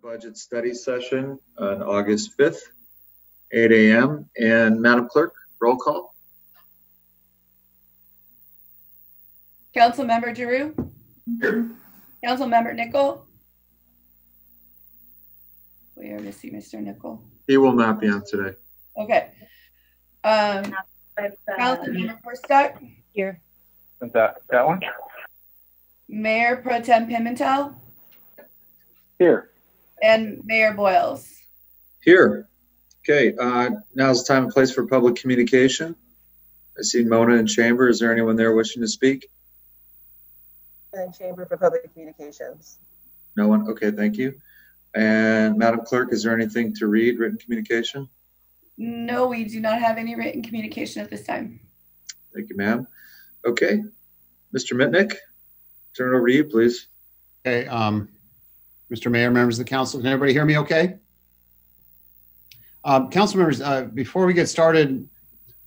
budget study session on August 5th, 8 a.m. And Madam Clerk, roll call. Councilmember Giroux? Here. Councilmember Nickel? We are missing Mr. Nickel. He will not be on today. Okay. Councilmember Perstuck? Here. That one? Mayor Pro Tem Pimentel? Here. And Mayor Boyles? Here. Okay, now's the time and place for public communication. I see Mona in chamber. Is there anyone there wishing to speak? In chamber for public communications. No one? Okay, thank you. And Madam Clerk, is there anything to read, written communication? No, we do not have any written communication at this time. Thank you, ma'am. Okay, Mr. Mitnick, turn it over to you, please. Okay, Mr. Mayor, members of the council, can everybody hear me okay? Council members, before we get started,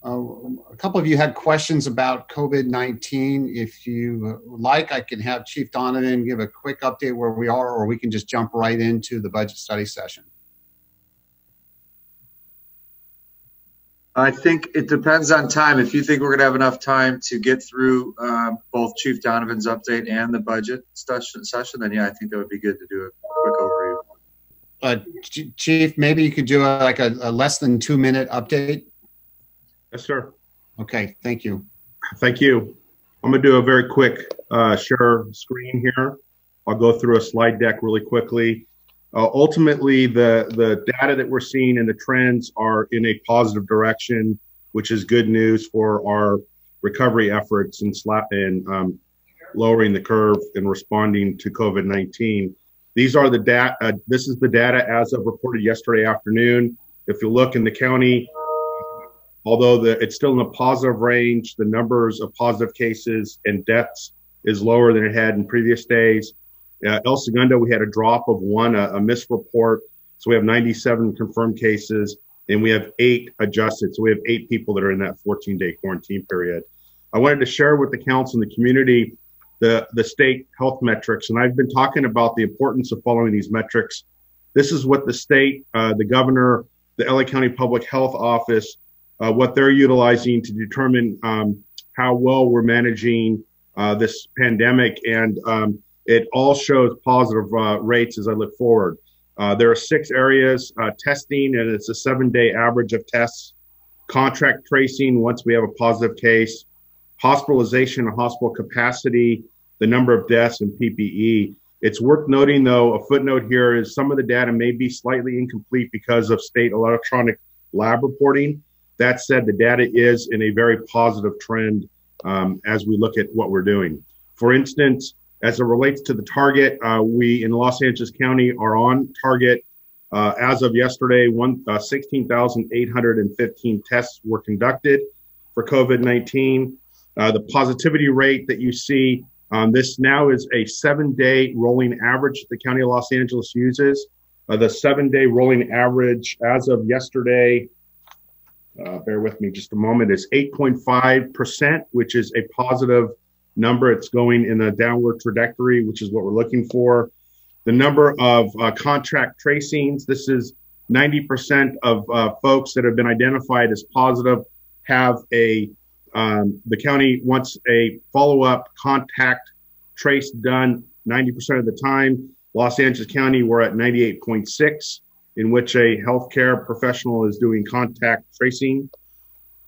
a couple of you had questions about COVID-19. If you like, I can have Chief Donovan give a quick update where we are, or we can just jump right into the budget study session. I think it depends on time. If you think we're going to have enough time to get through both Chief Donovan's update and the budget session, then yeah, I think that would be good to do a quick overview. Chief, maybe you could do a less than 2-minute update. Yes, sir. Okay, thank you. Thank you. I'm going to do a very quick share screen here. I'll go through a slide deck really quickly. Ultimately, the data that we're seeing and the trends are in a positive direction, which is good news for our recovery efforts and lowering the curve and responding to COVID-19. These are the data. This is the data as of reported yesterday afternoon. If you look in the county, although it's still in the positive range, the numbers of positive cases and deaths is lower than it had in previous days. El Segundo, we had a drop of 1, a misreport. So we have 97 confirmed cases and we have 8 adjusted. So we have 8 people that are in that 14-day quarantine period. I wanted to share with the council and the community the state health metrics. And I've been talking about the importance of following these metrics. This is what the state, the governor, the LA County Public Health Office, what they're utilizing to determine how well we're managing this pandemic. And it all shows positive rates as I look forward. There are 6 areas, testing, and it's a 7-day average of tests, contract tracing once we have a positive case, hospitalization and hospital capacity, the number of deaths, and PPE. It's worth noting, though, a footnote here is some of the data may be slightly incomplete because of state electronic lab reporting. That said, the data is in a very positive trend as we look at what we're doing. For instance, as it relates to the target, we in Los Angeles County are on target. As of yesterday, 16,815 tests were conducted for COVID-19. The positivity rate that you see, this now is a 7-day rolling average the County of Los Angeles uses. The 7-day rolling average as of yesterday, bear with me just a moment, is 8.5%, which is a positive number. It's going in a downward trajectory, which is what we're looking for. The number of contract tracings, this is 90% of folks that have been identified as positive have the county wants a follow-up contact trace done 90% of the time. Los Angeles County, we're at 98.6, in which a healthcare professional is doing contact tracing.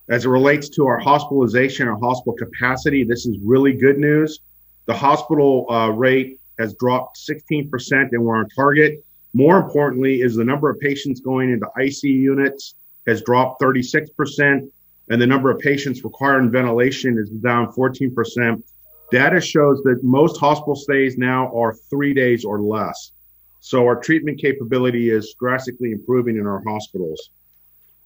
As it relates to our hospitalization or hospital capacity, this is really good news. The hospital rate has dropped 16% and we're on target. More importantly is the number of patients going into ICU units has dropped 36%, and the number of patients requiring ventilation is down 14%. Data shows that most hospital stays now are 3 days or less. So our treatment capability is drastically improving in our hospitals.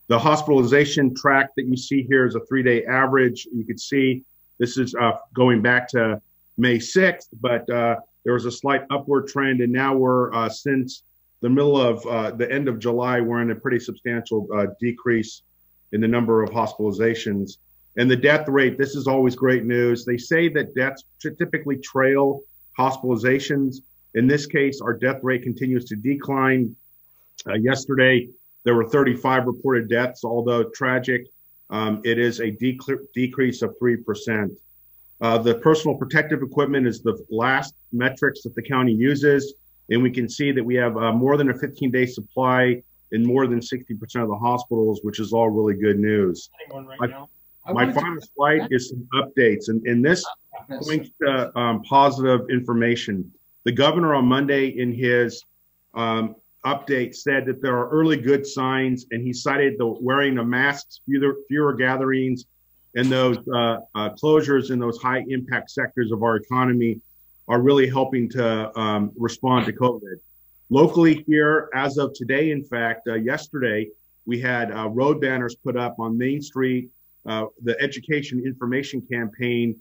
The hospitalization track that you see here is a 3-day average. You can see this is going back to May 6th, but there was a slight upward trend, and now we're since the middle of the end of July, we're in a pretty substantial decrease in the number of hospitalizations. And the death rate, this is always great news. They say that deaths should typically trail hospitalizations. In this case, our death rate continues to decline. Yesterday, there were 35 reported deaths, although tragic. It is a decrease of 3%. The personal protective equipment is the last metrics that the county uses. And we can see that we have more than a 15-day supply in more than 60% of the hospitals, which is all really good news. My final slide is some updates, and this points to positive information. The governor on Monday in his update said that there are early good signs, and he cited the wearing of masks, fewer gatherings, and those closures in those high impact sectors of our economy are really helping to respond to COVID. Locally here, as of today, in fact, yesterday, we had road banners put up on Main Street. The education information campaign,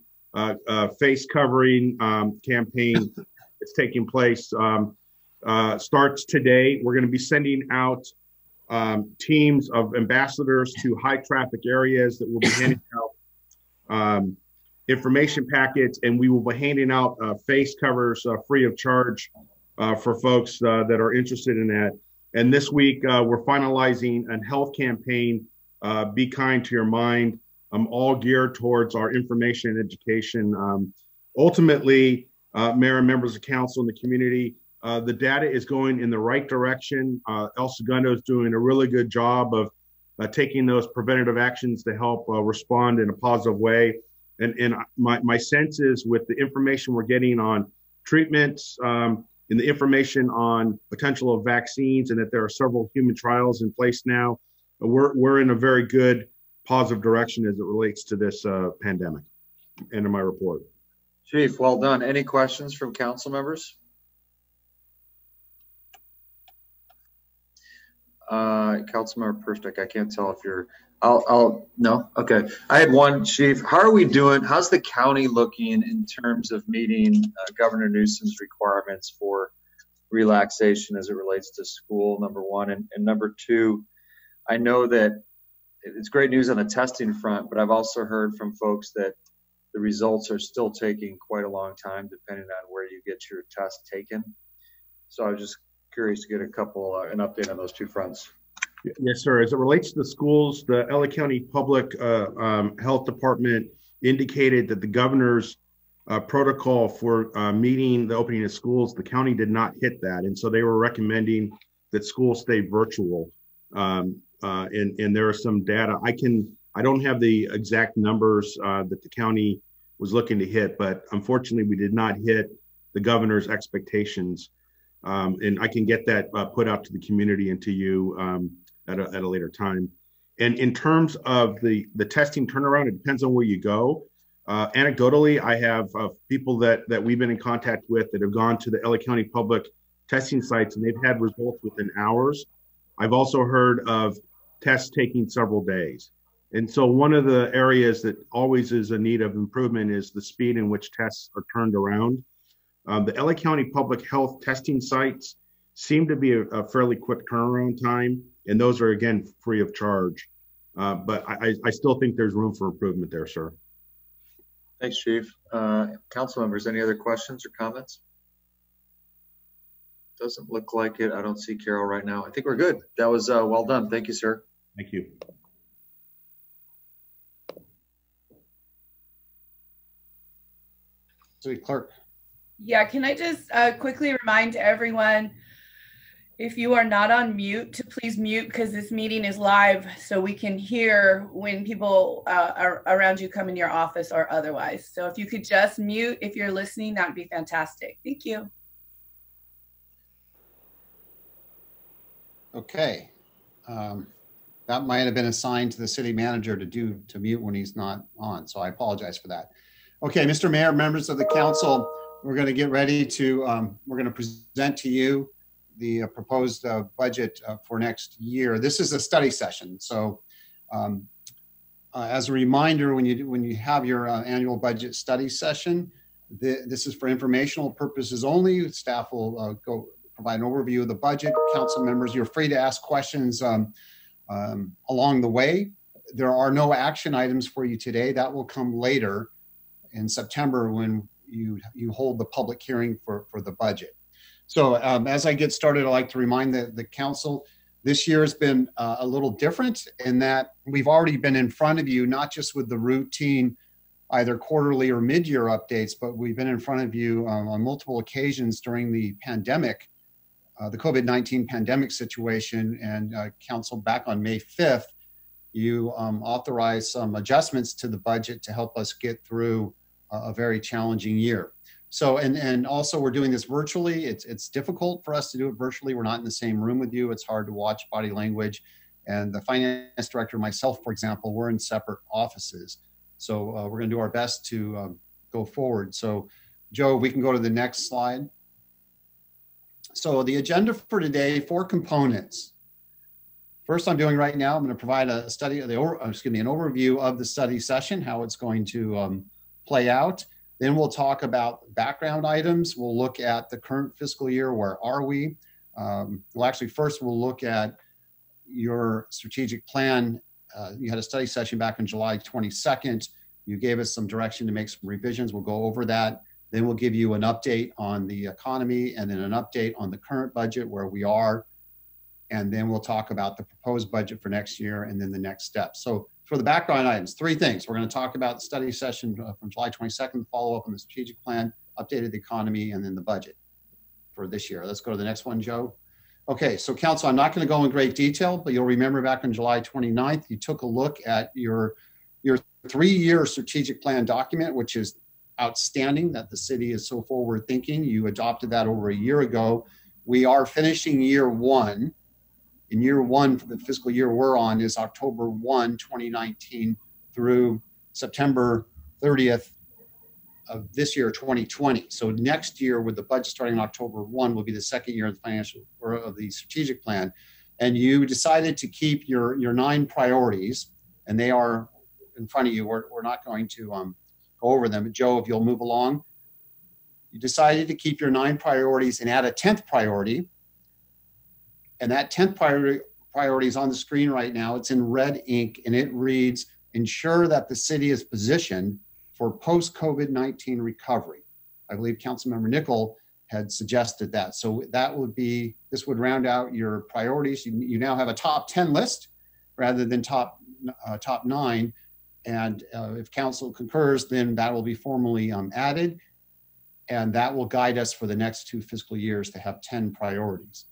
face covering campaign that's taking place starts today. We're going to be sending out teams of ambassadors to high traffic areas that will be handing out information packets, and we will be handing out face covers free of charge for folks that are interested in that. And this week, we're finalizing a health campaign, Be Kind to Your Mind, all geared towards our information and education. Ultimately, Mayor and members of council and the community, the data is going in the right direction. El Segundo is doing a really good job of taking those preventative actions to help respond in a positive way. And my sense is with the information we're getting on treatments and the information on potential of vaccines, and that there are several human trials in place now, we're in a very good positive direction as it relates to this pandemic. End of my report. Chief, well done. Any questions from council members? Councilmember Perstick, I can't tell if you're, no? Okay. I had one, Chief. How are we doing? How's the county looking in terms of meeting Governor Newsom's requirements for relaxation as it relates to school, number one? And number two, I know that it's great news on the testing front, but I've also heard from folks that the results are still taking quite a long time depending on where you get your test taken. So I was just curious to get an update on those two fronts. Yes, sir. As it relates to the schools, the LA County Public Health Department indicated that the governor's protocol for meeting the opening of schools, the county did not hit that. And so they were recommending that schools stay virtual. And there are some data. I don't have the exact numbers that the county was looking to hit, but unfortunately we did not hit the governor's expectations. And I can get that put out to the community and to you at a later time. And in terms of the testing turnaround, it depends on where you go. Anecdotally, I have people that we've been in contact with that have gone to the LA County public testing sites and they've had results within hours. I've also heard of tests taking several days. And so one of the areas that always is a need of improvement is the speed in which tests are turned around. The LA County public health testing sites seem to be a fairly quick turnaround time, and those are, again, free of charge. But I still think there's room for improvement there, sir. Thanks, Chief. Council members, any other questions or comments? Doesn't look like it. I don't see Carol right now. I think we're good. That was well done. Thank you, sir. Thank you. City Clerk. Yeah, can I just quickly remind everyone, if you are not on mute, to please mute, because this meeting is live, so we can hear when people are around you come in your office or otherwise. So if you could just mute if you're listening, that would be fantastic. Thank you. Okay. That might have been assigned to the city manager to mute when he's not on, so I apologize for that. Okay, Mr. Mayor, members of the council, we're going to get ready to, we're going to present to you the proposed budget for next year. This is a study session. So as a reminder, when you have your annual budget study session, this is for informational purposes only. Staff will go provide an overview of the budget. Council members, you're free to ask questions along the way. There are no action items for you today. That will come later in September when you hold the public hearing for the budget. So as I get started, I'd like to remind the council, this year has been a little different in that we've already been in front of you, not just with the routine either quarterly or mid-year updates, but we've been in front of you on multiple occasions during the pandemic, the COVID-19 pandemic situation, and council back on May 5th, you authorized some adjustments to the budget to help us get through a very challenging year. So, and also we're doing this virtually. It's difficult for us to do it virtually. We're not in the same room with you. It's hard to watch body language. And the finance director, myself, for example, we're in separate offices. So we're gonna do our best to go forward. So Joe, we can go to the next slide. So the agenda for today, 4 components. First I'm doing right now, I'm gonna provide a study, an overview of the study session, how it's going to play out. Then we'll talk about background items. We'll look at the current fiscal year. Where are we? Well, actually, first we'll look at your strategic plan. You had a study session back on July 22nd. You gave us some direction to make some revisions. We'll go over that. Then we'll give you an update on the economy and then an update on the current budget, where we are. And then we'll talk about the proposed budget for next year and then the next steps. So for the background items, 3 things. We're going to talk about the study session from July 22nd, follow up on the strategic plan, updated the economy, and then the budget for this year. Let's go to the next one, Joe. Okay, so council, I'm not going to go in great detail, but you'll remember back on July 29th, you took a look at your 3-year strategic plan document, which is outstanding that the city is so forward thinking. You adopted that over a year ago. We are finishing year 1. In year 1 for the fiscal year we're on is October 1, 2019 through September 30th of this year, 2020. So next year, with the budget starting October 1, will be the second year of the financial or of the strategic plan. And you decided to keep your 9 priorities, and they are in front of you. We're not going to go over them. But Joe, if you'll move along. You decided to keep your 9 priorities and add a 10th priority. And that 10th priority is on the screen right now. It's in red ink, and it reads, ensure that the city is positioned for post-COVID-19 recovery. I believe Councilmember Nickel had suggested that. So that would be, this would round out your priorities. You now have a top 10 list rather than top 9. And if council concurs, then that will be formally added. And that will guide us for the next 2 fiscal years to have 10 priorities.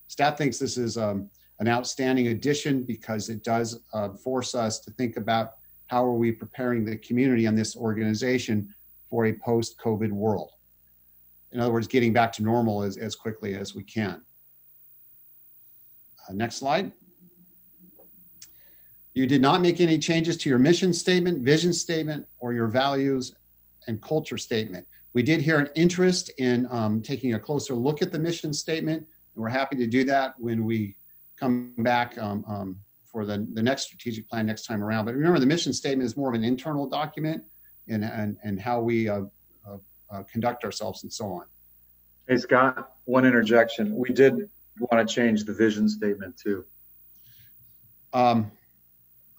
Staff thinks this is an outstanding addition because it does force us to think about how are we preparing the community and this organization for a post-COVID world. In other words, getting back to normal as quickly as we can. Next slide. You did not make any changes to your mission statement, vision statement, or your values and culture statement. We did hear an interest in taking a closer look at the mission statement. And we're happy to do that when we come back for the next strategic plan next time around. But remember, the mission statement is more of an internal document and how we conduct ourselves and so on. Hey, Scott, one interjection. We did want to change the vision statement too.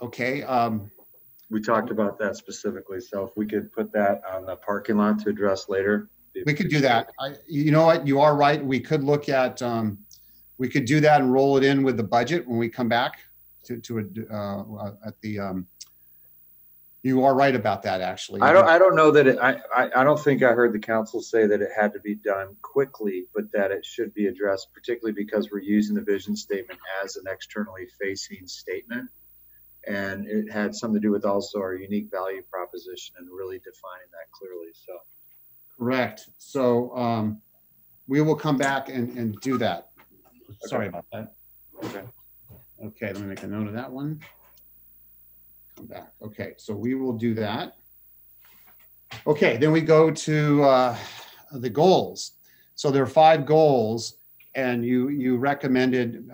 Okay. We talked about that specifically. So if we could put that on the parking lot to address later. We could do that. You know what? You are right. We could look at, we could do that and roll it in with the budget when we come back you are right about that, actually. I don't know that I don't think I heard the council say that it had to be done quickly, but that it should be addressed, particularly because we're using the vision statement as an externally facing statement. And it had something to do with also our unique value proposition and really defining that clearly. So. Correct. So we will come back and do that. Okay. Sorry about that. Okay. Okay, let me make a note of that one. Come back. Okay, so we will do that. Okay, then we go to the goals. So there are 5 goals, and you recommended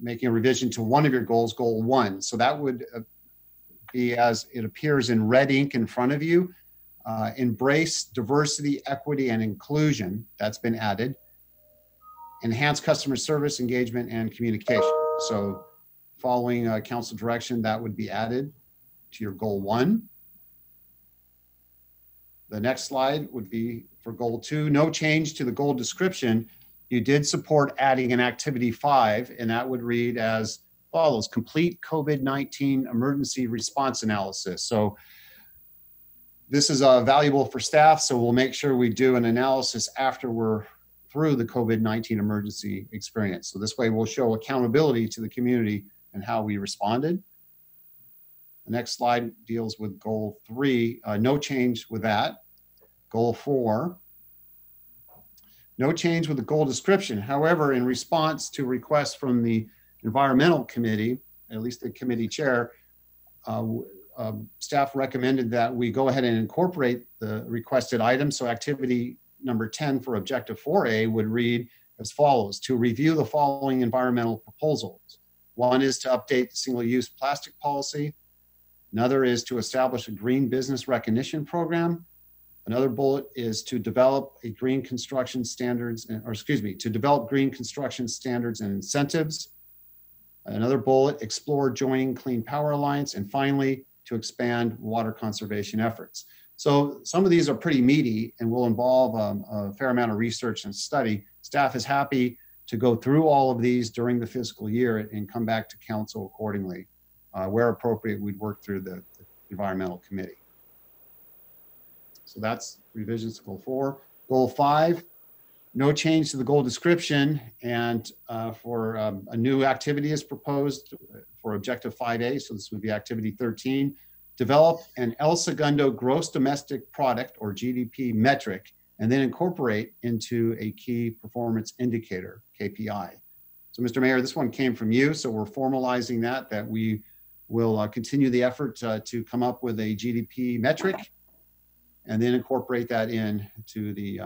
making a revision to one of your goals, goal 1. So that would be as it appears in red ink in front of you. Embrace diversity, equity, and inclusion. That's been added. Enhance customer service, engagement, and communication. So following council direction, that would be added to your goal 1. The next slide would be for goal 2. No change to the goal description, you did support adding an activity 5, and that would read as follows: complete COVID-19 emergency response analysis. So this is valuable for staff, so we'll make sure we do an analysis after we're through the COVID-19 emergency experience. So this way we'll show accountability to the community and how we responded. The next slide deals with goal 3, no change with that. Goal 4, no change with the goal description. However, in response to requests from the environmental committee, at least the committee chair, staff recommended that we go ahead and incorporate the requested items. So activity number 10 for objective 4A would read as follows: to review the following environmental proposals. One is to update the single-use plastic policy. Another is to establish a green business recognition program. Another bullet is to develop a green construction standards, to develop green construction standards and incentives. Another bullet, explore joining Clean Power Alliance. And finally, to expand water conservation efforts. So some of these are pretty meaty and will involve a fair amount of research and study. Staff is happy to go through all of these during the fiscal year and come back to council accordingly. Where appropriate, we'd work through the environmental committee. So that's revisions to goal 4. Goal 5, no change to the goal description, and for a new activity is proposed for objective 5A. So this would be activity 13. Develop an El Segundo gross domestic product, or GDP metric, and then incorporate into a key performance indicator, KPI. So Mr. Mayor, this one came from you, so we're formalizing that we will continue the effort to come up with a GDP metric and then incorporate that into the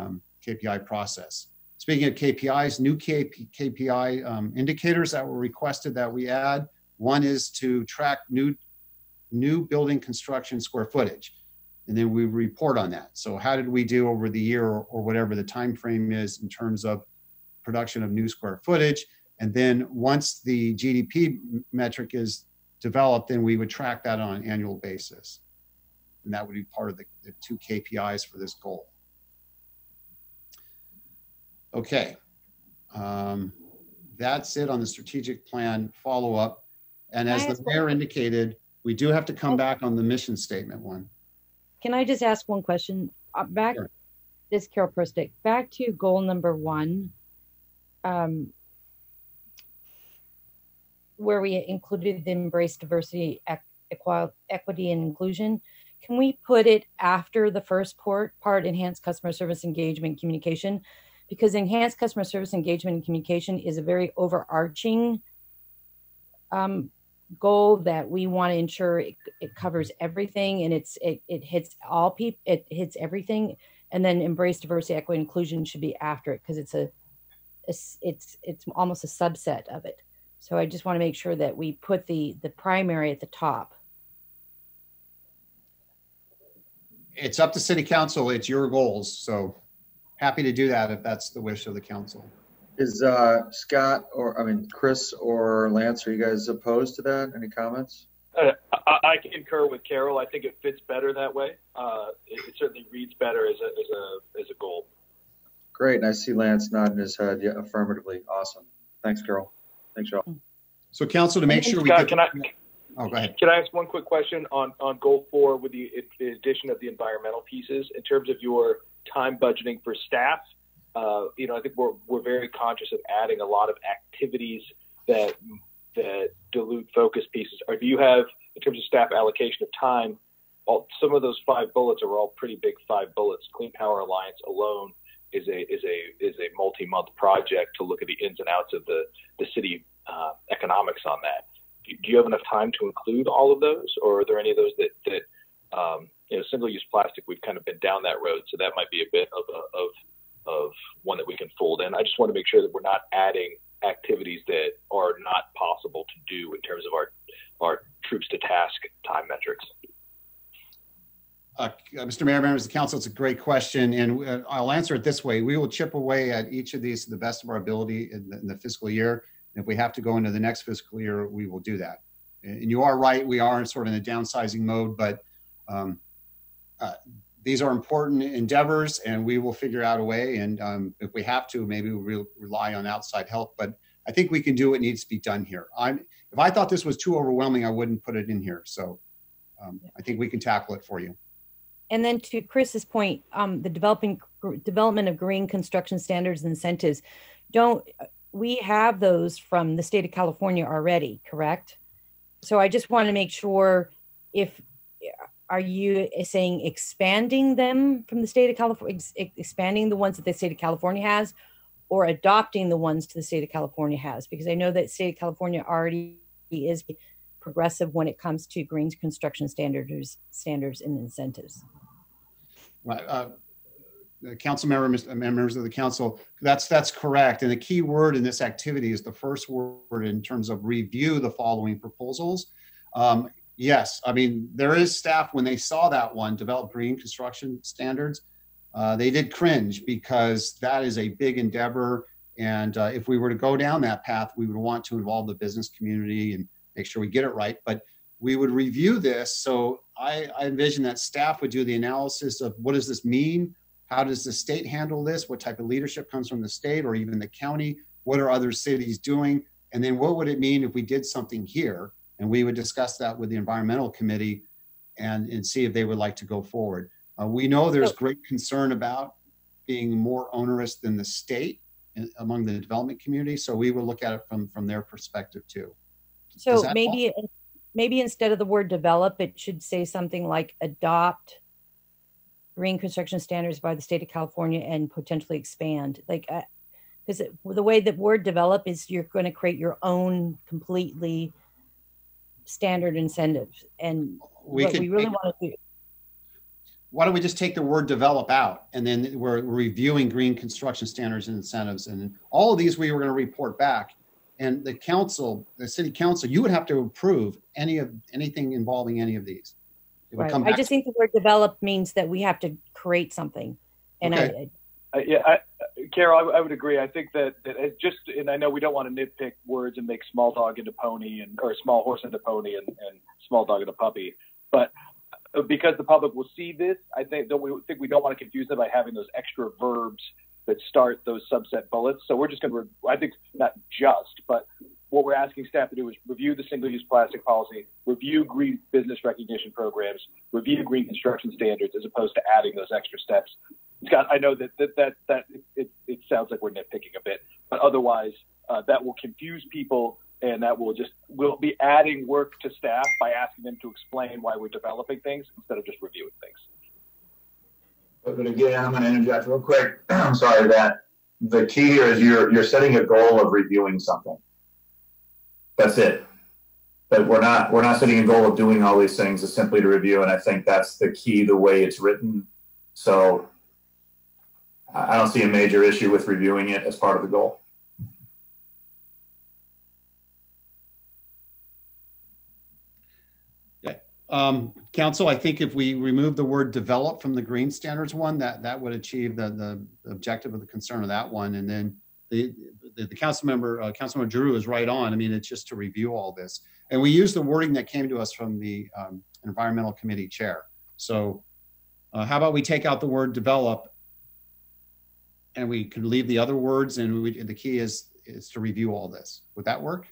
KPI process. Speaking of KPIs, new KPI indicators that were requested that we add. One is to track new building construction square footage, and then we report on that. So how did we do over the year, or whatever the time frame is in terms of production of new square footage? And then once the GDP metric is developed, then we would track that on an annual basis. And that would be part of the 2 KPIs for this goal. Okay, that's it on the strategic plan follow-up. And as the mayor indicated, we do have to come back on the mission statement one. Can I just ask one question? Sure. This is Carol Prostick. Back to goal number 1, where we included the embrace diversity, equity, and inclusion. Can we put it after the first part, enhanced customer service engagement and communication? Because enhanced customer service engagement and communication is a very overarching goal that we want to ensure it covers everything, and it hits all people, it hits everything. And then embrace diversity, equity, inclusion should be after it, because it's almost a subset of it. So I just want to make sure that we put the primary at the top. It's up to City Council. It's your goals. So happy to do that if that's the wish of the council. Is Scott, Chris or Lance, are you guys opposed to that? Any comments? I concur with Carol. I think it fits better that way. It certainly reads better as a goal. Great, and I see Lance nodding his head affirmatively. Awesome. Thanks, Carol. Thanks, y'all. So, council, to make sure Scott, go ahead. Can I ask one quick question on goal 4 with the addition of the environmental pieces in terms of your time budgeting for staff? I think we're very conscious of adding a lot of activities that dilute focus pieces. Or do you have, in terms of staff allocation of time, some of those 5 bullets are all pretty big 5 bullets. Clean Power Alliance alone is a multi-month project to look at the ins and outs of the city economics on that. Do you have enough time to include all of those, or are there any of those that single-use plastic, we've kind of been down that road, so that might be a bit of one that we can fold in. I just want to make sure that we're not adding activities that are not possible to do in terms of our troops to task time metrics. Mr. Mayor, members of the council, it's a great question, and I'll answer it this way. We will chip away at each of these to the best of our ability in the fiscal year. And if we have to go into the next fiscal year, we will do that. And you are right, we are sort of in a downsizing mode, but these are important endeavors, and we will figure out a way. And if we have to, maybe we'll rely on outside help. But I think we can do what needs to be done here. If I thought this was too overwhelming, I wouldn't put it in here. So I think we can tackle it for you. And then to Chris's point, the development of green construction standards and incentives, we have those from the state of California already, correct? So I just want to make sure, are you saying expanding them from the state of California, expanding the ones that the state of California has, or adopting the ones to the state of California has? Because I know that the state of California already is progressive when it comes to green construction standards and incentives. The council members of the council, that's correct. And the key word in this activity is the first word in terms of review the following proposals. Yes, I mean, there is staff, when they saw that one, develop green construction standards, they did cringe, because that is a big endeavor. And if we were to go down that path, we would want to involve the business community and make sure we get it right. But we would review this. So I envision that staff would do the analysis of, what does this mean? How does the state handle this? What type of leadership comes from the state or even the county? What are other cities doing? And then what would it mean if we did something here? And we would discuss that with the environmental committee and see if they would like to go forward. We know there's great concern about being more onerous than the state among the development community. So we will look at it from their perspective too. So maybe instead of the word develop, it should say something like adopt green construction standards by the state of California and potentially expand. Because the way that word develop is, you're going to create your own completely standard incentives. And what we really want to do. Why don't we just take the word develop out, and then we're reviewing green construction standards and incentives, and all of these we were going to report back. And the council, the city council, you would have to approve anything involving any of these. Right. I just think the word develop means that we have to create something. And okay. Carol, I would agree. I think that and I know we don't want to nitpick words and make small dog into pony, or small horse into pony and small dog into puppy, but because the public will see this, I think we don't want to confuse them by having those extra verbs that start those subset bullets. So we're just going to, I think, not just, but what we're asking staff to do is review the single-use plastic policy, review green business recognition programs, review green construction standards, as opposed to adding those extra steps. Scott, I know that it sounds like we're nitpicking a bit, but otherwise that will confuse people, and that we'll be adding work to staff by asking them to explain why we're developing things instead of just reviewing things. But again, I'm going to interject real quick. I'm sorry, that the key here is you're setting a goal of reviewing something. That's it. But we're not setting a goal of doing all these things. It's simply to review, and I think that's the key, the way it's written. So I don't see a major issue with reviewing it as part of the goal. Council, I think if we remove the word develop from the green standards one, that would achieve the objective of the concern of that one. And then the Councilmember Drew is right on. I mean, it's just to review all this. And we use the wording that came to us from the environmental committee chair. So how about we take out the word develop, and we could leave the other words, and the key is to review all this. Would that work?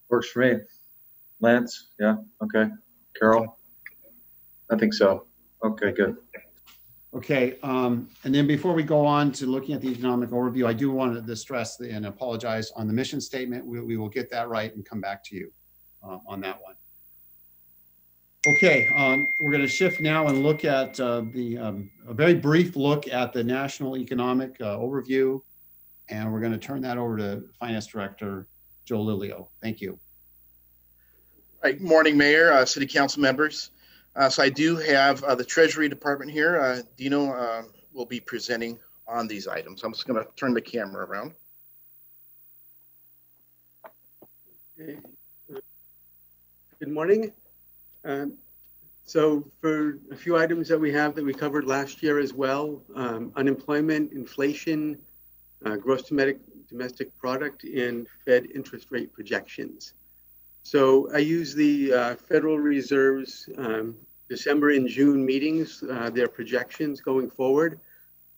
Works for me. Lance? Yeah. Okay. Carol? I think so. Okay, good. Okay. And then before we go on to looking at the economic overview, I do want to stress and apologize on the mission statement. We will get that right and come back to you on that one. Okay. We're going to shift now and look at a very brief look at the national economic overview. And we're going to turn that over to Finance Director Joe Lilio. Thank you. All right, morning, Mayor, City Council members. So I do have the Treasury Department here. Dino will be presenting on these items. I'm just going to turn the camera around. Okay. Good morning. So for a few items that we have that we covered last year as well, unemployment, inflation, gross domestic product, and Fed interest rate projections. So I use the Federal Reserve's December and June meetings, their projections going forward.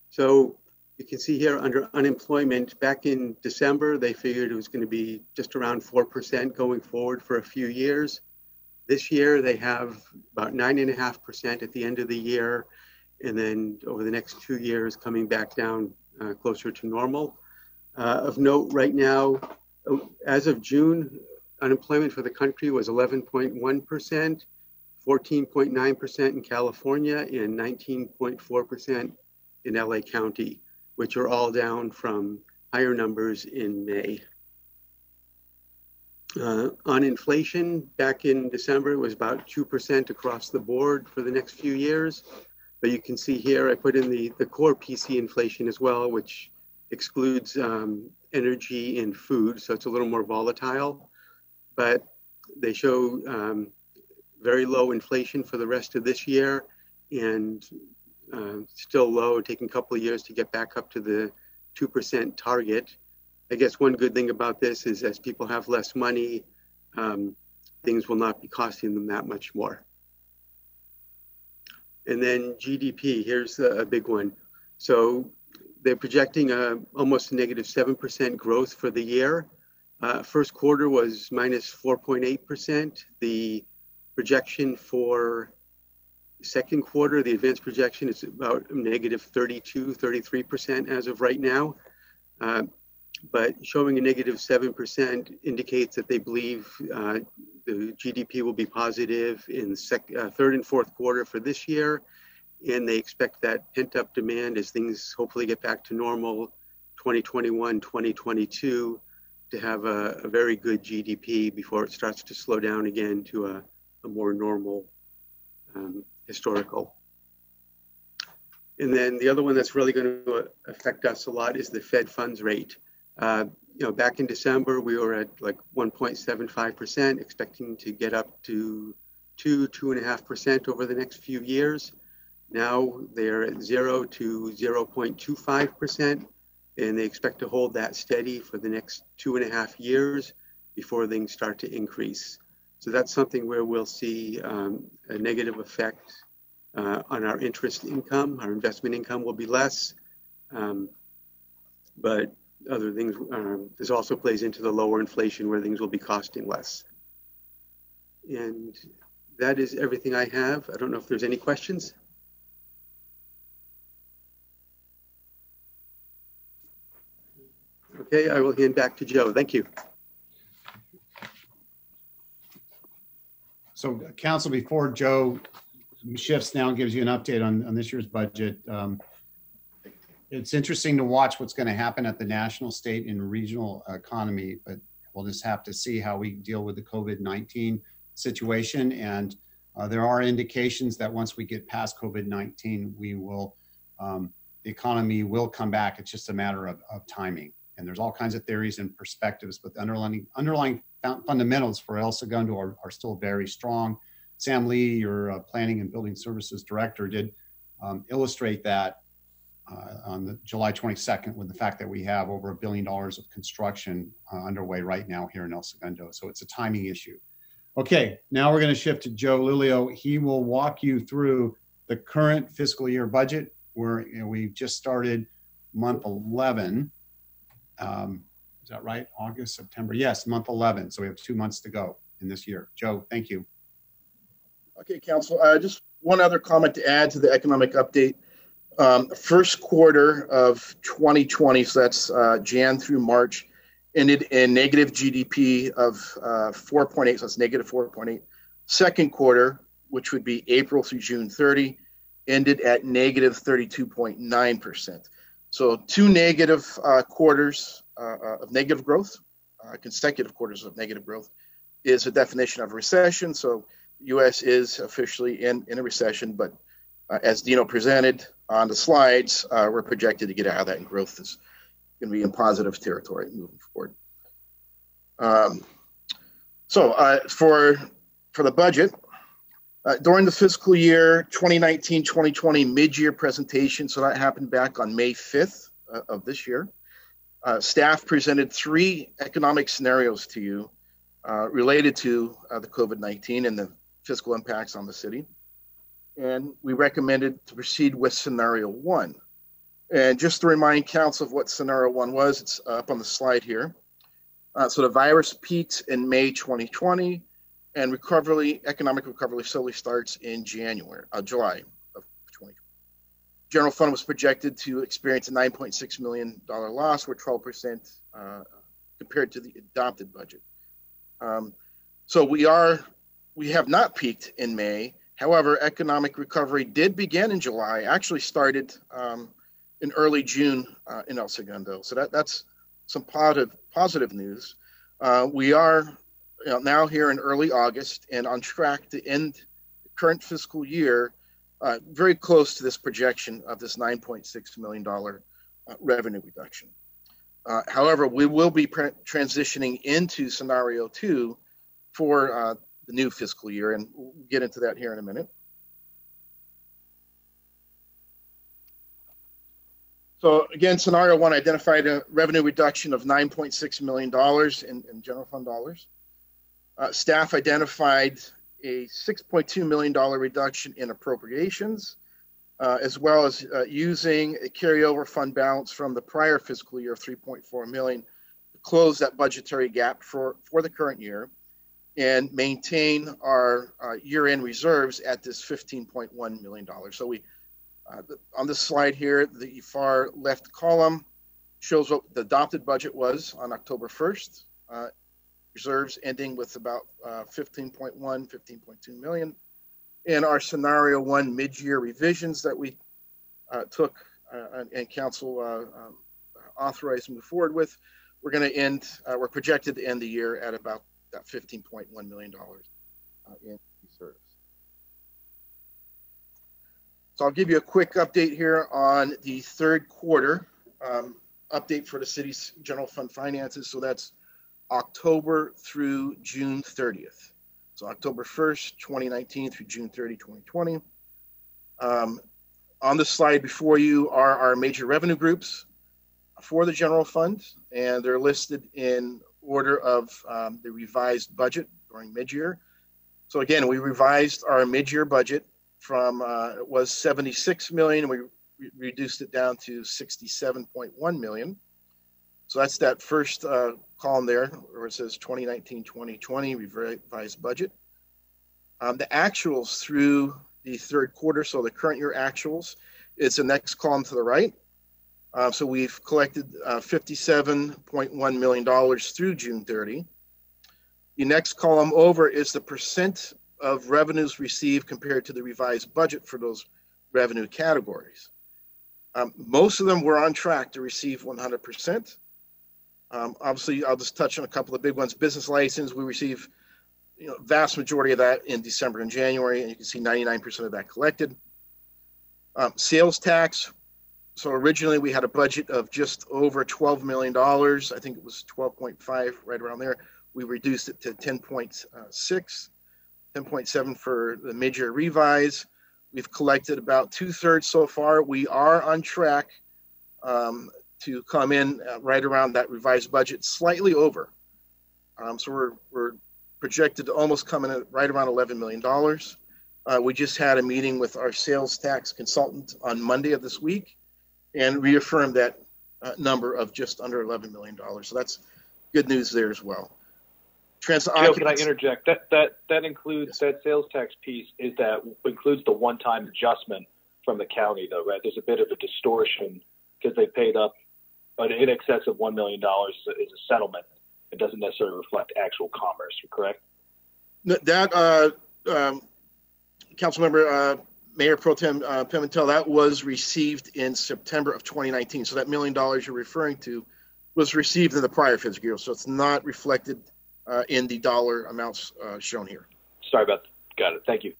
So you can see here under unemployment, back in December, they figured it was going to be just around 4% going forward for a few years. This year, they have about 9.5% at the end of the year, and then over the next 2 years, coming back down closer to normal. Of note right now, as of June, unemployment for the country was 11.1%, 14.9% in California, and 19.4% in LA County, which are all down from higher numbers in May. On inflation, back in December, it was about 2% across the board for the next few years. But you can see here, I put in the core PC inflation as well, which excludes energy and food, so it's a little more volatile. But they show very low inflation for the rest of this year, and still low, taking a couple of years to get back up to the 2% target. I guess one good thing about this is as people have less money, things will not be costing them that much more. And then GDP, here's a big one. So they're projecting almost a negative 7% growth for the year. First quarter was minus 4.8%. The projection for second quarter, the advanced projection is about negative 32, 33% as of right now. But showing a negative 7% indicates that they believe the GDP will be positive in third and fourth quarter for this year. And they expect that pent-up demand as things hopefully get back to normal 2021, 2022 to have a very good GDP before it starts to slow down again to a more normal historical. And then the other one that's really going to affect us a lot is the Fed funds rate. Back in December, we were at like 1.75%, expecting to get up to 2.5% over the next few years. Now they're at 0 to 0.25%, and they expect to hold that steady for the next 2.5 years before things start to increase. So that's something where we'll see a negative effect on our interest income. Our investment income will be less, but other things, this also plays into the lower inflation where things will be costing less. And that is everything I have. I don't know if there's any questions. Okay, I will hand back to Joe. Thank you. So Council, before Joe shifts now and gives you an update on this year's budget, it's interesting to watch what's going to happen at the national, state, and regional economy, but we'll just have to see how we deal with the COVID-19 situation. And there are indications that once we get past COVID-19, we will, the economy will come back. It's just a matter of timing. And there's all kinds of theories and perspectives, but the underlying fundamentals for El Segundo are still very strong. Sam Lee, your Planning and Building Services Director, did illustrate that on the July 22nd with the fact that we have over $1 billion of construction underway right now here in El Segundo. So it's a timing issue. Okay, now we're going to shift to Joe Lulio. He will walk you through the current fiscal year budget. We've just started month 11. Is that right? August, September? Yes, month 11. So we have 2 months to go in this year. Joe, thank you. Okay, Council. Just one other comment to add to the economic update. First quarter of 2020, so that's Jan through March, ended in negative GDP of 4.8, so that's negative 4.8. Second quarter, which would be April through June 30, ended at negative 32.9%. So two negative quarters of negative growth, consecutive quarters of negative growth, is a definition of recession. So U.S. is officially in a recession, but as Dino presented on the slides, we're projected to get out of that, and growth is going to be in positive territory moving forward. For the budget, during the fiscal year 2019-2020 mid-year presentation, so that happened back on May 5th of this year, staff presented 3 economic scenarios to you related to the COVID-19 and the fiscal impacts on the city. and we recommended to proceed with scenario 1. And just to remind council of what scenario 1 was, it's up on the slide here. So the virus peaks in May 2020, and economic recovery slowly starts in July of 2020. General fund was projected to experience a $9.6 million loss, or 12% compared to the adopted budget. So we have not peaked in May. However, economic recovery did begin in July, actually started in early June in El Segundo. So that's some positive news. We are now here in early August and on track to end the current fiscal year very close to this projection of this $9.6 million revenue reduction. However, we will be transitioning into scenario 2 for the new fiscal year, and we'll get into that here in a minute. So again, scenario 1 identified a revenue reduction of $9.6 million in general fund dollars. Staff identified a $6.2 million reduction in appropriations, as well as using a carryover fund balance from the prior fiscal year of $3.4 million to close that budgetary gap for the current year and maintain our year-end reserves at this $15.1 million. So we on this slide here, the far left column shows what the adopted budget was on October 1st. Reserves ending with about 15.2 million. And our scenario 1 mid-year revisions that we took and council authorized to move forward with, we're going to end, we're projected to end the year at about that $15.1 million in reserves. So I'll give you a quick update here on the third quarter update for the city's general fund finances. So that's October through June 30th. So October 1st, 2019 through June 30, 2020. On the slide before you are our major revenue groups for the general fund, and they're listed in order of the revised budget during mid-year. So again, we revised our mid-year budget from, it was 76 million, we reduced it down to 67.1 million. So that's that first column there where it says 2019-2020 revised budget. The actuals through the third quarter, so the current year actuals, is the next column to the right. So we've collected $57.1 million through June 30. The next column over is the percent of revenues received compared to the revised budget for those revenue categories. Most of them were on track to receive 100%. Obviously, I'll just touch on a couple of big ones. Business license, we receive vast majority of that in December and January, and you can see 99% of that collected. Sales tax, so originally we had a budget of just over $12 million. I think it was 12.5, right around there. We reduced it to 10.6, 10.7 for the mid-year revise. We've collected about 2/3 so far. We are on track to come in right around that revised budget, slightly over. So we're projected to almost come in at right around $11 million. We just had a meeting with our sales tax consultant on Monday of this week and reaffirmed that number of just under $11 million. So that's good news there as well. Joe, can I interject? That includes, that sales tax piece includes the one-time adjustment from the county, though, right? There's a bit of a distortion because they paid up in excess of $1 million is a settlement. It doesn't necessarily reflect actual commerce, correct? That Councilmember Mayor Pro Tem Pimentel, that was received in September of 2019. So that $1 million you're referring to was received in the prior fiscal year. So it's not reflected in the dollar amounts shown here. Sorry about that. Got it. Thank you.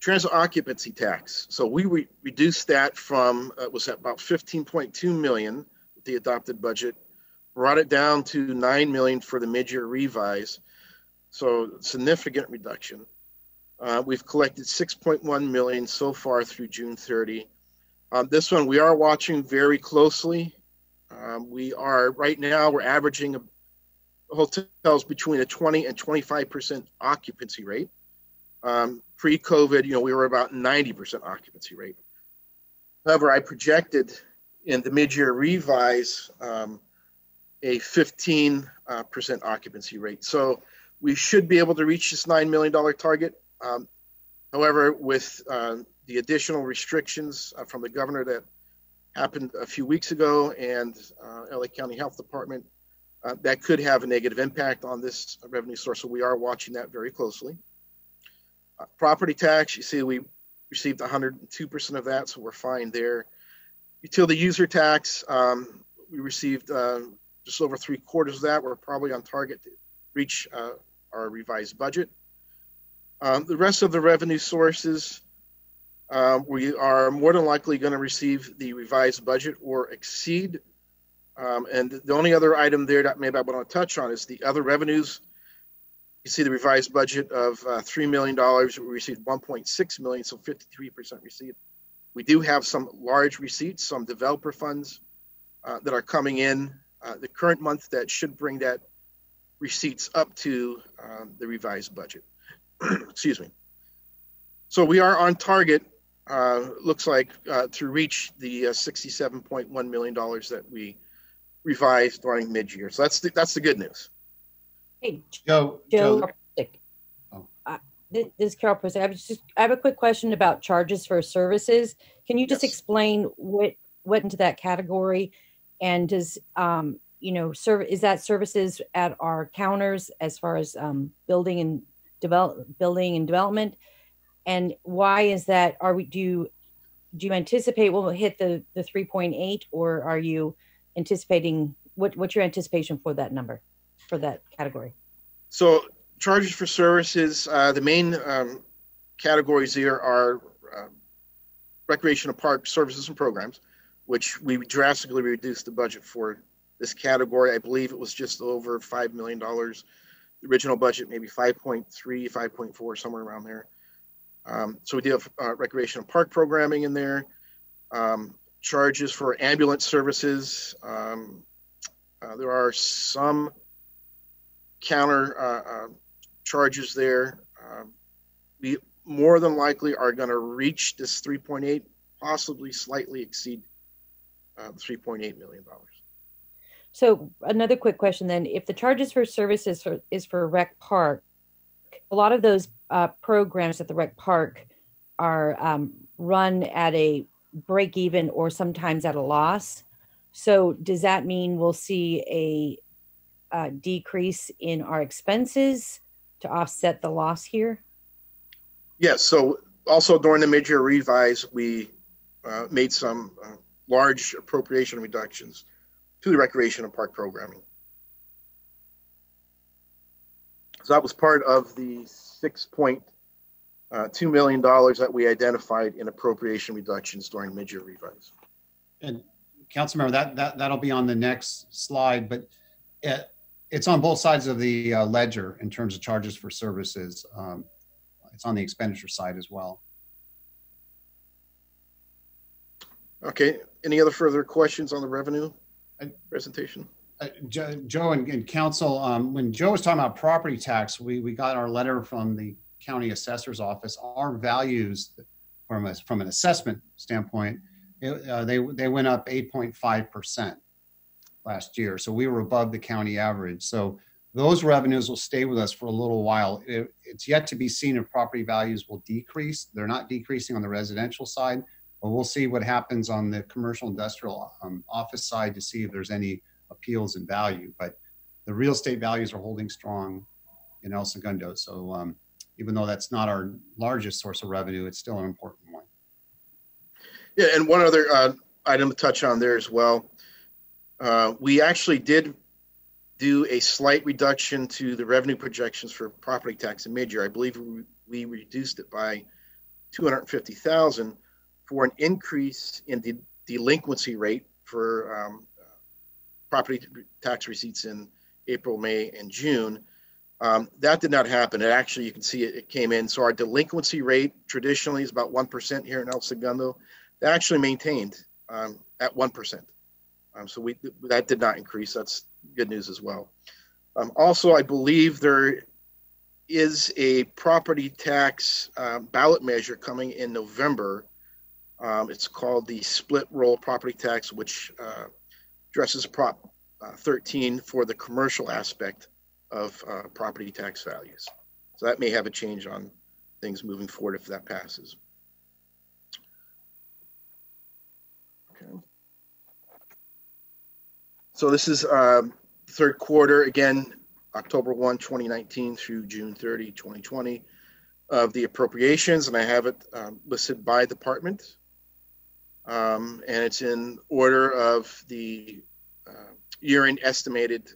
Transit occupancy tax. So we reduced that from, was at about 15.2 million, the adopted budget, brought it down to 9 million for the mid-year revise. So significant reduction. We've collected 6.1 million so far through June 30. This one we are watching very closely. We are right now, we're averaging hotels between a 20 and 25% occupancy rate. pre-COVID, we were about 90% occupancy rate. However, I projected in the mid-year revise a 15% occupancy rate. So we should be able to reach this $9 million target. However, with the additional restrictions from the governor that happened a few weeks ago and LA County Health Department, that could have a negative impact on this revenue source. So we are watching that very closely. Property tax, you see we received 102% of that, so we're fine there. Utility user tax, we received just over 3/4 of that. We're probably on target to reach our revised budget. The rest of the revenue sources, we are more than likely going to receive the revised budget or exceed. And the only other item there that maybe I want to touch on is the other revenues. You see the revised budget of $3 million. We received $1.6 million, so 53% received. We do have some large receipts, some developer funds that are coming in the current month that should bring that receipts up to the revised budget. Excuse me. So we are on target, looks like, to reach the $67.1 million that we revised during mid-year. So that's the good news. Hey, Joe. This is Carol Percy. I have a quick question about charges for services. Can you just explain what went into that category? And does is that services at our counters as far as building and development? And why is that? Do you anticipate we'll hit the 3.8, or are you anticipating what's your anticipation for that number, for that category? So charges for services, the main categories here are recreational park services and programs, which we drastically reduced the budget for this category. I believe it was just over $5 million. The original budget, maybe 5.3, 5.4, somewhere around there. So we do have recreational park programming in there. Charges for ambulance services. There are some counter charges there. We more than likely are going to reach this 3.8, possibly slightly exceed $3.8 million. So another quick question then, if the charges for services is for rec park, a lot of those programs at the rec park are run at a break even or sometimes at a loss. So does that mean we'll see a decrease in our expenses to offset the loss here? Yes. So also during the mid-year revise, we made some large appropriation reductions to the recreation and park programming. So that was part of the $6.2 million that we identified in appropriation reductions during mid-year revise. And Councilmember, that'll be on the next slide, but it's on both sides of the ledger in terms of charges for services. It's on the expenditure side as well. Okay. Any other further questions on the revenue presentation? Joe and Council, when Joe was talking about property tax, we got our letter from the county assessor's office. Our values from an assessment standpoint, they went up 8.5% last year. So we were above the county average. So those revenues will stay with us for a little while. It's yet to be seen if property values will decrease. They're not decreasing on the residential side, but we'll see what happens on the commercial industrial office side to see if there's any appeals in value. But the real estate values are holding strong in El Segundo. So even though that's not our largest source of revenue, it's still an important one. Yeah, and one other item to touch on there as well. We actually did do a slight reduction to the revenue projections for property tax in mid-year. I believe we reduced it by $250,000 for an increase in the delinquency rate for property tax receipts in April, May, and June. That did not happen. It actually, you can see it came in. So our delinquency rate traditionally is about 1% here in El Segundo. That actually maintained at 1%. So that did not increase. That's good news as well. Also, I believe there is a property tax ballot measure coming in November. It's called the split roll property tax, which addresses Prop 13 for the commercial aspect of property tax values. So that may have a change on things moving forward if that passes. Okay. So this is third quarter, again, October 1, 2019 through June 30, 2020 of the appropriations, and I have it listed by department. And it's in order of the year-end estimated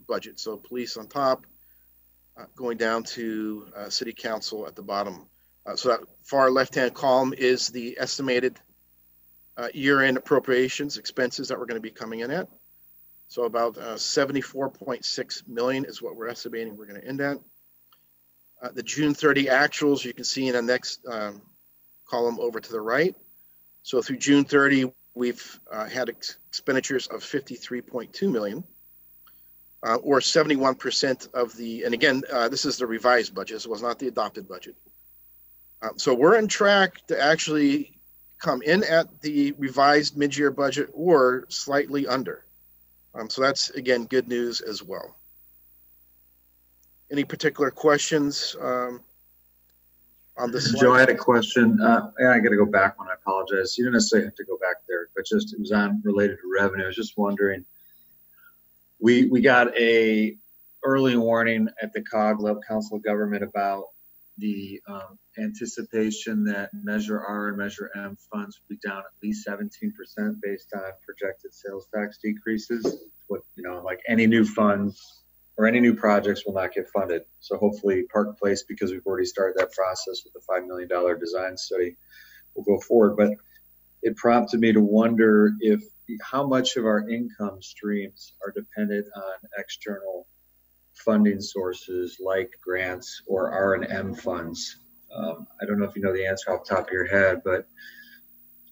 budget. So police on top, going down to city council at the bottom. So that far left-hand column is the estimated year-end appropriations expenses that we're going to be coming in at. So about 74.6 million is what we're estimating we're going to end at. The June 30 actuals, you can see in the next column over to the right. So through June 30, we've had expenditures of 53.2 million, or 71% of the, and again, this is the revised budget. This was not the adopted budget. So we're on track to actually come in at the revised mid-year budget or slightly under. So that's, again, good news as well. Any particular questions on this slide? Joe, I had a question. I got to go back one. I apologize. You don't necessarily have to go back there, but just it was on related to revenue. I was just wondering, we got a early warning at the COG, Council of Government, about the anticipation that Measure R and Measure M funds would be down at least 17% based on projected sales tax decreases. What, you know, like any new funds or any new projects will not get funded. So hopefully Park Place, because we've already started that process with the $5 million design study, will go forward. But it prompted me to wonder if how much of our income streams are dependent on external funding sources like grants or R&M funds. I don't know if you know the answer off the top of your head, but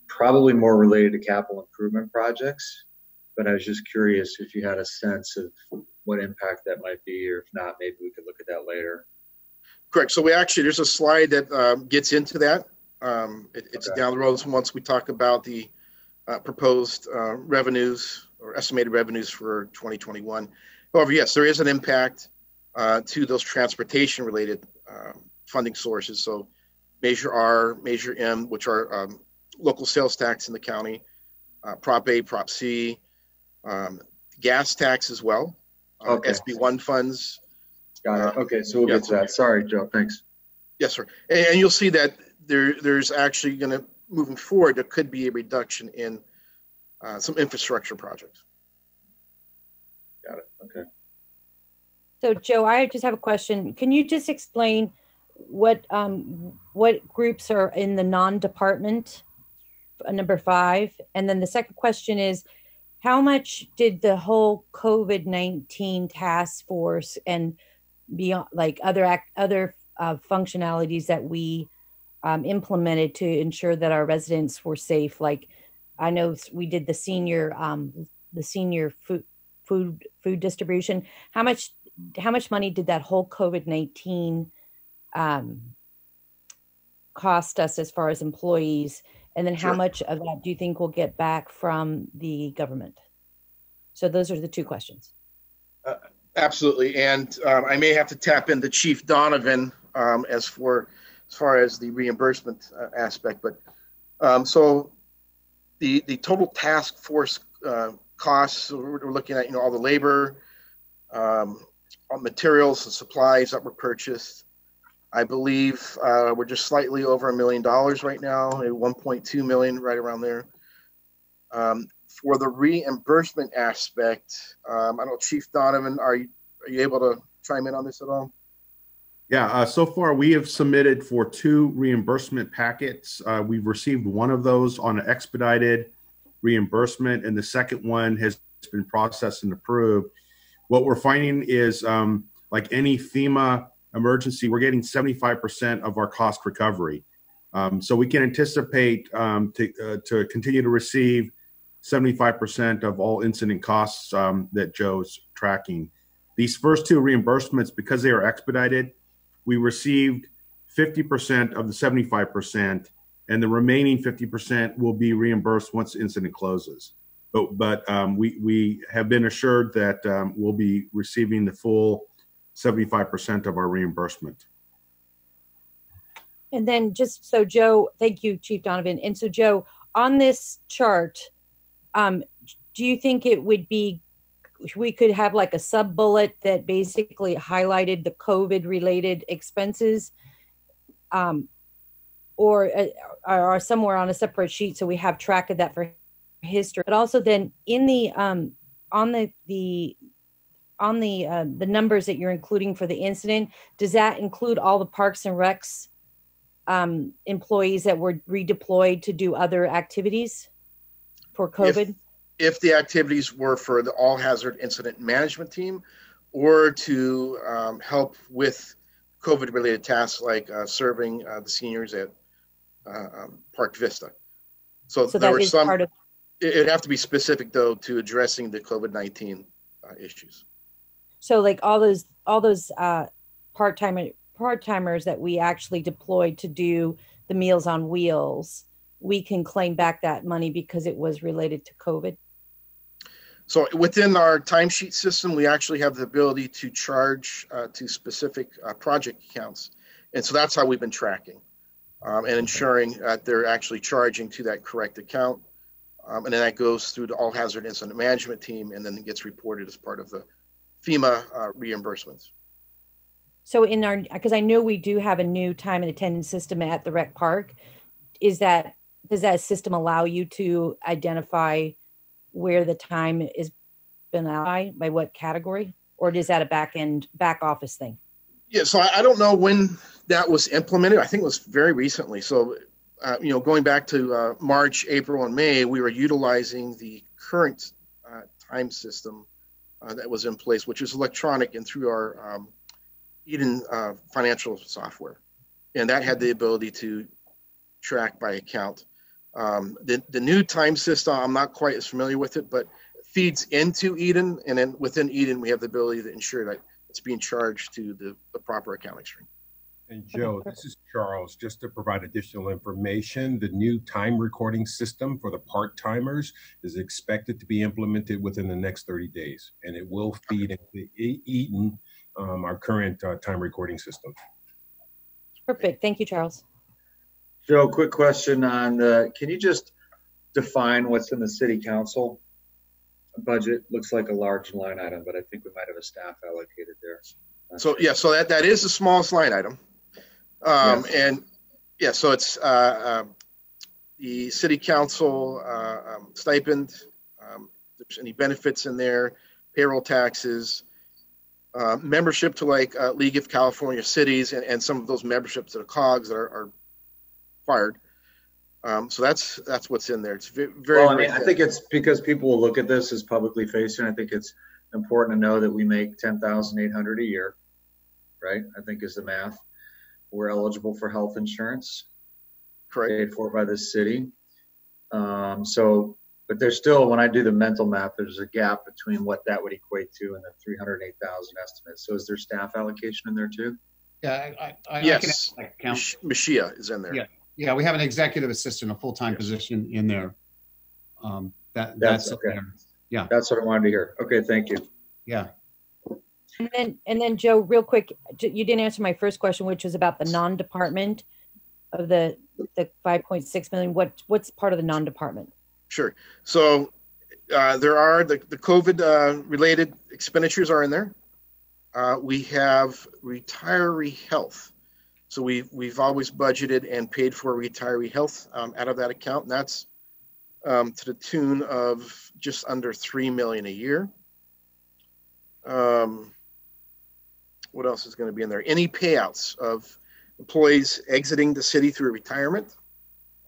probably more related to capital improvement projects. But I was just curious if you had a sense of what impact that might be, or if not, maybe we could look at that later. Correct. So we actually, there's a slide that gets into that. It's okay. Down the road once we talk about the proposed revenues or estimated revenues for 2021. However, yes, there is an impact to those transportation-related funding sources. So Measure R, Measure M, which are local sales tax in the county, Prop A, Prop C, gas tax as well, okay. SB1 funds. Got it. Okay, so we'll get to that. Sorry, Joe. Thanks. Yes, sir. And you'll see that there's actually going to, moving forward, there could be a reduction in some infrastructure projects. Got it. Okay. So, Joe, I just have a question. Can you just explain what groups are in the non-department, number 5? And then the second question is, how much did the whole COVID-19 task force and beyond, like other functionalities that we implemented to ensure that our residents were safe? Like, I know we did the senior food distribution. How much money did that whole COVID-19 cost us as far as employees? And then how much of that do you think we'll get back from the government? So those are the two questions. Absolutely. And I may have to tap into Chief Donovan as far as the reimbursement aspect. But so the total task force costs, we're looking at, all the labor, all materials and supplies that were purchased. I believe we're just slightly over $1 million right now, 1.2 million, right around there. For the reimbursement aspect, I don't know, Chief Donovan, are you able to chime in on this at all? Yeah, so far we have submitted for 2 reimbursement packets. We've received one of those on an expedited reimbursement, and the second one has been processed and approved. What we're finding is, like any FEMA emergency, we're getting 75% of our cost recovery. So we can anticipate to continue to receive 75% of all incident costs that Joe's tracking. These first 2 reimbursements, because they are expedited, we received 50% of the 75%, and the remaining 50% will be reimbursed once the incident closes. But we have been assured that we'll be receiving the full 75% of our reimbursement. And then just so Joe, thank you, Chief Donovan. And so Joe, on this chart, do you think it would be, we could have like a sub bullet that basically highlighted the COVID related expenses, or somewhere on a separate sheet so we have track of that for history? But also then in the on the numbers that you're including for the incident, does that include all the Parks and Recs employees that were redeployed to do other activities for COVID? If the activities were for the all hazard incident management team, or to help with COVID related tasks like serving the seniors at Park Vista. So there were some, it'd have to be specific though to addressing the COVID-19 issues. So like all those part-timers that we actually deployed to do the Meals on Wheels, we can claim back that money because it was related to COVID? So within our timesheet system, we actually have the ability to charge to specific project accounts. And so that's how we've been tracking and ensuring that they're actually charging to that correct account. And then that goes through the all hazard incident management team, and then it gets reported as part of the FEMA reimbursements. So in our, because I know we do have a new time and attendance system at the rec park, does that system allow you to identify where the time is been out by what category, or is that a back office thing? Yeah, so I don't know when that was implemented. I think it was very recently. So, going back to March, April, and May, we were utilizing the current time system that was in place, which is electronic and through our Eden financial software. And that had the ability to track by account. The new time system, I'm not quite as familiar with it, but it feeds into Eden. And then within Eden, we have the ability to ensure that it's being charged to the proper accounting stream. And Joe, this is Charles. Just to provide additional information, the new time recording system for the part-timers is expected to be implemented within the next 30 days. And it will feed into Eden, our current time recording system. Perfect. Thank you, Charles. Joe, quick question on can you just define what's in the city council budget? Looks like a large line item, but I think we might have a staff allocated there. So yeah, so that is the smallest line item. Yes. And yeah, so it's the city council stipend, if there's any benefits in there, payroll taxes, membership to like League of California Cities, and some of those memberships to the COGS that are required. So that's what's in there. It's very well, I mean, I think it's because people will look at this as publicly facing. I think it's important to know that we make $10,800 a year, right? I think is the math. We're eligible for health insurance, paid for by the city. But there's still, when I do the mental math, there's a gap between what that would equate to and the 308,000 estimate. So is there staff allocation in there too? Yeah, yes. Mashia is in there. Yeah, we have an executive assistant, a full-time position in there. That's okay. There. Yeah, that's what I wanted to hear. Okay, thank you. Yeah. And then Joe, real quick, you didn't answer my first question, which was about the non-department of the 5.6 million. What's part of the non-department? Sure. So there are the COVID related expenditures are in there. We have retiree health. So we've always budgeted and paid for retiree health out of that account, and that's to the tune of just under $3 million a year. What else is going to be in there? Any payouts of employees exiting the city through retirement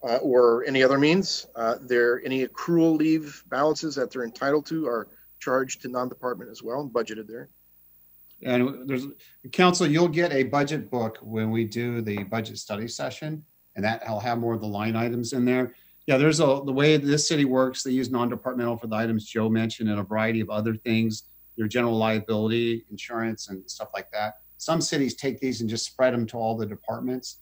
or any other means. Any accrual leave balances that they're entitled to are charged to non-department as well and budgeted there. And there's council, you'll get a budget book when we do the budget study session, and that'll have more of the line items in there. Yeah, there's the way this city works, they use non-departmental for the items Joe mentioned and a variety of other things, your general liability, insurance, and stuff like that. some cities take these and just spread them to all the departments.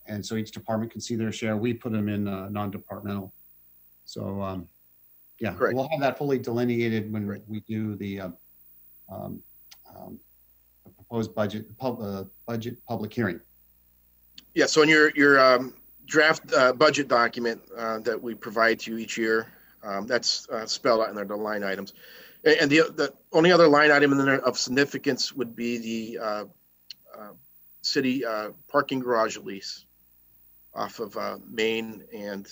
And so each department can see their share. We put them in non-departmental. So yeah, Correct. we'll have that fully delineated when we do the proposed budget public hearing. Yeah, so in your draft budget document that we provide to you each year, that's spelled out in there, the line items. And the only other line item in there of significance would be the city parking garage lease off of Main and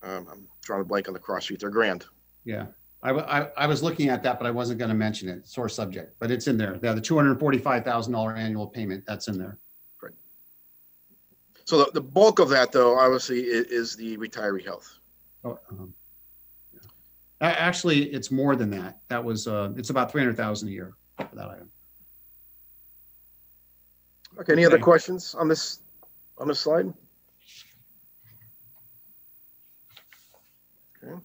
I'm drawing a blank on the cross streets. They're Grand. Yeah, I was looking at that, but I wasn't going to mention it. Sore subject, but it's in there. Yeah, the $245,000 annual payment, that's in there. Right. So the bulk of that, though, obviously, is the retiree health. Oh, yeah. Actually, it's more than that. That was it's about $300,000 a year for that item. Okay. Any other questions on this slide? Okay.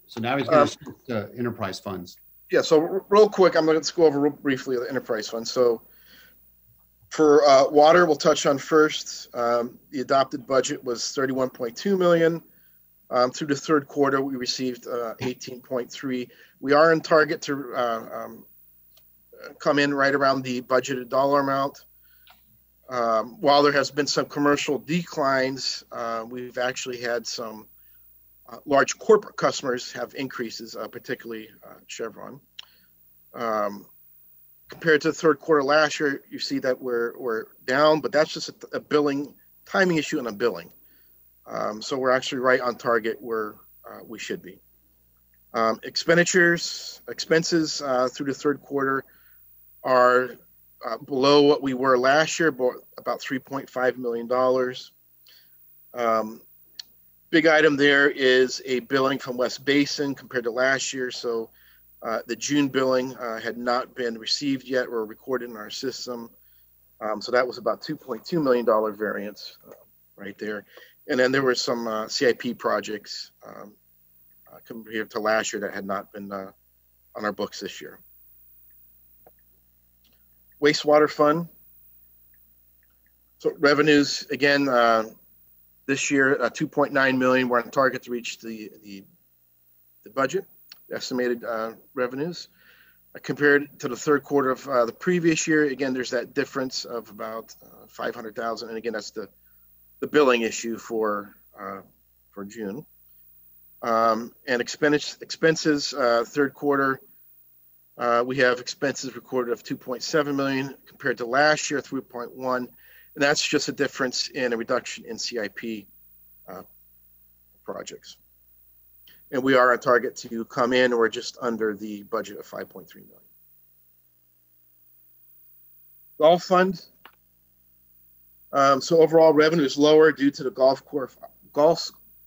So now he's going to shift to enterprise funds. Yeah, so real quick, I'm going to go over real briefly the enterprise fund. So for water, we'll touch on first. The adopted budget was $31.2 million. Through the third quarter, we received 18.3. We are on target to come in right around the budgeted dollar amount. While there has been some commercial declines, we've actually had some large corporate customers have increases, particularly Chevron. Compared to the third quarter last year, you see that we're down, but that's just a billing timing issue and a billing. So we're actually right on target where we should be. Expenses through the third quarter are below what we were last year, about $3.5 million. Big item there is a billing from West Basin compared to last year. So the June billing had not been received yet or recorded in our system. So that was about $2.2 million variance right there. And then there were some CIP projects compared to last year that had not been on our books this year. Wastewater fund. So revenues, again, this year, $2.9 million. We're on target to reach the budget, the estimated revenues. Compared to the third quarter of the previous year, again, there's that difference of about $500,000. And again, that's the billing issue for June. And expenses, third quarter, we have expenses recorded of $2.7 million compared to last year, 3.1. And that's just a difference in a reduction in CIP projects. And we are on target to come in or just under the budget of $5.3 million. Golf fund. So overall revenue is lower due to the golf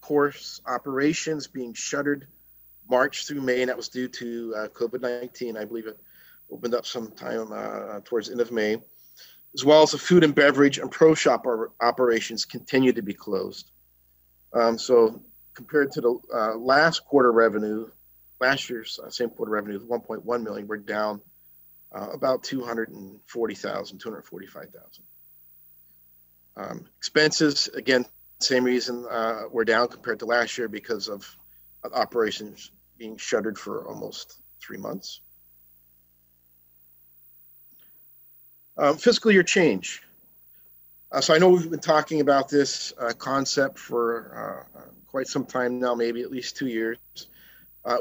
course operations being shuttered March through May, and that was due to COVID-19. I believe it opened up sometime towards the end of May, as well as the food and beverage and pro shop operations continue to be closed. So compared to the last quarter revenue, last year's same quarter revenue of $1.1 million, we're down about $240,000, $245,000. Expenses, again, same reason we're down compared to last year because of operations being shuttered for almost 3 months. Fiscal year change. So I know we've been talking about this concept for quite some time now, maybe at least 2 years.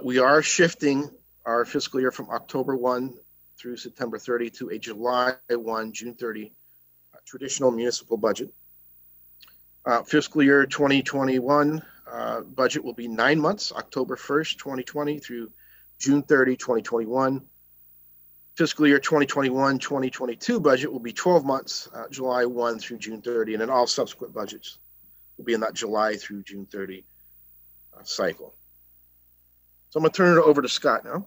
We are shifting our fiscal year from October 1 through September 30 to a July 1, June 30 traditional municipal budget. Fiscal year 2021 budget will be 9 months, October 1st, 2020 through June 30, 2021. Fiscal year 2021-2022 budget will be 12 months, July 1 through June 30, and then all subsequent budgets will be in that July through June 30 cycle. So I'm going to turn it over to Scott now.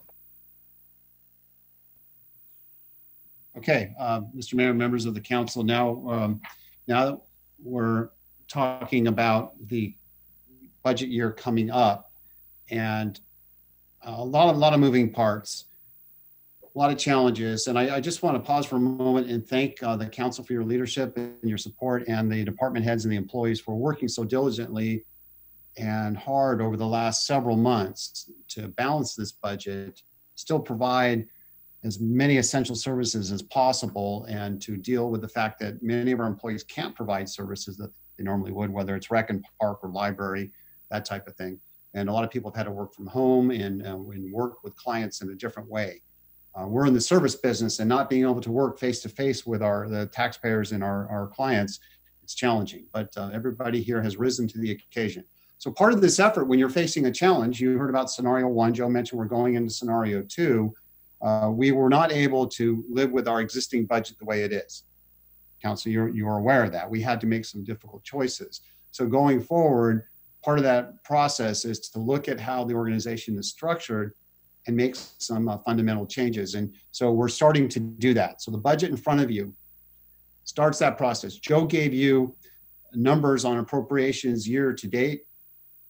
Okay, Mr. Mayor, members of the council, now that we're talking about the budget year coming up and a lot of moving parts. a lot of challenges. And I just want to pause for a moment and thank the council for your leadership and your support, and the department heads and the employees for working so diligently and hard over the last several months to balance this budget, still provide as many essential services as possible, and to deal with the fact that many of our employees can't provide services that they normally would, whether it's rec and park or library, that type of thing. And a lot of people have had to work from home and work with clients in a different way. We're in the service business, and not being able to work face to face with the taxpayers and our clients, it's challenging, but everybody here has risen to the occasion. So part of this effort, when you're facing a challenge, you heard about scenario 1, Joe mentioned we're going into scenario 2. We were not able to live with our existing budget the way it is. Council, you're aware of that. We had to make some difficult choices. So going forward, part of that process is to look at how the organization is structured and make some fundamental changes. And so we're starting to do that. So the budget in front of you starts that process. Joe gave you numbers on appropriations year to date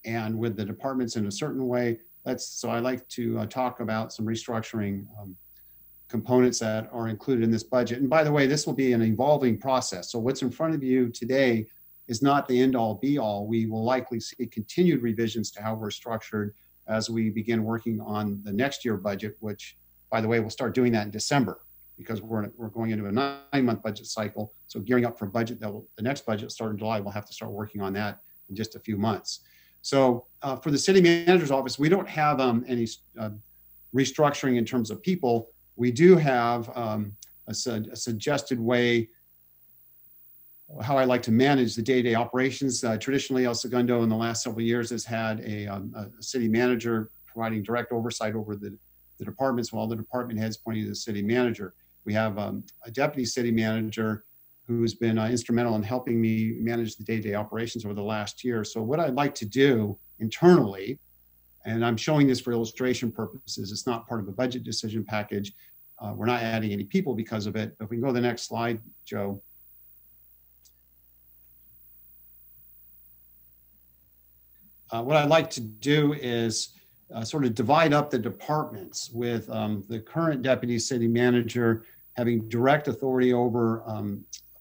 and with the departments in a certain way. So I like to talk about some restructuring components that are included in this budget. And by the way, this will be an evolving process. So what's in front of you today is not the end all be all. We will likely see continued revisions to how we're structured as we begin working on the next year budget, which, by the way, we'll start doing that in December, because we're going into a 9-month budget cycle. So gearing up for a budget the next budget start in July, we'll have to start working on that in just a few months. So for the city manager's office, we don't have any restructuring in terms of people. We do have a suggested way how I like to manage the day-to-day operations. Traditionally, El Segundo in the last several years has had a city manager providing direct oversight over the departments, while the department heads pointing to the city manager. We have a deputy city manager who's been instrumental in helping me manage the day-to-day operations over the last year. So what I'd like to do internally, and I'm showing this for illustration purposes, it's not part of a budget decision package. We're not adding any people because of it. But if we can go to the next slide, Joe. What I'd like to do is sort of divide up the departments with the current deputy city manager having direct authority over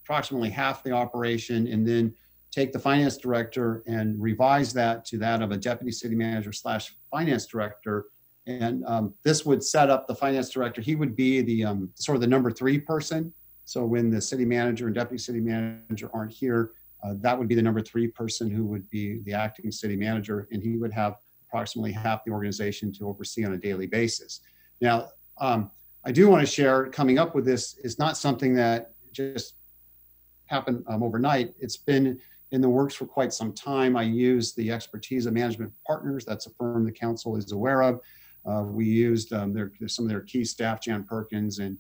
approximately half the operation, and then take the finance director and revise that to that of a deputy city manager / finance director. And this would set up the finance director. He would be the sort of the number 3 person. So when the city manager and deputy city manager aren't here, that would be the number 3 person who would be the acting city manager, and he would have approximately half the organization to oversee on a daily basis. Now, I do want to share, coming up with this is not something that just happened overnight. It's been in the works for quite some time. I use the expertise of Management Partners. That's a firm the council is aware of. We used some of their key staff, Jan Perkins and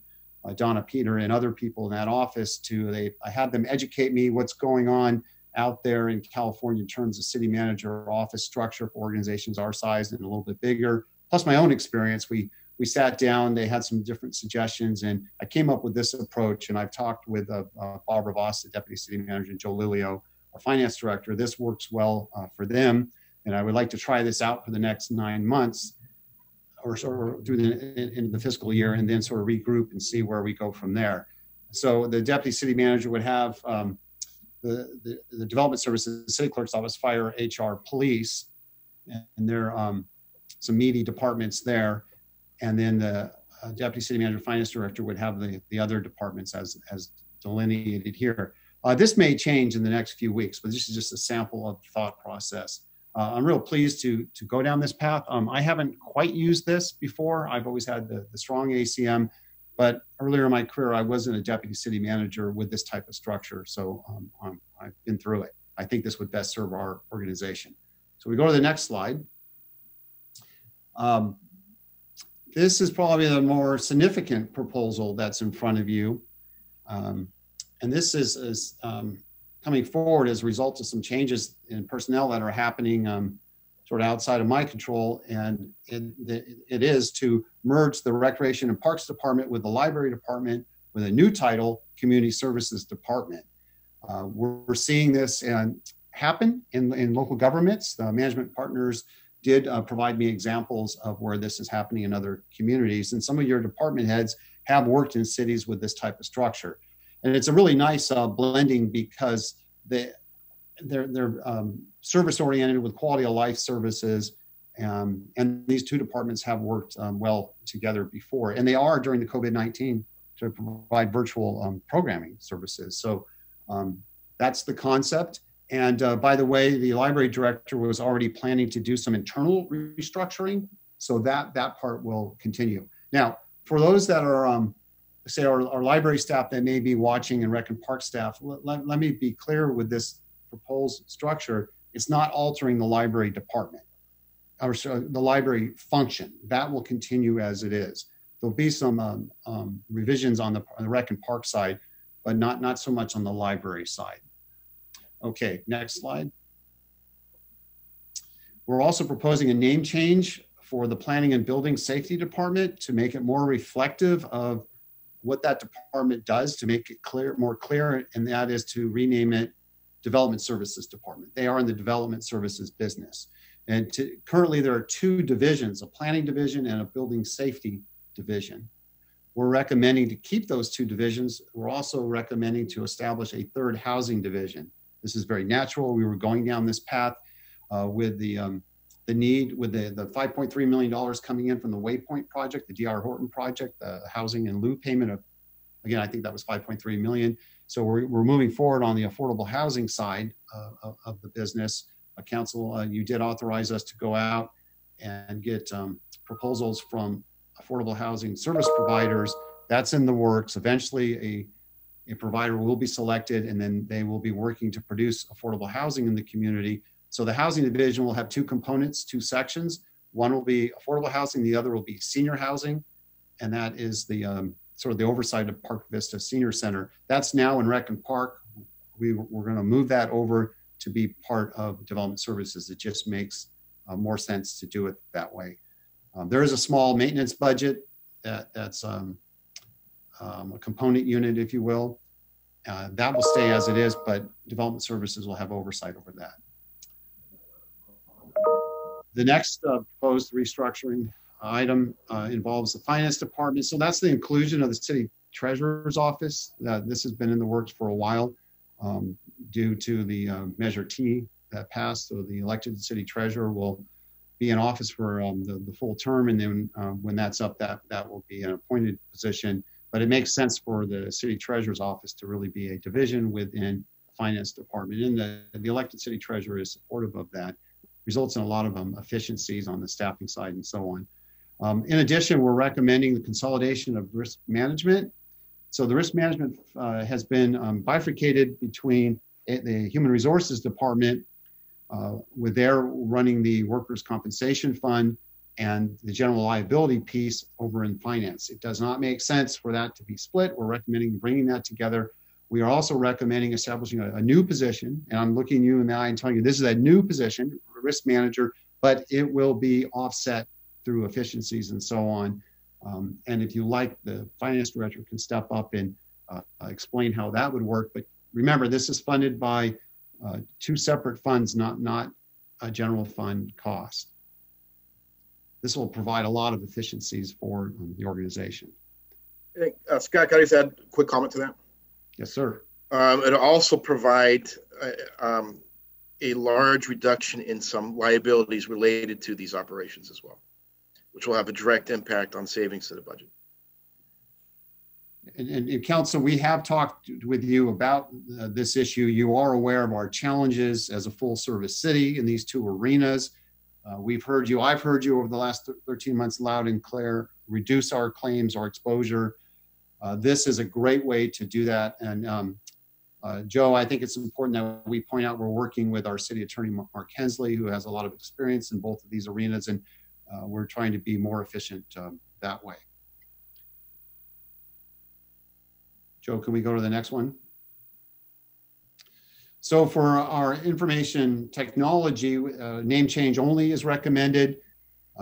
Donna Peter and other people in that office I had them educate me what's going on out there in California in terms of city manager office structure for organizations our size and a little bit bigger, plus my own experience. We sat down, they had some different suggestions, and I came up with this approach. And I've talked with Bob Ravas, the deputy city manager, and Joe Lilio, our finance director. This works well for them, and I would like to try this out for the next 9 months, or sort of through into the fiscal year, and then sort of regroup and see where we go from there. So the deputy city manager would have the development services, the city clerk's office, fire, HR, police, and there are some meaty departments there. And then the deputy city manager, finance director would have the other departments as delineated here. This may change in the next few weeks, but this is just a sample of the thought process. I'm real pleased to go down this path. I haven't quite used this before. I've always had the strong ACM, but earlier in my career, I wasn't a deputy city manager with this type of structure. So I've been through it. I think this would best serve our organization. So we go to the next slide. This is probably the more significant proposal that's in front of you. And this is coming forward as a result of some changes in personnel that are happening sort of outside of my control. And it is to merge the Recreation and Parks Department with the Library Department with a new title, Community Services Department. We're seeing this happen in local governments. The Management Partners did provide me examples of where this is happening in other communities. And some of your department heads have worked in cities with this type of structure. And it's a really nice blending because they're service oriented with quality of life services. And these two departments have worked well together before. And they are during the COVID-19 to provide virtual programming services. So that's the concept. And by the way, the library director was already planning to do some internal restructuring. So that part will continue. Now, for those that are, say our library staff that may be watching and Rec and Park staff, let me be clear with this proposed structure. It's not altering the library department or the library function. That will continue as it is. There'll be some revisions on the Rec and Park side, but not so much on the library side. Okay, next slide. We're also proposing a name change for the Planning and Building Safety Department to make it more reflective of what that department does, to make it more clear, and that is to rename it Development Services Department. They are in the development services business. And currently there are two divisions, a planning division and a building safety division. We're recommending to keep those two divisions. We're also recommending to establish a third housing division. This is very natural. We were going down this path with the need, with the $5.3 million coming in from the Waypoint project, the D.R. Horton project, the housing in lieu payment of, again, I think that was $5.3 million. So we're moving forward on the affordable housing side of the business. Council, you did authorize us to go out and get proposals from affordable housing service providers. That's in the works. Eventually a provider will be selected, and then they will be working to produce affordable housing in the community. So the housing division will have two components, two sections. One will be affordable housing, the other will be senior housing. And that is the sort of the oversight of Park Vista Senior Center. That's now in Rec and Park. We're going to move that over to be part of development services. It just makes more sense to do it that way. There is a small maintenance budget that's a component unit, if you will. That will stay as it is, but development services will have oversight over that. The next proposed restructuring item involves the finance department. So that's the inclusion of the city treasurer's office. This has been in the works for a while due to the Measure T that passed. So the elected city treasurer will be in office for the full term, and then when that's up, that will be an appointed position. But it makes sense for the city treasurer's office to really be a division within the finance department. And the elected city treasurer is supportive of that. Results in a lot of efficiencies on the staffing side and so on. In addition, we're recommending the consolidation of risk management. So the risk management has been bifurcated between the human resources department, with their running the workers' compensation fund and the general liability piece over in finance. It does not make sense for that to be split. We're recommending bringing that together. We are also recommending establishing a new position, and I'm looking you in the eye and telling you this is a new position, risk manager, but it will be offset through efficiencies and so on. And if you like, the finance director can step up and explain how that would work. But remember, this is funded by two separate funds, not a general fund cost. This will provide a lot of efficiencies for the organization. I think, Scott, can I just add a quick comment to that? Yes, sir. It'll also provide a large reduction in some liabilities related to these operations as well, which will have a direct impact on savings to the budget. And Council, we have talked with you about this issue. You are aware of our challenges as a full service city in these two arenas. We've heard you, I've heard you over the last 13 months loud and clear, reduce our claims, our exposure. This is a great way to do that. And Joe, I think it's important that we point out we're working with our city attorney, Mark Hensley, who has a lot of experience in both of these arenas, and we're trying to be more efficient that way. Joe, can we go to the next one? So for our information technology, name change only is recommended.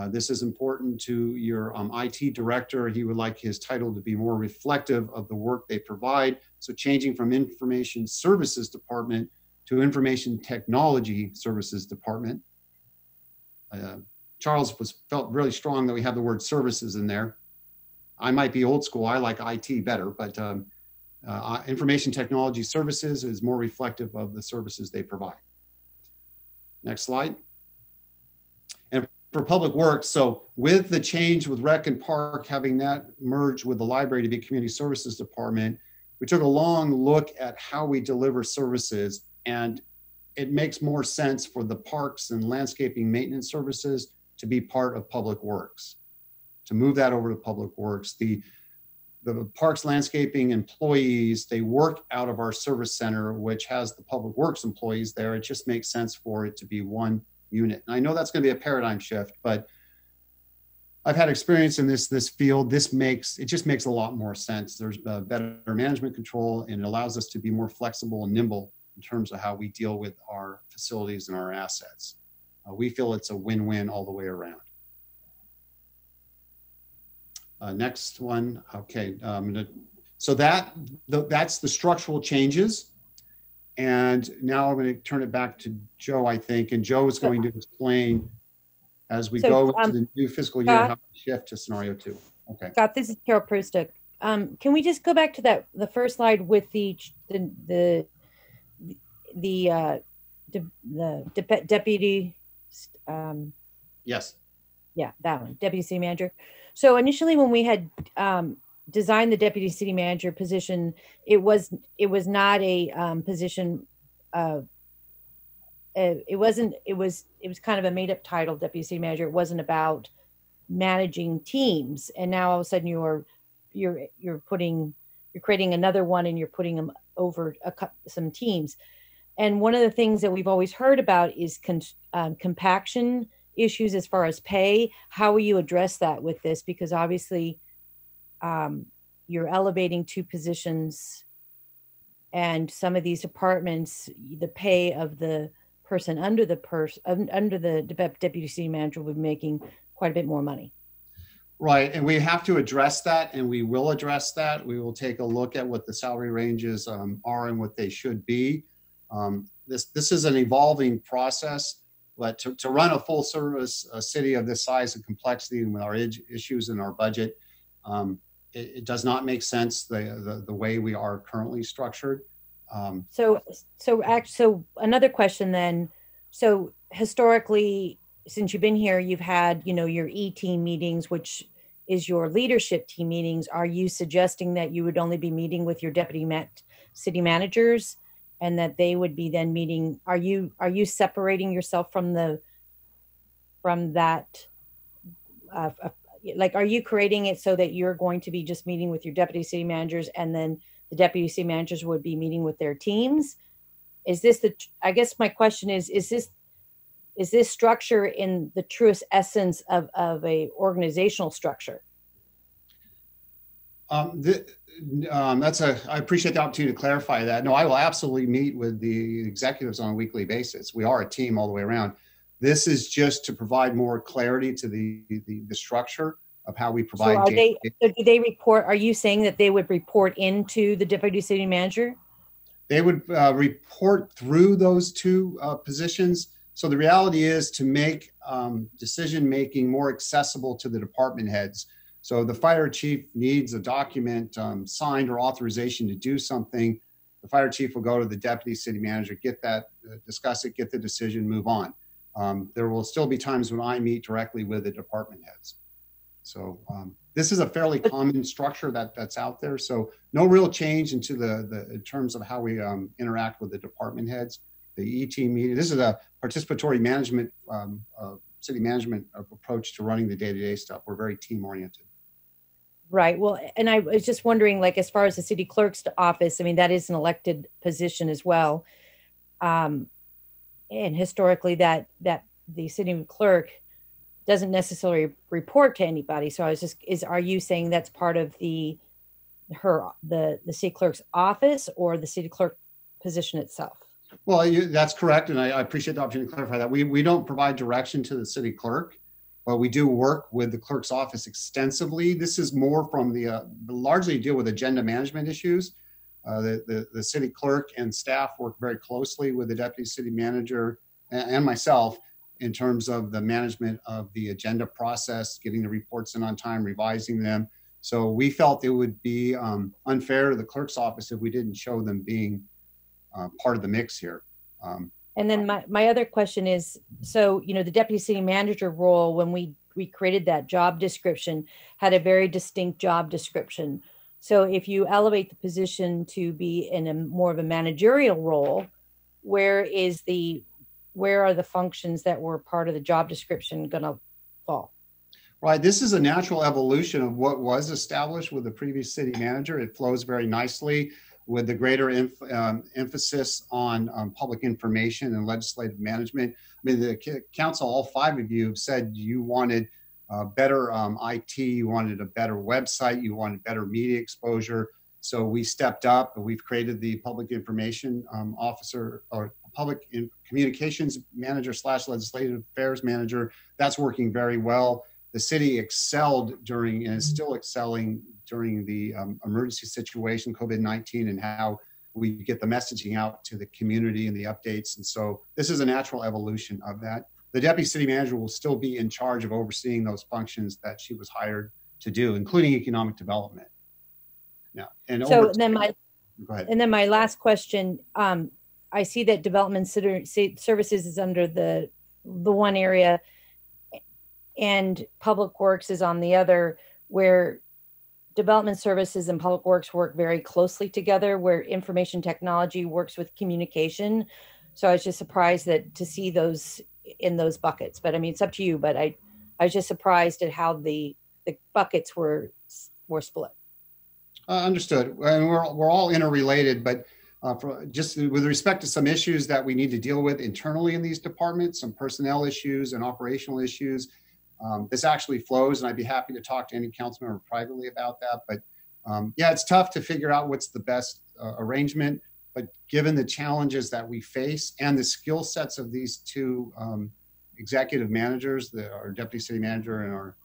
This is important to your IT director. He would like his title to be more reflective of the work they provide. So changing from Information Services Department to Information Technology Services Department. Charles felt really strong that we have the word services in there. I might be old school. I like IT better, but information technology services is more reflective of the services they provide. Next slide. And for public works, so with the change with Rec and Park, having that merged with the library to be Community Services Department, we took a long look at how we deliver services, and it makes more sense for the parks and landscaping maintenance services to be part of public works, to move that over to public works. The parks landscaping employees, they work out of our service center, which has the public works employees there. It just makes sense for it to be one unit. And I know that's going to be a paradigm shift, but I've had experience in this field. It just makes a lot more sense. There's better management control, and it allows us to be more flexible and nimble in terms of how we deal with our facilities and our assets. We feel it's a win-win all the way around. Next one. Okay. So that's the structural changes. And now I'm going to turn it back to Joe, I think. And Joe is going to explain as we go into the new fiscal year how to shift to scenario 2. Okay. Scott, this is Carol Prustic. Can we just go back to the first slide with the deputy? Yes. Yeah, that one, deputy city manager. So initially, when we had designed the deputy city manager position, it was not a position. It was kind of a made up title, deputy city manager. It wasn't about managing teams. And now all of a sudden you're creating another one, and you're putting them over some teams. And one of the things that we've always heard about is compaction issues as far as pay. How will you address that with this? Because obviously you're elevating 2 positions, and some of these departments, the pay of the person under the deputy city manager will be making quite a bit more money. Right, and we have to address that, and we will address that. We will take a look at what the salary ranges are and what they should be. This is an evolving process, but to run a full service city of this size and complexity, and with our issues in our budget, it does not make sense the way we are currently structured. So another question then. So historically, since you've been here, you've had, your E-team meetings, which is your leadership team meetings. Are you suggesting that you would only be meeting with your deputy city managers, and that they would be then meeting? Are you separating yourself from that? Are you creating it so that you're going to be just meeting with your deputy city managers, and then the deputy city managers would be meeting with their teams? Is this I guess my question is this structure in the truest essence of a organizational structure? I appreciate the opportunity to clarify that. No, I will absolutely meet with the executives on a weekly basis. We are a team all the way around. This is just to provide more clarity to the structure of how we provide. So do they report? Are you saying that they would report into the deputy city manager? They would report through those 2 positions. So the reality is to make decision-making more accessible to the department heads. So the fire chief needs a document signed or authorization to do something. The fire chief will go to the deputy city manager, get that, discuss it, get the decision, move on. There will still be times when I meet directly with the department heads. So this is a fairly common structure that's out there. So no real change in terms of how we interact with the department heads. The E-team meeting, this is a participatory management, city management approach to running the day-to-day stuff. We're very team-oriented. Right. Well, and I was just wondering, as far as the city clerk's office, that is an elected position as well. And historically that the city clerk doesn't necessarily report to anybody. So I was are you saying that's part of the city clerk's office, or the city clerk position itself? Well, that's correct. And I appreciate the opportunity to clarify that. We don't provide direction to the city clerk, but we do work with the clerk's office extensively. This is more from largely deal with agenda management issues. The city clerk and staff work very closely with the deputy city manager and myself in terms of the management of the agenda process, getting the reports in on time, revising them. So we felt it would be unfair to the clerk's office if we didn't show them being part of the mix here. And then my other question is, so, you know, the deputy city manager role, when we created that job description, had a very distinct job description. So if you elevate the position to be in a more of a managerial role, where are the functions that were part of the job description going to fall? Right. This is a natural evolution of what was established with the previous city manager. It flows very nicely with the greater emphasis on public information and legislative management. I mean, the council, all 5 of you have said you wanted better IT, you wanted a better website, you wanted better media exposure. So we stepped up and we've created the public information officer or public communications manager / legislative affairs manager. That's working very well. The city excelled during and is still excelling during the emergency situation, COVID-19, and how we get the messaging out to the community and the updates. And so this is a natural evolution of that. The deputy city manager will still be in charge of overseeing those functions that she was hired to do, including economic development. Now, and so go ahead. And then my last question, I see that development services is under the one area and public works is on the other, where development services and public works work very closely together, where information technology works with communication. So I was just surprised to see those in those buckets, but I mean, it's up to you, but I was just surprised at how the buckets were split. Understood. And we're all interrelated, but just with respect to some issues that we need to deal with internally in these departments, some personnel issues and operational issues, this actually flows, and I'd be happy to talk to any council member privately about that. But yeah, it's tough to figure out what's the best arrangement. But given the challenges that we face and the skill sets of these 2 executive managers, our deputy city manager and our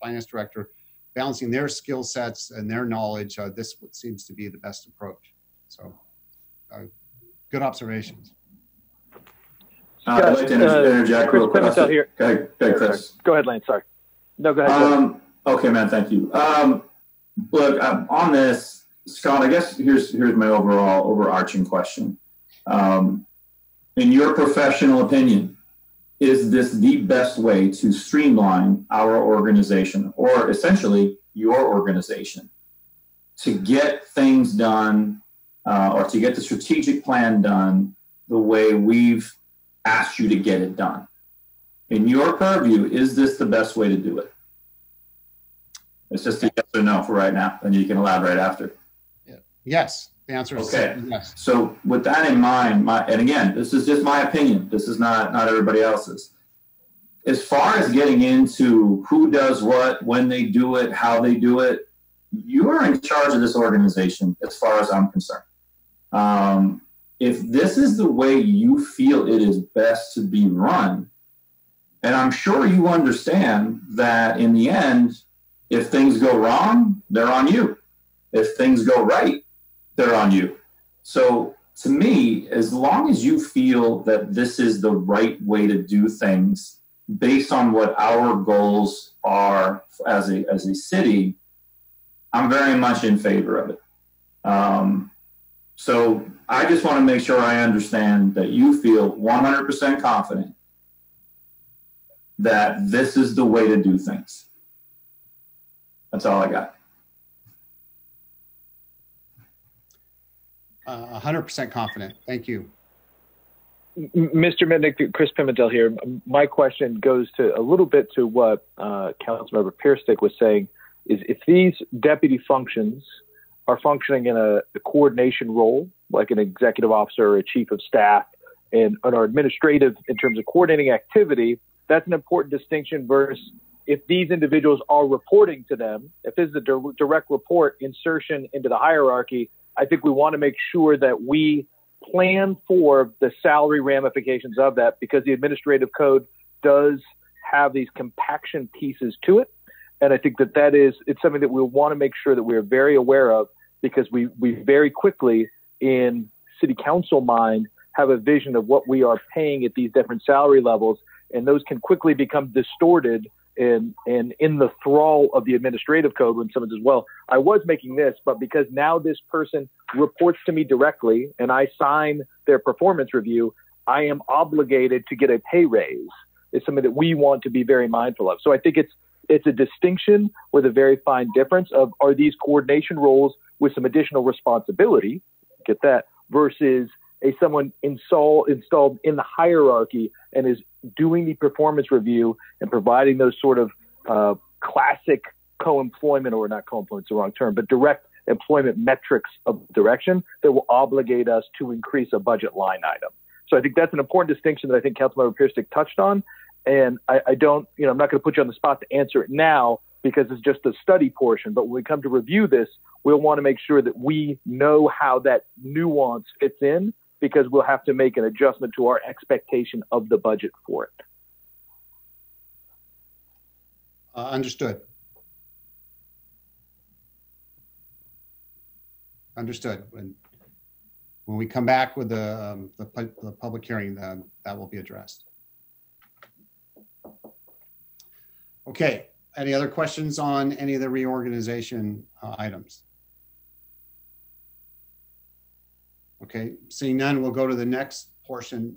finance director, balancing their skill sets and their knowledge, this seems to be the best approach. So good observations. I'd like to interject real quick. Chris here. Go ahead, Chris. Go ahead, Lane. Sorry. No, go ahead. Okay, man. Thank you. Look, on this, Scott, I guess here's my overarching question. In your professional opinion, is this the best way to streamline our organization, or essentially your organization, to get things done or to get the strategic plan done the way we've asked you to get it done? In your purview, is this the best way to do it? It's just a yes or no for right now, and you can elaborate after. Yes, the answer is yes. So with that in mind, and again, this is just my opinion. This is not everybody else's. As far as getting into who does what, when they do it, how they do it, you are in charge of this organization as far as I'm concerned. If this is the way you feel it is best to be run, and I'm sure you understand that in the end, if things go wrong, they're on you. If things go right, they're on you. So to me, as long as you feel that this is the right way to do things based on what our goals are as a city, I'm very much in favor of it. So I just want to make sure I understand that you feel 100% confident that this is the way to do things. That's all I got. 100% confident. Thank you. Mr. Mitnick, Chris Pimentel here. My question goes to a little bit to what Councilmember Pierstick was saying, is if these deputy functions are functioning in a coordination role, like an executive officer or a chief of staff, and are administrative in terms of coordinating activity, that's an important distinction versus if these individuals are reporting to them, if this is a direct report insertion into the hierarchy, I think we want to make sure that we plan for the salary ramifications of that, because the administrative code does have these compaction pieces to it. And I think it's something that we want to make sure that we're very aware of, because we very quickly in city council mind have a vision of what we are paying at these different salary levels. and those can quickly become distorted and in the thrall of the administrative code when someone says, well, I was making this, but because now this person reports to me directly and I sign their performance review, I am obligated to get a pay raise. It's something that we want to be very mindful of. So I think it's a distinction with a very fine difference of, are these coordination roles with some additional responsibility, get that, versus someone installed in the hierarchy and is doing the performance review and providing those sort of classic co-employment, or not co-employment, it's the wrong term, but direct employment metrics of direction that will obligate us to increase a budget line item. So I think that's an important distinction that I think Councilmember Pierstick touched on. And I don't, I'm not going to put you on the spot to answer it now because it's just a study portion. But when we come to review this, we'll want to make sure that we know how that nuance fits in, because we'll have to make an adjustment to our expectation of the budget for it. Understood. Understood. When we come back with the public hearing, that will be addressed. Okay. Any other questions on any of the reorganization items? Okay, seeing none, we'll go to the next portion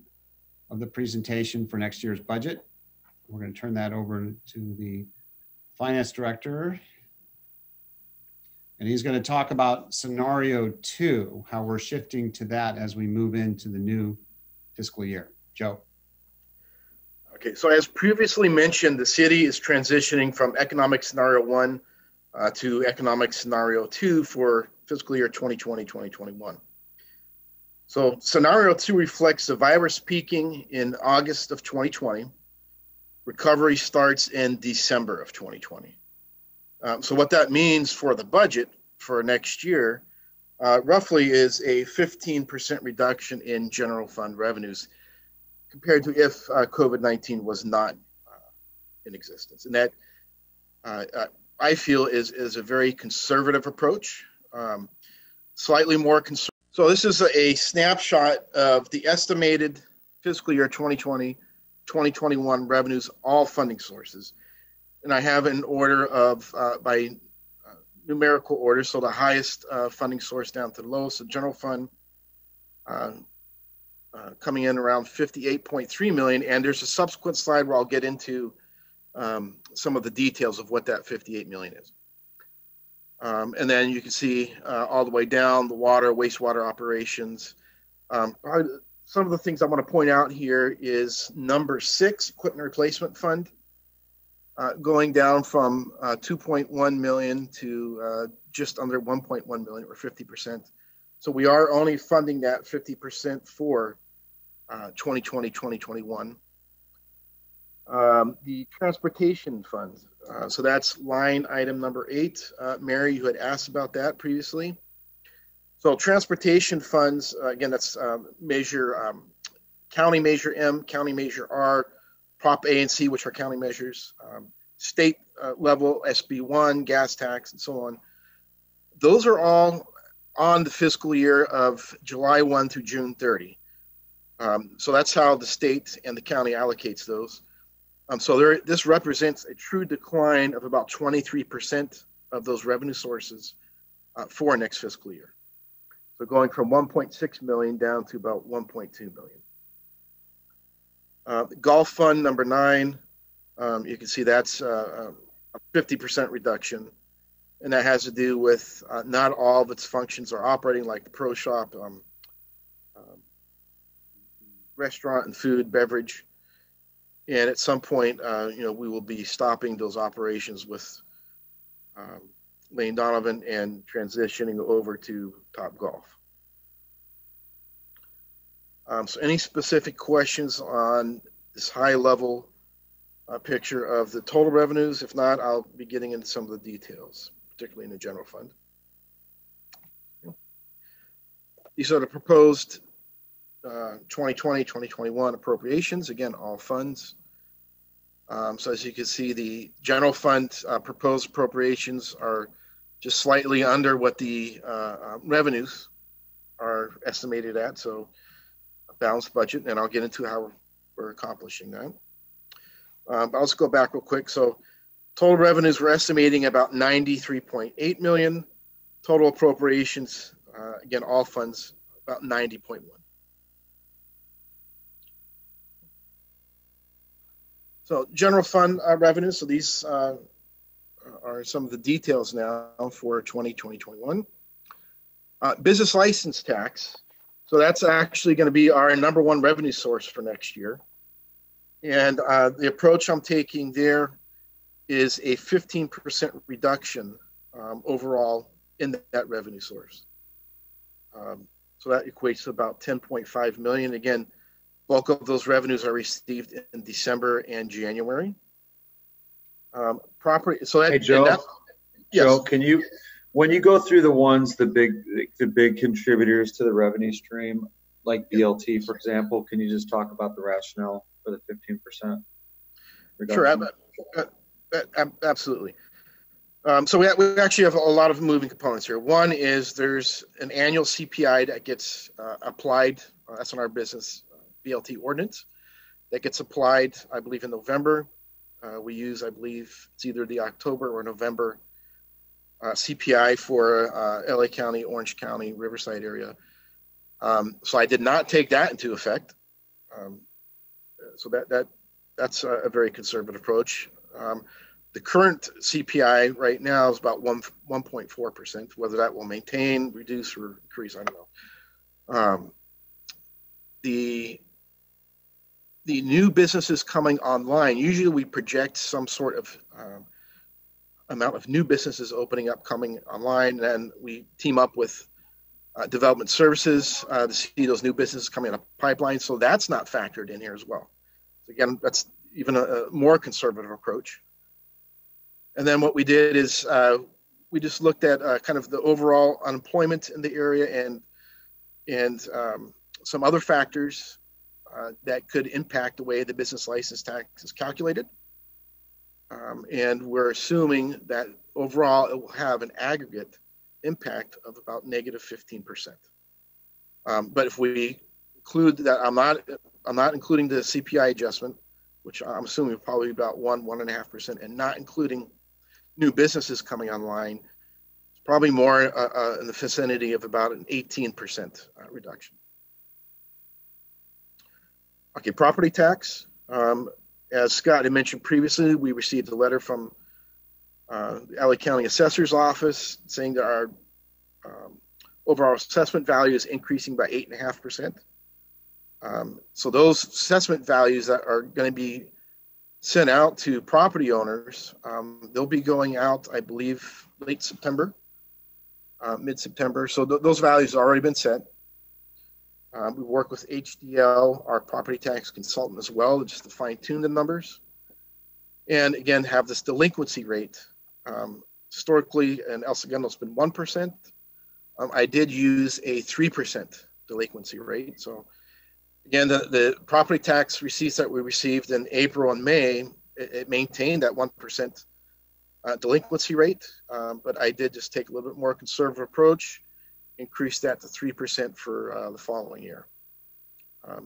of the presentation for next year's budget. We're going to turn that over to the finance director. And he's going to talk about scenario 2, how we're shifting to that as we move into the new fiscal year. Joe. Okay, so as previously mentioned, the city is transitioning from economic scenario 1 to economic scenario 2 for fiscal year 2020-2021. So scenario 2 reflects the virus peaking in August of 2020. Recovery starts in December of 2020. So what that means for the budget for next year roughly is a 15% reduction in general fund revenues compared to if COVID-19 was not in existence. And that I feel is a very conservative approach, slightly more conservative. So this is a snapshot of the estimated fiscal year 2020-2021 revenues, all funding sources. And I have an order of by numerical order, so the highest funding source down to the lowest. The general fund coming in around 58.3 million, and there's a subsequent slide where I'll get into some of the details of what that 58 million is. And then you can see all the way down the water, wastewater operations. Some of the things I want to point out here is number 6, equipment replacement fund, going down from 2.1 million to just under 1.1 million, or 50%. So we are only funding that 50% for 2020-2021. The transportation fund, so that's line item number 8. Mary, you had asked about that previously. So transportation funds, again, that's measure county measure M, county measure R, Prop A and C, which are county measures, state level SB1, gas tax, and so on. Those are all on the fiscal year of July 1 through June 30. So that's how the state and the county allocates those. So this represents a true decline of about 23% of those revenue sources for next fiscal year. So going from 1.6 million down to about 1.2 million. Golf fund number 9, you can see that's a 50% reduction. And that has to do with not all of its functions are operating, like the pro shop, restaurant and food, beverage. And at some point, we will be stopping those operations with Lane Donovan and transitioning over to Topgolf. So any specific questions on this high level picture of the total revenues? If not, I'll be getting into some of the details, particularly in the general fund. These are the proposed 2020-2021 appropriations, again, all funds. So as you can see, the general fund proposed appropriations are just slightly under what the revenues are estimated at, so a balanced budget, and I'll get into how we're accomplishing that. But let's go back real quick. So total revenues, we're estimating about 93.8 million. Total appropriations, again, all funds, about 90.1. So general fund revenue. So these are some of the details now for 2021. Business license tax. So that's actually going to be our #1 revenue source for next year. And the approach I'm taking there is a 15% reduction overall in that revenue source. So that equates to about 10.5 million. Again, bulk of those revenues are received in December and January. Property. So that, hey, Joe. yes. Joe, can you, when you go through the ones, the big contributors to the revenue stream, like BLT, for example, can you just talk about the rationale for the 15% reduction? Sure, absolutely. So we actually have a lot of moving components here. One is there's an annual CPI that gets applied. That's in our business BLT ordinance that gets applied, I believe, in November. We use, I believe, it's either the October or November CPI for LA County, Orange County, Riverside area. So I did not take that into effect. So that's a very conservative approach. The current CPI right now is about 1.4%. Whether that will maintain, reduce, or increase, I don't know. The new businesses coming online, usually we project some sort of amount of new businesses opening up, coming online, and we team up with development services to see those new businesses coming up pipeline. So that's not factored in here as well. So again, that's even a more conservative approach. And then what we did is we just looked at kind of the overall unemployment in the area and some other factors that could impact the way the business license tax is calculated. And we're assuming that overall it will have an aggregate impact of about -15%. But if we include that, I'm not including the CPI adjustment, which I'm assuming will probably be about 1.5%, and not including new businesses coming online, it's probably more in the vicinity of about an 18% reduction. Okay, property tax. As Scott had mentioned previously, we received a letter from the LA County Assessor's Office saying that our overall assessment value is increasing by 8.5%. So those assessment values that are going to be sent out to property owners, they'll be going out, I believe, late September, mid-September. So those values have already been set. We work with HDL, our property tax consultant, as well, just to fine-tune the numbers. And again, have this delinquency rate. Historically, in El Segundo, it's been 1%. I did use a 3% delinquency rate. So again, the property tax receipts that we received in April and May, it maintained that 1% delinquency rate. But I did just take a little bit more conservative approach, increase that to 3% for the following year.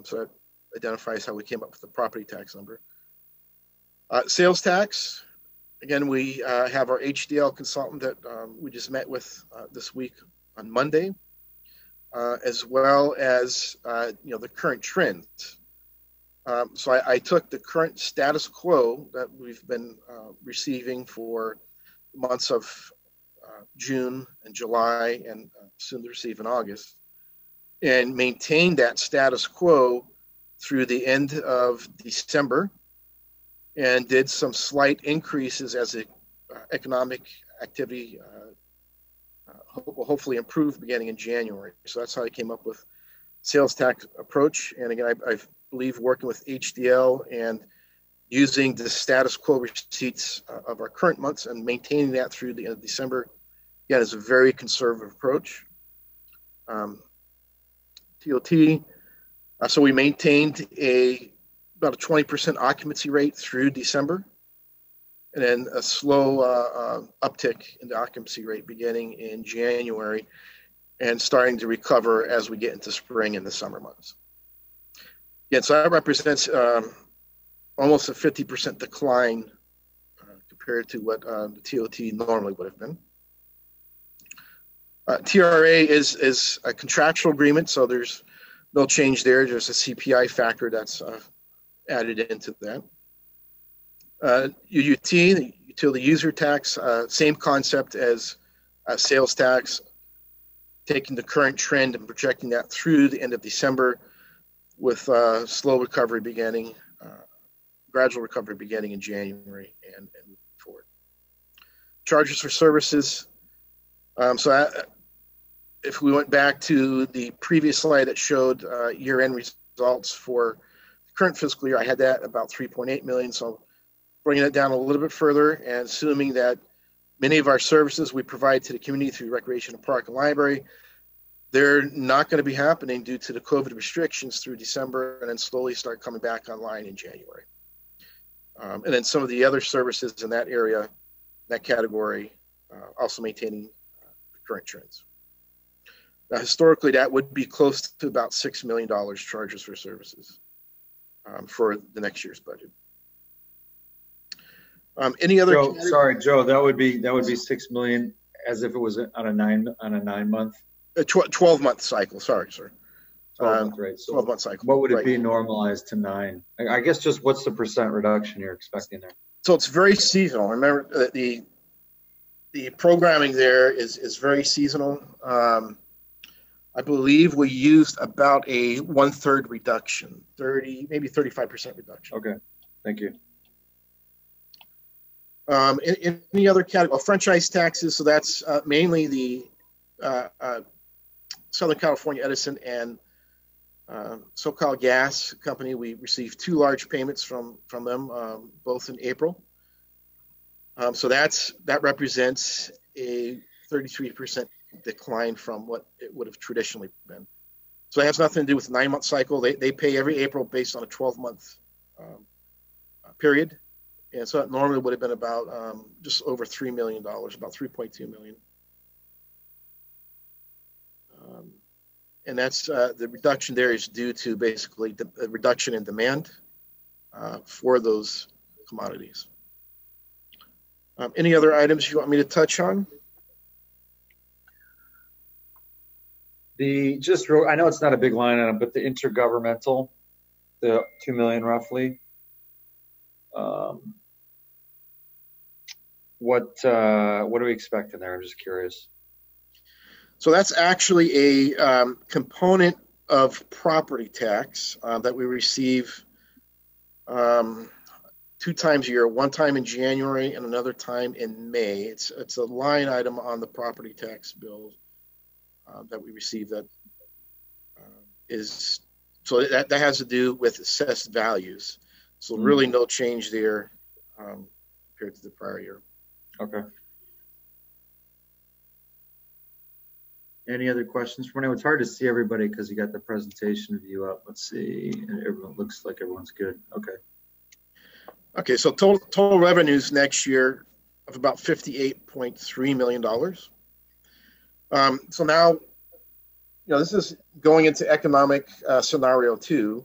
So that identifies how we came up with the property tax number. Sales tax, again, we have our HDL consultant that we just met with this week on Monday, as well as the current trends. So I took the current status quo that we've been receiving for months of June and July, and soon to receive in August, and maintained that status quo through the end of December, and did some slight increases as the economic activity will hopefully improve beginning in January. So that's how I came up with sales tax approach. And again, I believe working with HDL and using the status quo receipts of our current months and maintaining that through the end of December, again, is a very conservative approach. TOT, so we maintained about a 20% occupancy rate through December, and then a slow uptick in the occupancy rate beginning in January and starting to recover as we get into spring and the summer months. Again, so that represents almost a 50% decline compared to what the TOT normally would have been. TRA is a contractual agreement, so there's no change there. There's a CPI factor that's added into that. UUT, the utility user tax, same concept as sales tax, taking the current trend and projecting that through the end of December with slow recovery beginning, gradual recovery beginning in January and moving forward. Charges for services. If we went back to the previous slide that showed year-end results for the current fiscal year, I had that about 3.8 million. So bringing it down a little bit further and assuming that many of our services we provide to the community through recreation and park and library, they're not going to be happening due to the COVID restrictions through December and then slowly start coming back online in January. And then some of the other services in that area, that category, also maintaining the current trends. Now, historically, that would be close to about $6 million charges for services for the next year's budget. Any other? Joe, sorry, Joe. That would be $6 million as if it was on a 9 month. A 12-month cycle. Sorry, sir. 12-month, right. So 12-month cycle. What would it be normalized to 9? I guess just what's the percent reduction you're expecting there? So it's very seasonal. Remember that the programming there is very seasonal. I believe we used about a 1/3 reduction, 30, maybe 35% reduction. Okay, thank you. In any other category, franchise taxes. So that's mainly the Southern California Edison and SoCal Gas Company. We received 2 large payments from them, both in April. So that represents a 33% decline from what it would have traditionally been. So it has nothing to do with the 9-month cycle. They pay every April based on a 12-month period. And so it normally would have been about just over $3 million, about $3.2 million. And that's the reduction there is due to basically the reduction in demand for those commodities. Any other items you want me to touch on? I know it's not a big line item, but the intergovernmental, the $2 million roughly. What are we expecting there? I'm just curious. So that's actually a component of property tax that we receive 2 times a year, one time in January and another time in May. It's a line item on the property tax bill that we receive that is, so that has to do with assessed values. So really no change there compared to the prior year. Okay. Any other questions from anyone? It's hard to see everybody because you got the presentation view up. Let's see. Everyone looks like everyone's good. Okay. Okay, so total revenues next year of about $58.3 million. So now, this is going into economic scenario 2.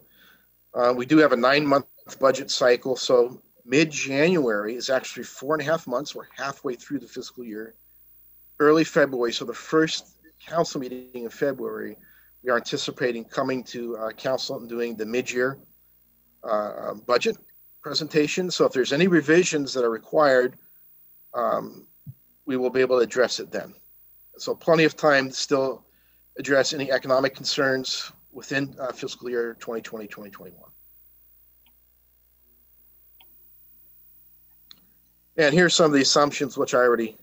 We do have a 9-month budget cycle. So mid-January is actually 4.5 months. We're halfway through the fiscal year. Early February, so the first council meeting in February, we are anticipating coming to council and doing the mid-year budget presentation. So if there's any revisions that are required, we will be able to address it then. So plenty of time to still address any economic concerns within fiscal year 2020, 2021. And here's some of the assumptions which I already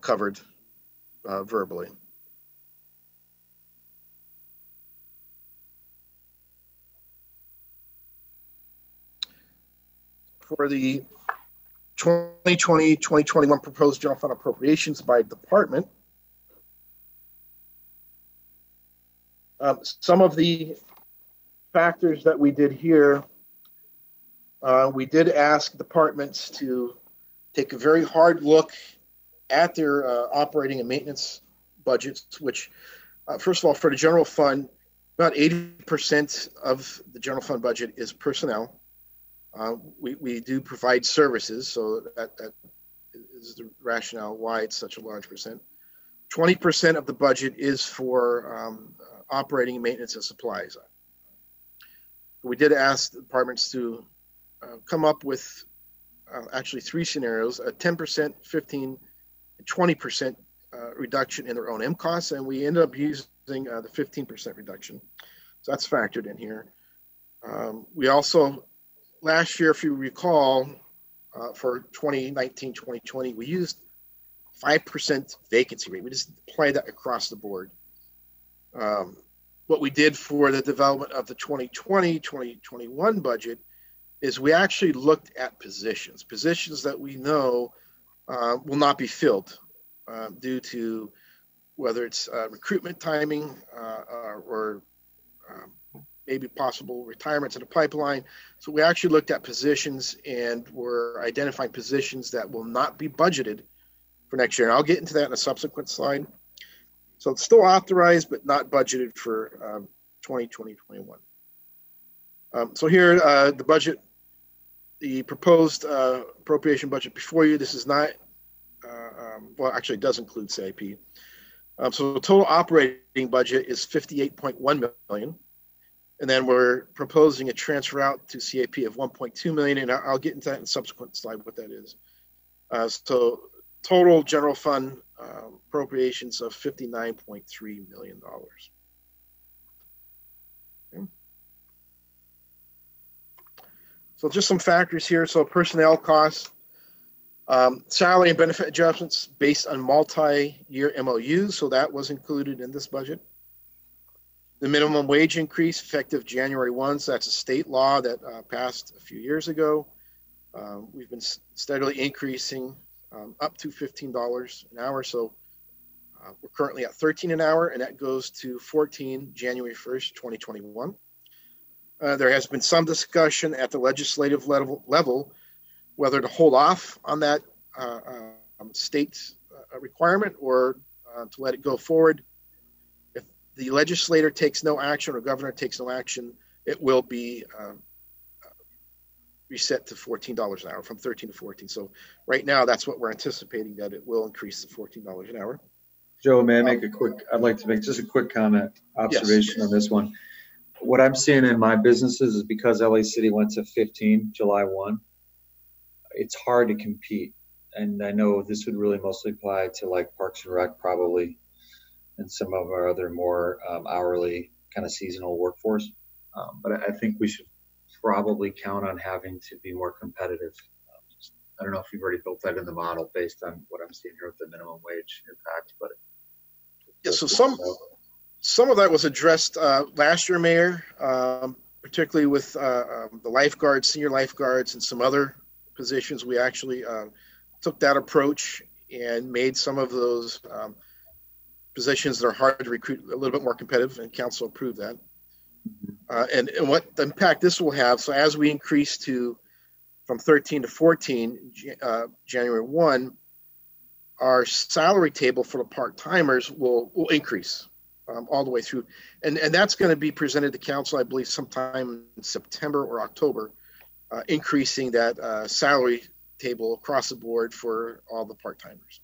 covered verbally. For the 2020-2021 proposed general fund appropriations by department, some of the factors that we did here, we did ask departments to take a very hard look at their operating and maintenance budgets, which, first of all, for the general fund, about 80% of the general fund budget is personnel. We do provide services, so that is the rationale why it's such a large percent. 20% of the budget is for operating, maintenance, and supplies. We did ask the departments to come up with actually 3 scenarios: a 10%, 15, and 20% reduction in their O&M costs, and we ended up using the 15% reduction. So that's factored in here. We also, last year, if you recall, for 2019, 2020, we used 5% vacancy rate. We just applied that across the board. What we did for the development of the 2020, 2021 budget is we actually looked at positions that we know will not be filled due to whether it's recruitment timing or maybe possible retirements in the pipeline. So we actually looked at positions and we're identifying positions that will not be budgeted for next year. And I'll get into that in a subsequent slide. So it's still authorized, but not budgeted for 2020-21. So here, the budget, the proposed appropriation budget before you, this is not, well, actually it does include CIP. So the total operating budget is $58.1 million. And then we're proposing a transfer out to CIP of $1.2 million, and I'll get into that in a subsequent slide what that is. So total general fund appropriations of $59.3 million. Okay. So just some factors here. So personnel costs, salary and benefit adjustments based on multi-year MOUs. So that was included in this budget. The minimum wage increase effective January 1. So that's a state law that passed a few years ago. We've been steadily increasing up to $15 an hour. So we're currently at $13 an hour, and that goes to $14 January 1st, 2021. There has been some discussion at the legislative level whether to hold off on that state requirement or to let it go forward. If the legislator takes no action or governor takes no action, it will be reset to $14 an hour from 13 to 14. So right now, that's what we're anticipating, that it will increase to $14 an hour. Joe, may I make I'd like to make just a quick observation on this one. What I'm seeing in my businesses is because LA City went to 15 July 1, it's hard to compete. And I know this would really mostly apply to like Parks and Rec probably, and some of our other more hourly kind of seasonal workforce. But I think we should probably count on having to be more competitive. I don't know if you've already built that in the model based on what I'm seeing here with the minimum wage impact, but yeah. So some of that was addressed last year, Mayor, particularly with the lifeguards, senior lifeguards, and some other positions. We actually took that approach and made some of those positions that are hard to recruit a little bit more competitive, and council approved that. And what the impact this will have, so as we increase from 13 to 14, January 1, our salary table for the part-timers will increase all the way through. And that's going to be presented to council, I believe, sometime in September or October, increasing that salary table across the board for all the part-timers.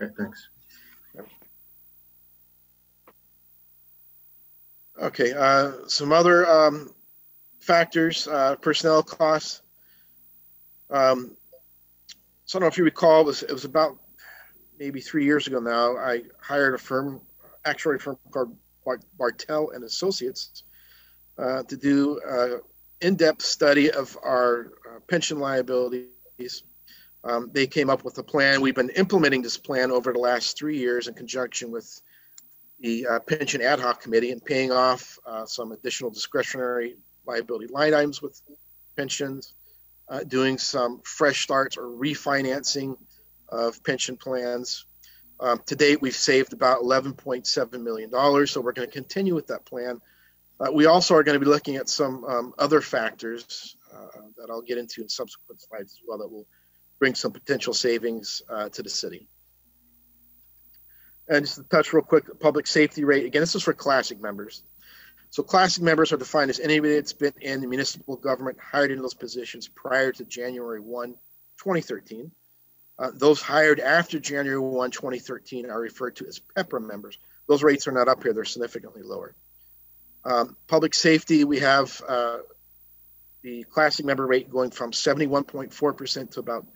Okay, thanks. Okay, some other factors, personnel costs. So I don't know if you recall, it was about maybe 3 years ago now, I hired a firm, actuary firm called Bartell and Associates to do an in-depth study of our pension liabilities. They came up with a plan. We've been implementing this plan over the last 3 years in conjunction with the Pension Ad Hoc Committee and paying off some additional discretionary liability line items with pensions, doing some fresh starts or refinancing of pension plans. To date, we've saved about $11.7 million, so we're going to continue with that plan. We also are going to be looking at some other factors that I'll get into in subsequent slides as well that will bring some potential savings to the city. And just to touch real quick, public safety rate. Again, this is for classic members. So classic members are defined as anybody that's been in the municipal government hired in those positions prior to January 1, 2013. Those hired after January 1, 2013 are referred to as PEPRA members. Those rates are not up here. They're significantly lower. Public safety, we have the classic member rate going from 71.4% to about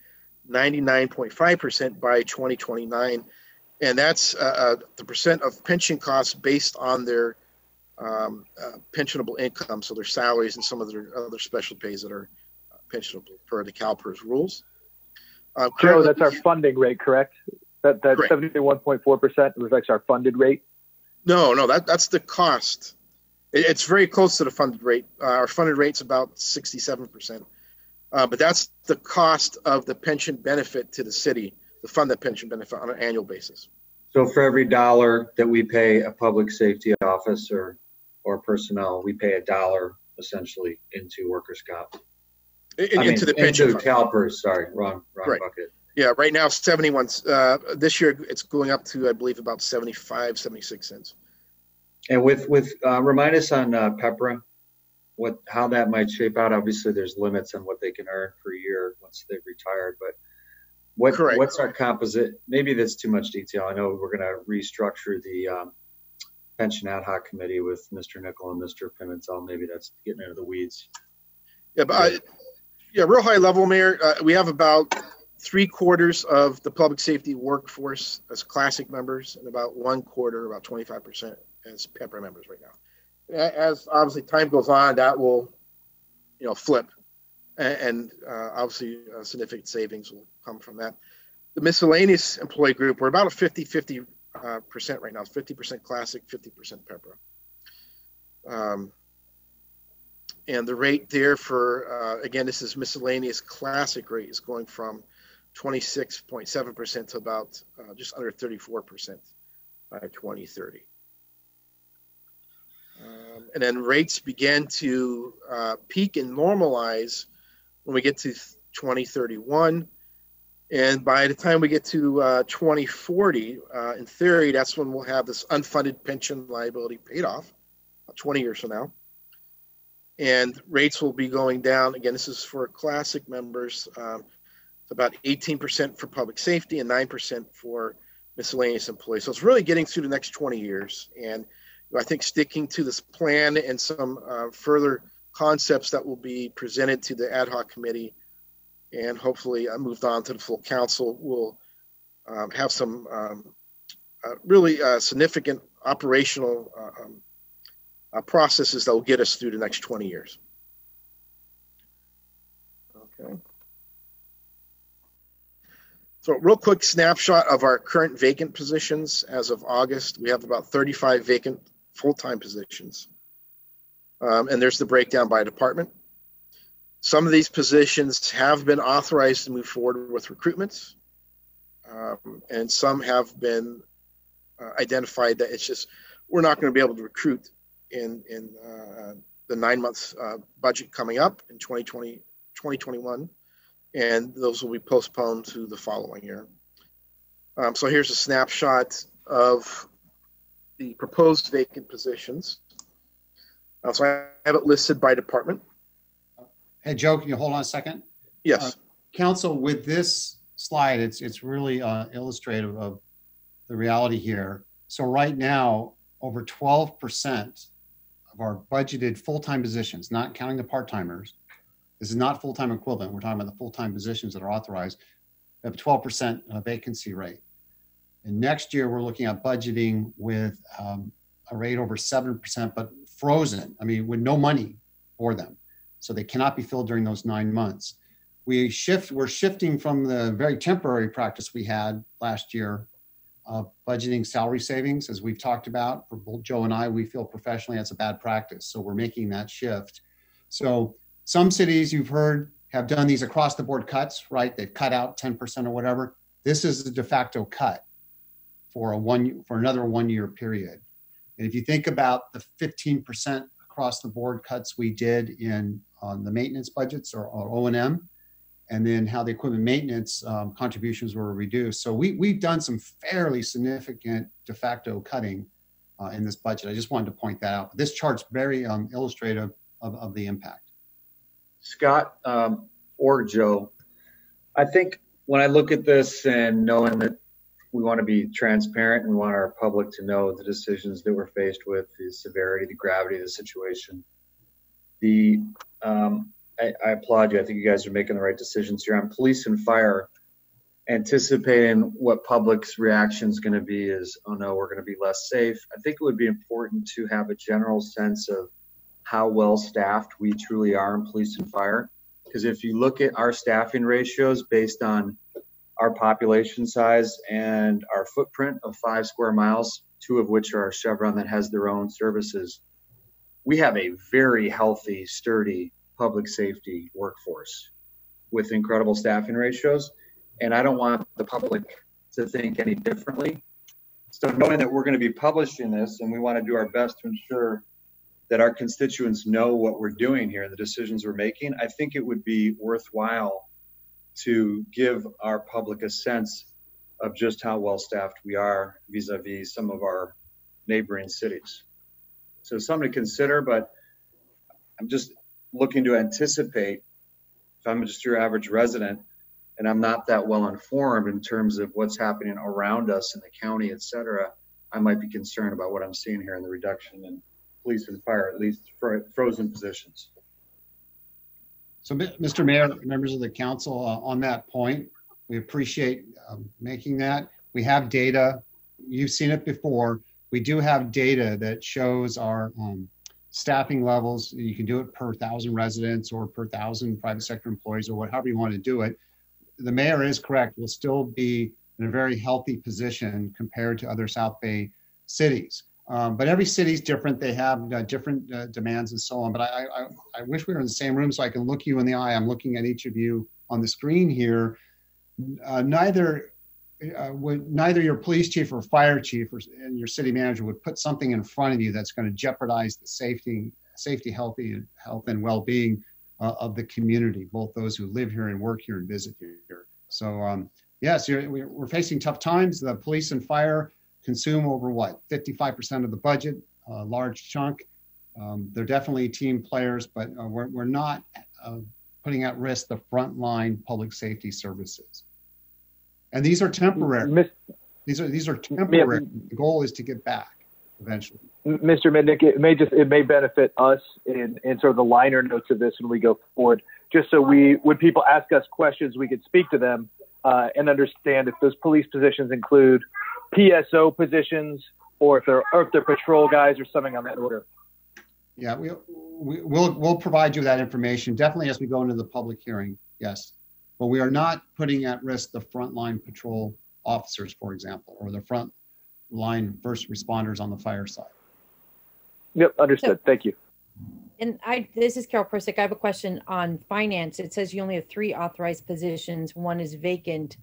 99.5% by 2029. And that's the percent of pension costs based on their pensionable income, so their salaries and some of their other special pays that are pensionable per the CalPERS rules. Joe, that's our funding rate, correct? That 71.4% reflects our funded rate? No, that's the cost. It's very close to the funded rate. Our funded rate's about 67%. But that's the cost of the pension benefit to the city, the funded pension benefit on an annual basis. So for every dollar that we pay a public safety officer or personnel, we pay $1 essentially into workers' comp. Into the pension into CalPERS, sorry, wrong right. bucket. Yeah, right now 71. This year it's going up to, I believe, about 75, 76 cents. And with remind us on PEPRA, how that might shape out. Obviously, there's limits on what they can earn per year once they've retired, but what's our composite? Maybe that's too much detail. I know we're going to restructure the pension ad hoc committee with Mr. Nickel and Mr. Pimentel. Maybe that's getting into the weeds. Yeah, but real high level, Mayor. We have about 3/4 of the public safety workforce as classic members, and about 1/4, about 25%, as PEPRA members right now. As obviously time goes on, that will, flip, and obviously significant savings will come from that. The miscellaneous employee group, we're about a 50-50% right now. It's 50% classic, 50% PEPRA. And the rate there for, again, this is miscellaneous classic rate, is going from 26.7% to about just under 34% by 2030. And then rates begin to peak and normalize when we get to 2031. And by the time we get to 2040, in theory, that's when we'll have this unfunded pension liability paid off, 20 years from now. And rates will be going down. Again, this is for classic members. It's about 18% for public safety and 9% for miscellaneous employees. So it's really getting through the next 20 years. And I think sticking to this plan and some further concepts that will be presented to the ad hoc committee and hopefully moved on to the full council will have some really significant operational processes that will get us through the next 20 years. Okay. So real quick snapshot of our current vacant positions. As of August, we have about 35 vacant full-time positions. And there's the breakdown by department. Some of these positions have been authorized to move forward with recruitments. And some have been identified that it's just, we're not going to be able to recruit in the 9 months budget coming up in 2021. And those will be postponed to the following year. So here's a snapshot of the proposed vacant positions. So I have it listed by department. Hey, Joe, can you hold on a second? Yes. Council, with this slide, it's really illustrative of the reality here. So right now, over 12% of our budgeted full-time positions, not counting the part-timers, this is not full-time equivalent, we're talking about the full-time positions that are authorized, we have a 12% vacancy rate. And next year, we're looking at budgeting with a rate over 7%, but frozen, I mean, with no money for them. So they cannot be filled during those 9 months. We're shifting from the very temporary practice we had last year of budgeting salary savings, as we've talked about. For both Joe and I, we feel professionally that's a bad practice. So we're making that shift. So some cities you've heard have done these across the board cuts, right? They've cut out 10% or whatever. This is a de facto cut for another 1 year period. And if you think about the 15% across the board cuts we did on the maintenance budgets or O&M, and then how the equipment maintenance contributions were reduced. So we've done some fairly significant de facto cutting in this budget. I just wanted to point that out. This chart's very illustrative of the impact. Scott or Joe, I think when I look at this and knowing that we want to be transparent and we want our public to know the decisions that we're faced with, the severity, the gravity of the situation, I applaud you. I think you guys are making the right decisions here on police and fire. Anticipating what public's reaction is going to be is, oh no, we're going to be less safe. I think it would be important to have a general sense of how well staffed we truly are in police and fire. Because if you look at our staffing ratios based on our population size and our footprint of 5 square miles, 2 of which are a Chevron that has their own services, we have a very healthy, sturdy public safety workforce with incredible staffing ratios. And I don't want the public to think any differently. So knowing that we're going to be publishing this and we want to do our best to ensure that our constituents know what we're doing here and the decisions we're making, I think it would be worthwhile to give our public a sense of just how well staffed we are vis-a-vis some of our neighboring cities. So something to consider, but I'm just looking to anticipate, if I'm just your average resident and I'm not that well informed in terms of what's happening around us in the county, et cetera, I might be concerned about what I'm seeing here in the reduction in police and fire, at least for frozen positions. So, Mr. Mayor, members of the council, on that point, we appreciate making that. We have data. You've seen it before. We do have data that shows our staffing levels. You can do it per 1,000 residents or per 1,000 private sector employees or however you want to do it. The mayor is correct. We'll still be in a very healthy position compared to other South Bay cities. But every city's different. They have different demands and so on. But I wish we were in the same room so I can look you in the eye. I'm looking at each of you on the screen here. Neither your police chief or fire chief and your city manager would put something in front of you that's going to jeopardize the safety, health, and well-being of the community, both those who live here and work here and visit here. So yes, we're facing tough times. The police and fire consume over 55% of the budget, a large chunk. They're definitely team players, but we're not putting at risk the frontline public safety services. And these are temporary. These are temporary. The goal is to get back eventually. Mr. Midnick, it may benefit us in sort of the liner notes of this when we go forward, just so when people ask us questions, we could speak to them and understand if those police positions include PSO positions or if they're patrol guys or something on that order. Yeah, we'll provide you that information definitely as we go into the public hearing. Yes, but we are not putting at risk the frontline patrol officers, for example, or the frontline first responders on the fire side. Yep, understood. Thank you. And this is Carol Persick. I have a question on finance. It says you only have 3 authorized positions. 1 is vacant,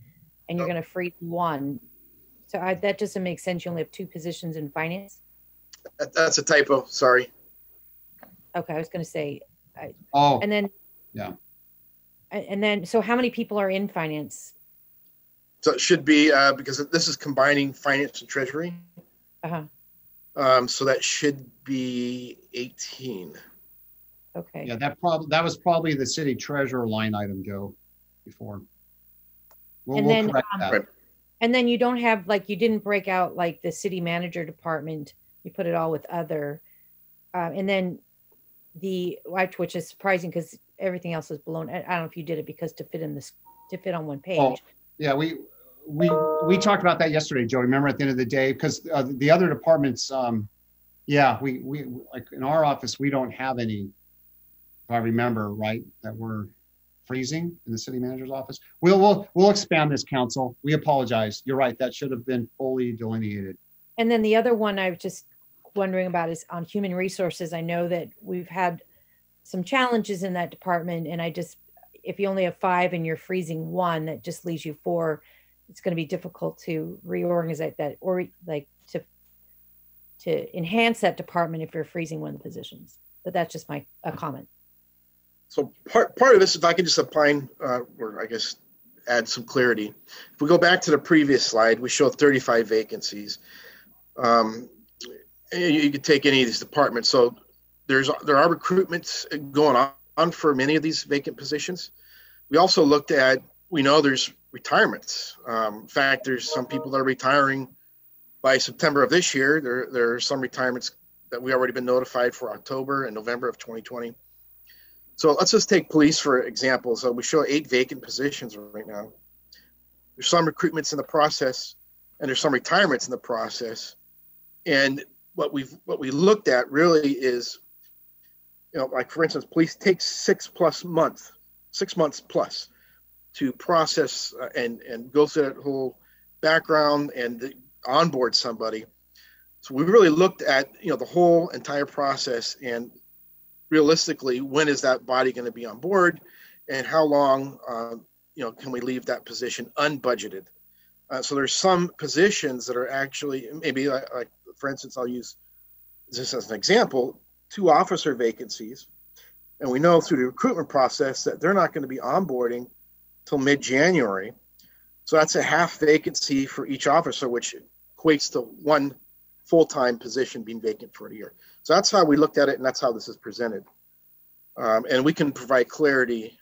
and you're going to free 1. So that doesn't make sense. You only have 2 positions in finance. That's a typo. Sorry. Okay, I was going to say. And then. Yeah. And then, so how many people are in finance? So it should be because this is combining finance and treasury. So that should be 18. Okay. Yeah, that was probably the city treasurer line item, Joe, before. We'll correct that. Right. And then you don't have, you didn't break out the city manager department. You put it all with other. And then which is surprising because everything else is blown. I don't know if you did it because to fit on one page. Oh, yeah, we talked about that yesterday, Joe. Remember at the end of the day, because the other departments, we like in our office, we don't have any, if I remember right, that we're freezing in the city manager's office. We'll expand this, council. We apologize. You're right. That should have been fully delineated. And then the other one I was just wondering about is on human resources. I know that we've had some challenges in that department, and if you only have 5 and you're freezing 1, that just leaves you 4. It's going to be difficult to reorganize that or to enhance that department if you're freezing 1 of the positions. But that's just a comment. So part of this, if I can just opine, or I guess add some clarity. If we go back to the previous slide, we showed 35 vacancies. you could take any of these departments. So there are recruitments going on for many of these vacant positions. We also looked at, we know there's retirements. In fact, there's some people that are retiring by September of this year. There are some retirements that we already been notified for October and November of 2020. So let's just take police for example. So we show 8 vacant positions right now. There's some recruitments in the process, and there's some retirements in the process. And what we looked at really is, like for instance, police takes 6 months plus to process and go through that whole background and onboard somebody. So we really looked at the whole entire process, and realistically, when is that body going to be on board, and how long can we leave that position unbudgeted? So there's some positions that are actually maybe like for instance, I'll use this as an example, 2 officer vacancies. And we know through the recruitment process that they're not going to be onboarding till mid-January. So that's a half vacancy for each officer, which equates to 1 full-time position being vacant for a year. So that's how we looked at it, and that's how this is presented. And we can provide clarity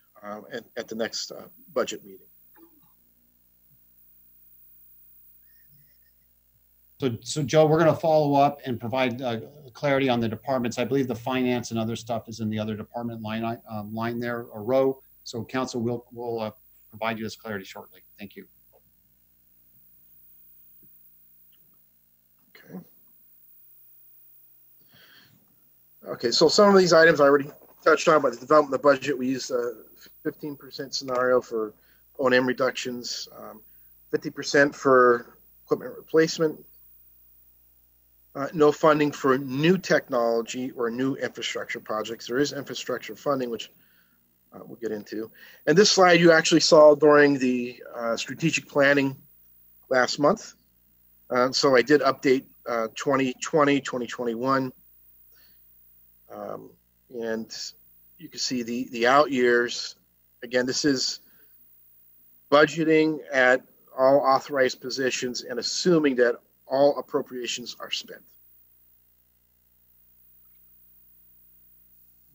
at the next budget meeting. So Joe, we're going to follow up and provide clarity on the departments. I believe the finance and other stuff is in the other department line there, or row. So council will provide you this clarity shortly. Thank you. Okay, so some of these items I already touched on, but the development of the budget, we used a 15% scenario for O&M reductions, 50% for equipment replacement, no funding for new technology or new infrastructure projects. There is infrastructure funding, which we'll get into. And this slide you actually saw during the strategic planning last month. So I did update 2020, 2021. And you can see the out years. Again, this is budgeting at all authorized positions and assuming that all appropriations are spent.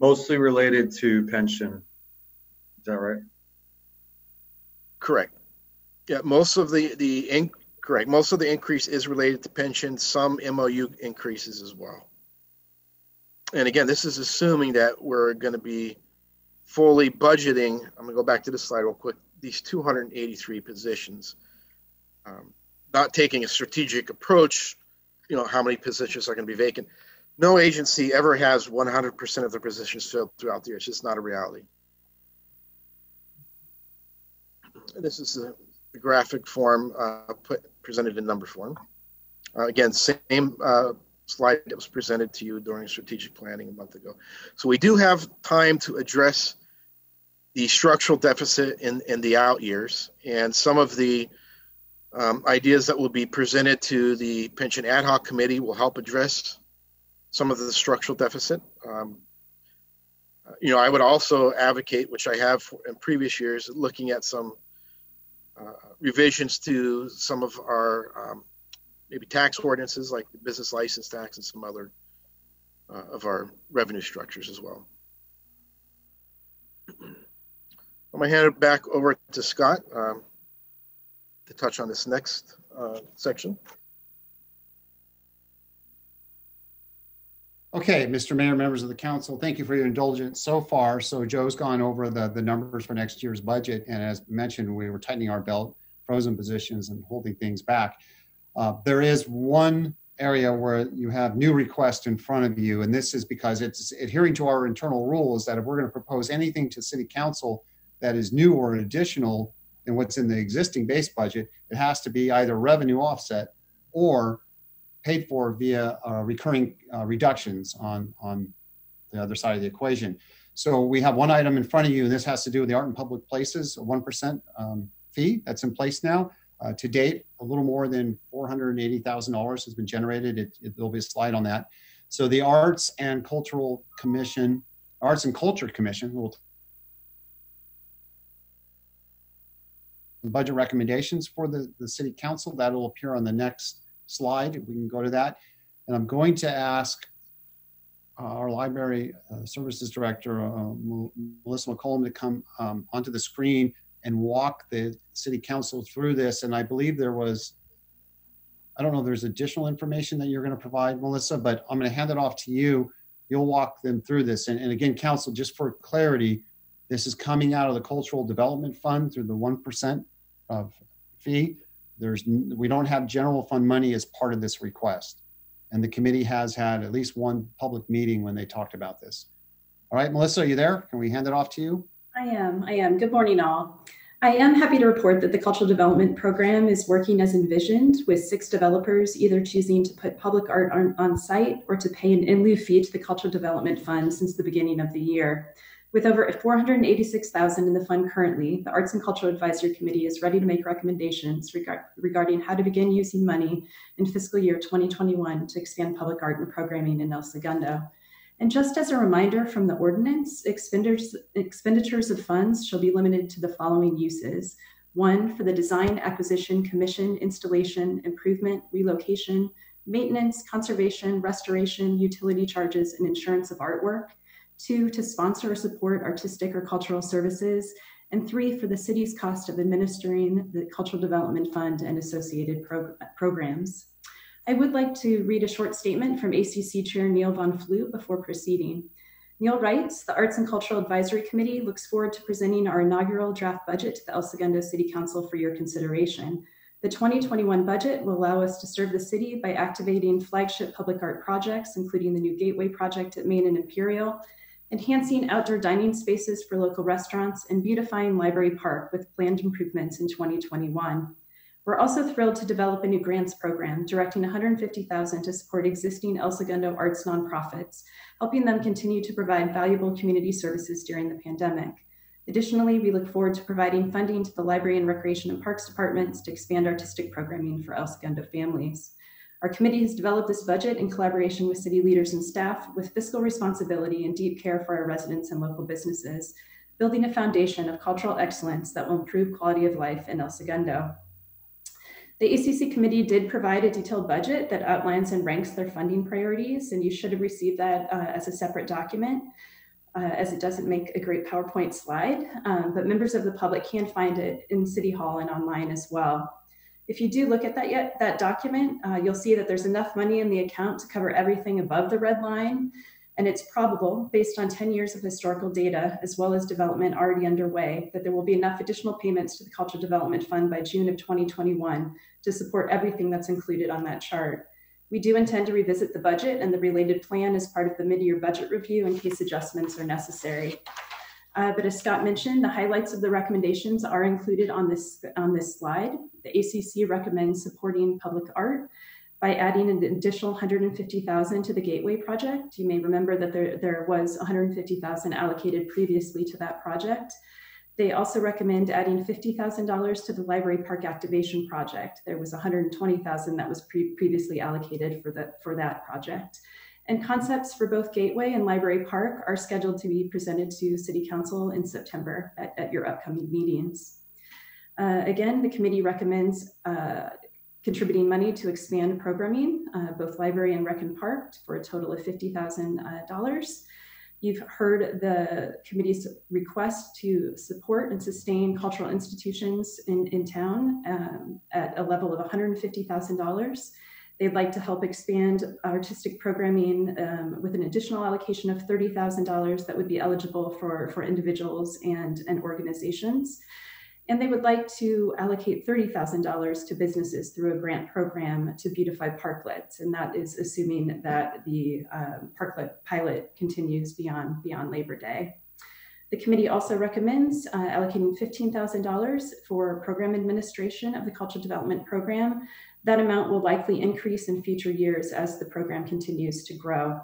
Mostly related to pension. Is that right? Correct. Yeah, most of the correct. Most of the increase is related to pension, some MOU increases as well. And again, this is assuming that we're going to be fully budgeting. I'm going to go back to this slide real quick. These 283 positions, not taking a strategic approach, how many positions are going to be vacant. No agency ever has 100% of their positions filled throughout the year. It's just not a reality. This is the graphic form presented in number form. Again, same slide that was presented to you during strategic planning a month ago. So we do have time to address the structural deficit in the out years, and some of the ideas that will be presented to the pension ad hoc committee will help address some of the structural deficit. I would also advocate, which I have in previous years, looking at some revisions to some of our maybe tax ordinances like the business license tax and some other of our revenue structures as well. I'm going to hand it back over to Scott to touch on this next section. Okay, Mr. Mayor, members of the council, thank you for your indulgence so far. So Joe's gone over the numbers for next year's budget. And as mentioned, we were tightening our belt, frozen positions and holding things back. There is one area where you have new requests in front of you. And this is because it's adhering to our internal rules that if we're going to propose anything to city council that is new or additional than what's in the existing base budget, it has to be either revenue offset or paid for via recurring reductions on the other side of the equation. So we have one item in front of you, and this has to do with the art and public places, a 1% fee that's in place now. To date, a little more than $480,000 has been generated. There'll be a slide on that. So the Arts and Culture Commission will budget recommendations for the city council. That'll appear on the next slide. We can go to that. And I'm going to ask our library services director, Melissa McCollum, to come onto the screen and walk the city council through this. And I believe there was, I don't know if there's additional information that you're going to provide, Melissa, but I'm going to hand it off to you. You'll walk them through this. And again, council, just for clarity, this is coming out of the Cultural Development Fund through the 1% of fee. We don't have general fund money as part of this request. And the committee has had at least one public meeting when they talked about this. All right, Melissa, are you there? Can we hand it off to you? I am. Good morning, all. I am happy to report that the Cultural Development Program is working as envisioned, with 6 developers either choosing to put public art on site or to pay an in lieu fee to the Cultural Development Fund since the beginning of the year. With over $486,000 in the fund currently, the Arts and Cultural Advisory Committee is ready to make recommendations regarding how to begin using money in fiscal year 2021 to expand public art and programming in El Segundo. And just as a reminder from the ordinance, expenditures of funds shall be limited to the following uses. 1, for the design, acquisition, commission, installation, improvement, relocation, maintenance, conservation, restoration, utility charges, and insurance of artwork. 2, to sponsor or support artistic or cultural services. And 3, for the city's cost of administering the Cultural Development Fund and associated programs. I would like to read a short statement from ACC Chair Neil Von Flute before proceeding. Neil writes, the Arts and Cultural Advisory Committee looks forward to presenting our inaugural draft budget to the El Segundo City Council for your consideration. The 2021 budget will allow us to serve the city by activating flagship public art projects, including the new Gateway project at Main and Imperial, enhancing outdoor dining spaces for local restaurants, and beautifying Library Park with planned improvements in 2021. We're also thrilled to develop a new grants program, directing $150,000 to support existing El Segundo arts nonprofits, helping them continue to provide valuable community services during the pandemic. Additionally, we look forward to providing funding to the Library and Recreation and Parks departments to expand artistic programming for El Segundo families. Our committee has developed this budget in collaboration with city leaders and staff with fiscal responsibility and deep care for our residents and local businesses, building a foundation of cultural excellence that will improve quality of life in El Segundo. The ACC committee did provide a detailed budget that outlines and ranks their funding priorities, and you should have received that as a separate document, as it doesn't make a great PowerPoint slide, but members of the public can find it in City Hall and online as well. If you do look at that document, you'll see that there's enough money in the account to cover everything above the red line, and it's probable, based on 10 years of historical data, as well as development already underway, that there will be enough additional payments to the Cultural Development Fund by June of 2021 to support everything that's included on that chart. We do intend to revisit the budget and the related plan as part of the mid-year budget review in case adjustments are necessary. But as Scott mentioned, the highlights of the recommendations are included on this slide. The ACC recommends supporting public art by adding an additional $150,000 to the Gateway project. You may remember that there was $150,000 allocated previously to that project. They also recommend adding $50,000 to the Library Park Activation Project. There was $120,000 that was previously allocated for that project. And concepts for both Gateway and Library Park are scheduled to be presented to City Council in September at your upcoming meetings. Again, the committee recommends contributing money to expand programming, both library and rec and park, for a total of $50,000. You've heard the committee's request to support and sustain cultural institutions in town at a level of $150,000. They'd like to help expand artistic programming with an additional allocation of $30,000 that would be eligible for individuals and organizations. And they would like to allocate $30,000 to businesses through a grant program to beautify parklets. And that is assuming that the parklet pilot continues beyond Labor Day. The committee also recommends allocating $15,000 for program administration of the Cultural Development Program. That amount will likely increase in future years as the program continues to grow.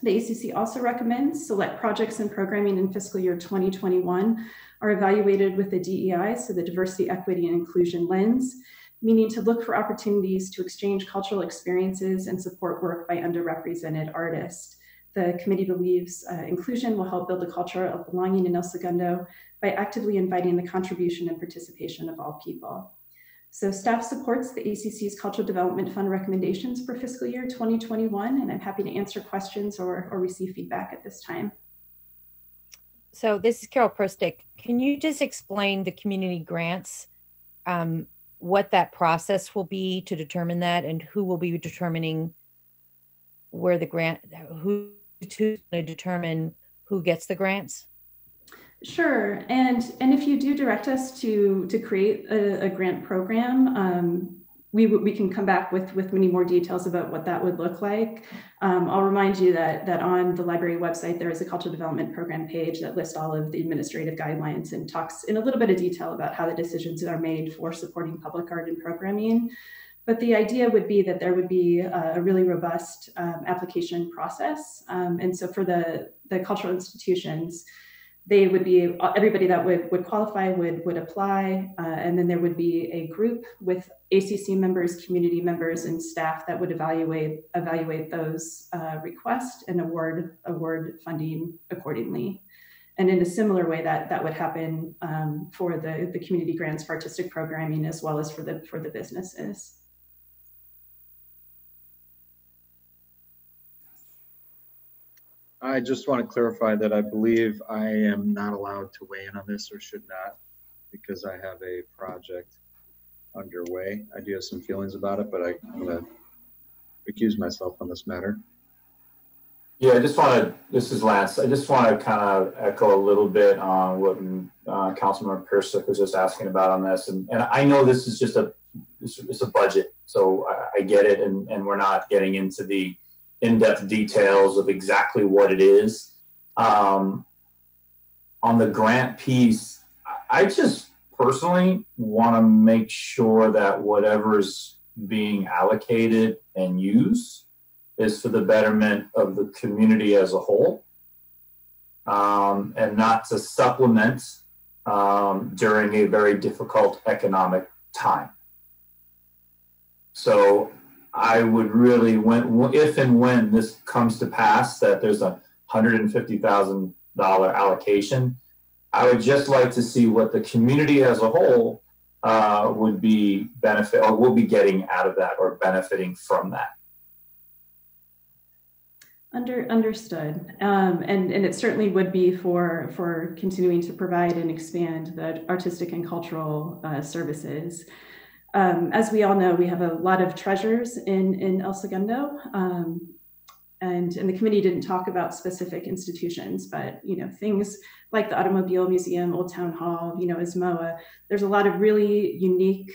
The ACC also recommends select projects and programming in fiscal year 2021 are evaluated with the DEI, so the diversity, equity, and inclusion lens, meaning to look for opportunities to exchange cultural experiences and support work by underrepresented artists. The committee believes inclusion will help build a culture of belonging in El Segundo by actively inviting the contribution and participation of all people. So staff supports the ACC's Cultural Development Fund recommendations for fiscal year 2021, and I'm happy to answer questions or receive feedback at this time. So this is Carol Prostick. Can you just explain the community grants, what that process will be to determine that, and who will be determining where the grant, who's going to determine who gets the grants? Sure, and if you do direct us to create a grant program, we can come back with many more details about what that would look like. I'll remind you that on the library website there is a cultural development program page that lists all of the administrative guidelines and talks in a little bit of detail about how the decisions are made for supporting public art and programming. But the idea would be that there would be a really robust application process, and so for the cultural institutions, they would be, everybody that would qualify would apply, and then there would be a group with ACC members, community members, and staff that would evaluate those requests and award funding accordingly. And in a similar way, that would happen for the community grants for artistic programming as well as for the businesses. I just want to clarify that I believe I am not allowed to weigh in on this, or should not, because I have a project underway. I do have some feelings about it, but I'm going to recuse myself on this matter. Yeah, I just want to, this is Lance, I just want to kind of echo a little bit on what Councilmember Persick was just asking about on this. And I know this is just it's a budget, so I get it, and we're not getting into the in-depth details of exactly what it is. On the grant piece, I just personally want to make sure that whatever's being allocated and used is for the betterment of the community as a whole, and not to supplement during a very difficult economic time. So I would really, if and when this comes to pass, that there's a $150,000 allocation, I would just like to see what the community as a whole would be will be getting out of that or benefiting from that. Understood, and it certainly would be for continuing to provide and expand the artistic and cultural services. As we all know, we have a lot of treasures in El Segundo, and the committee didn't talk about specific institutions, but things like the Automobile Museum, Old Town Hall, ISMOA. There's a lot of really unique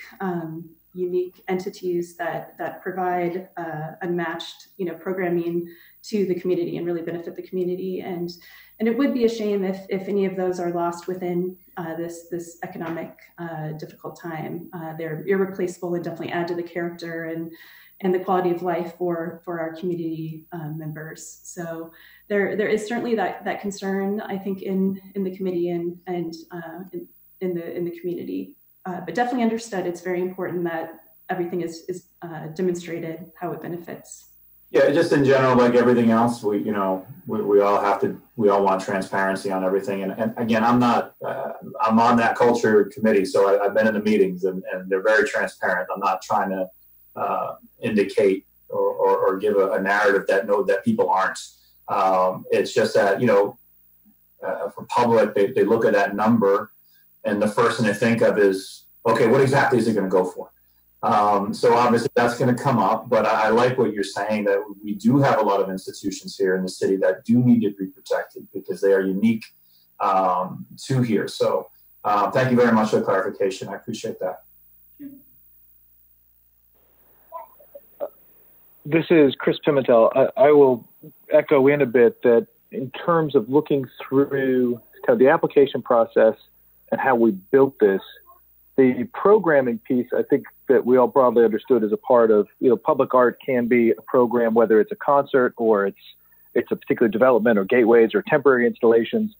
entities that provide unmatched programming to the community and really benefit the community. And it would be a shame if any of those are lost within this economic difficult time. They're irreplaceable and definitely add to the character and the quality of life for our community members. So there is certainly that concern, I think, in the committee and in the community. But definitely understood. It's very important that everything is demonstrated how it benefits. Yeah, just in general, like everything else, we all want transparency on everything. And again, I'm on that culture committee, so I've been in the meetings and they're very transparent. I'm not trying to indicate or give a narrative that people aren't. It's just that, for public, they look at that number and the first thing they think of is, okay, what exactly is it going to go for? So obviously that's going to come up, but I like what you're saying, that we do have a lot of institutions here in the city that do need to be protected because they are unique to here. So thank you very much for the clarification. I appreciate that. This is Chris Pimentel. I will echo in a bit that in terms of looking through kind of the application process and how we built this, the programming piece, I think that we all broadly understood as a part of, public art can be a program, whether it's a concert or it's a particular development or gateways or temporary installations.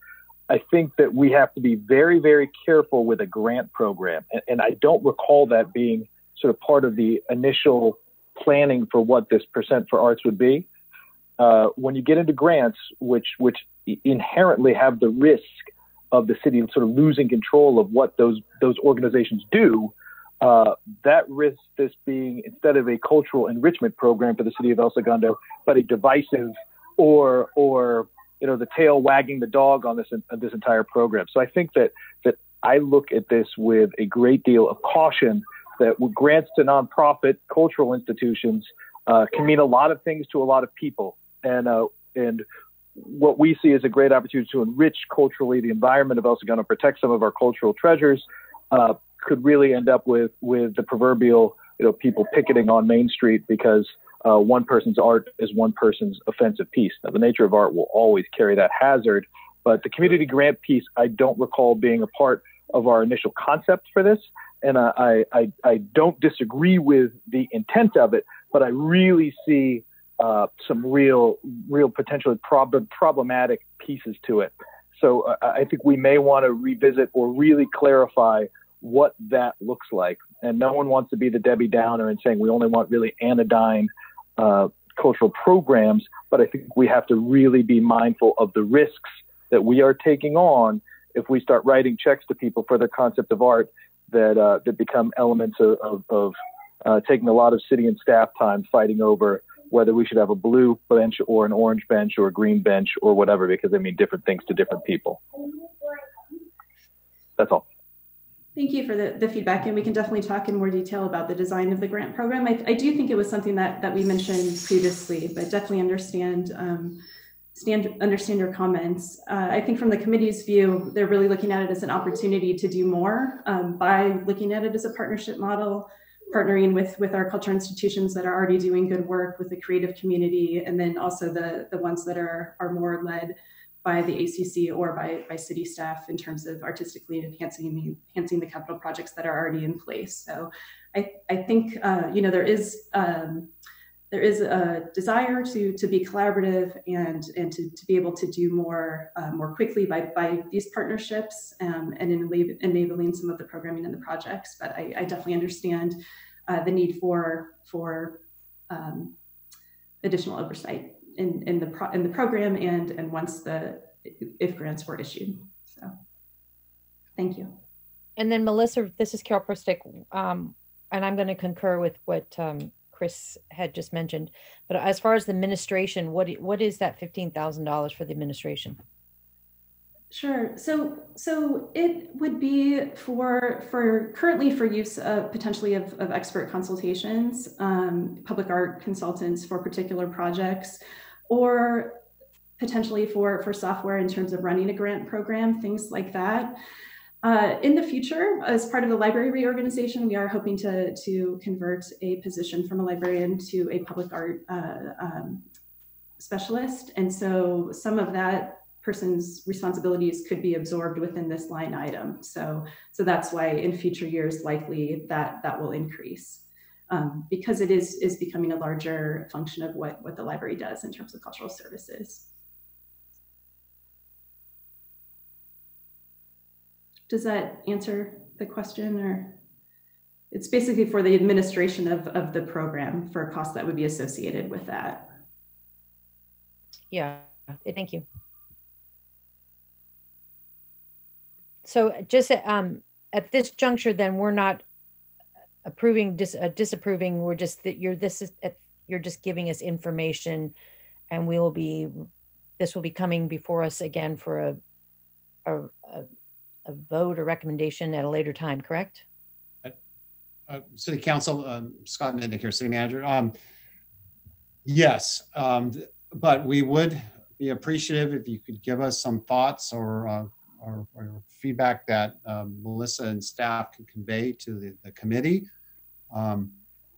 I think that we have to be very, very careful with a grant program. And I don't recall that being sort of part of the initial planning for what this % for arts would be. When you get into grants, which inherently have the risk of the city sort of losing control of what those organizations do, that risks this being, instead of a cultural enrichment program for the city of El Segundo, but a divisive or the tail wagging the dog on this entire program. So I think that I look at this with a great deal of caution, that grants to nonprofit cultural institutions can mean a lot of things to a lot of people. And what we see as a great opportunity to enrich culturally the environment of El Segundo, protect some of our cultural treasures, could really end up with the proverbial, people picketing on Main Street because one person's art is one person's offensive piece. Now, the nature of art will always carry that hazard, but the community grant piece, I don't recall being a part of our initial concept for this. And I don't disagree with the intent of it, but I really see some real potentially problematic pieces to it. So I think we may want to revisit or really clarify what that looks like. And no one wants to be the Debbie Downer and saying we only want really anodyne cultural programs, but I think we have to really be mindful of the risks that we are taking on if we start writing checks to people for their concept of art that become elements of taking a lot of city and staff time fighting over whether we should have a blue bench or an orange bench or a green bench or whatever, because they mean different things to different people. That's all. Thank you for the feedback, and we can definitely talk in more detail about the design of the grant program. I do think it was something that we mentioned previously, but definitely understand your comments. I think from the committee's view, they're really looking at it as an opportunity to do more by looking at it as a partnership model, partnering with our cultural institutions that are already doing good work with the creative community, and then also the ones that are more led by the ACC or by city staff in terms of artistically enhancing the capital projects that are already in place. So I think there is a desire to be collaborative and to be able to do more quickly by these partnerships and enabling some of the programming in the projects. But I definitely understand the need for additional oversight in the program and once if grants were issued. So thank you. And then Melissa, this is Carol Perstick, and I'm going to concur with what Chris had just mentioned. But as far as the administration, what is that $15,000 for the administration? Sure. So it would be for currently for use potentially of expert consultations, public art consultants for particular projects, or potentially for software in terms of running a grant program, things like that. In the future, as part of the library reorganization, we are hoping to convert a position from a librarian to a public art specialist. And so some of that person's responsibilities could be absorbed within this line item. So that's why in future years, likely that will increase because it is becoming a larger function of what the library does in terms of cultural services. Does that answer the question? Or it's basically for the administration of the program for costs that would be associated with that. Yeah, thank you. So just at this juncture, then we're not approving, disapproving. We're just that you're just giving us information, and this will be coming before us again for a vote or recommendation at a later time. Correct? City Council, Scott Mitnick here, City Manager. Yes, but we would be appreciative if you could give us some thoughts or feedback that Melissa and staff can convey to the committee.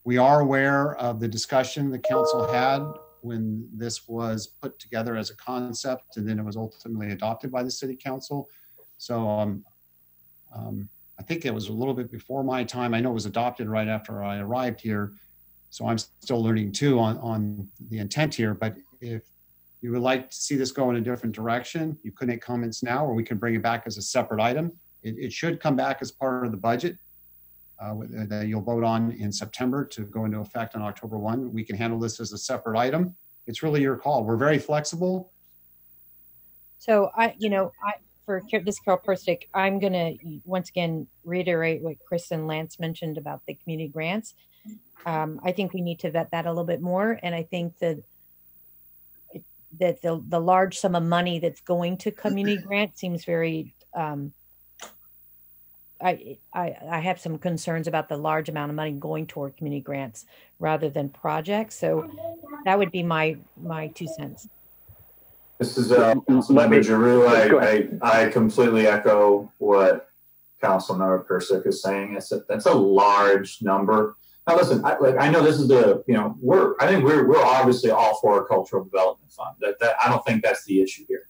We are aware of the discussion the council had when this was put together as a concept, and then it was ultimately adopted by the City Council. So I think it was a little bit before my time. I know it was adopted right after I arrived here, so I'm still learning too on the intent here. But if you would like to see this go in a different direction, you could make comments now, or we can bring it back as a separate item. It should come back as part of the budget that you'll vote on in September to go into effect on October 1. We can handle this as a separate item. It's really your call. We're very flexible. So this characteristic, I'm going to once again reiterate what Chris and Lance mentioned about the community grants. I think we need to vet that a little bit more, and I think that the large sum of money that's going to community grant seems very. I have some concerns about the large amount of money going toward community grants rather than projects. So that would be my 2 cents. This is Councilmember Giroux. I completely echo what Councilmember Persick is saying. That's a large number. Now, listen, I know this is I think we're obviously all for a cultural development fund. I don't think that's the issue here.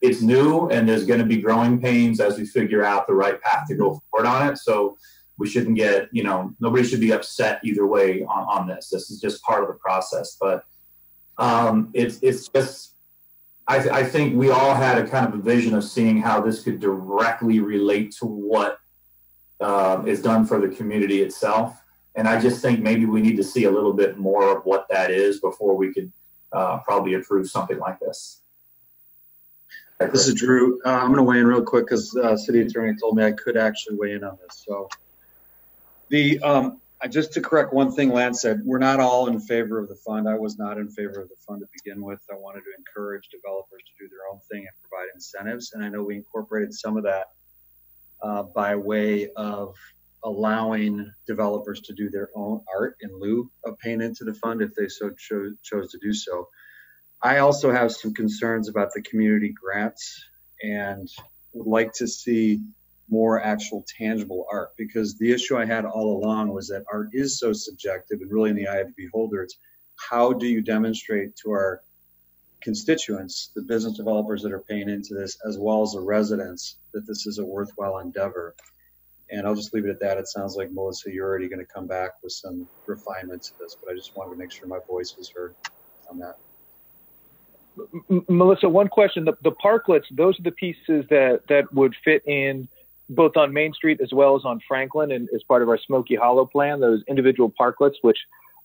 It's new, and there's going to be growing pains as we figure out the right path to go forward on it. So we shouldn't get, nobody should be upset either way on this. This is just part of the process. But it's just, I think we all had a kind of a vision of seeing how this could directly relate to what is done for the community itself. And I just think maybe we need to see a little bit more of what that is before we could probably approve something like this. This is Drew. I'm going to weigh in real quick because city attorney told me I could actually weigh in on this. So just to correct one thing Lance said, we're not all in favor of the fund. I was not in favor of the fund to begin with. I wanted to encourage developers to do their own thing and provide incentives. And I know we incorporated some of that by way of allowing developers to do their own art in lieu of paying into the fund if they so chose to do so. I also have some concerns about the community grants and would like to see more actual tangible art, because the issue I had all along was that art is so subjective and really in the eye of the beholder. It's how do you demonstrate to our constituents, the business developers that are paying into this, as well as the residents, that this is a worthwhile endeavor. And I'll just leave it at that. It sounds like, Melissa, you're already going to come back with some refinement to this, but I just wanted to make sure my voice was heard on that. Melissa, one question. The parklets, those are the pieces that would fit in both on Main Street as well as on Franklin and as part of our Smoky Hollow plan, those individual parklets, which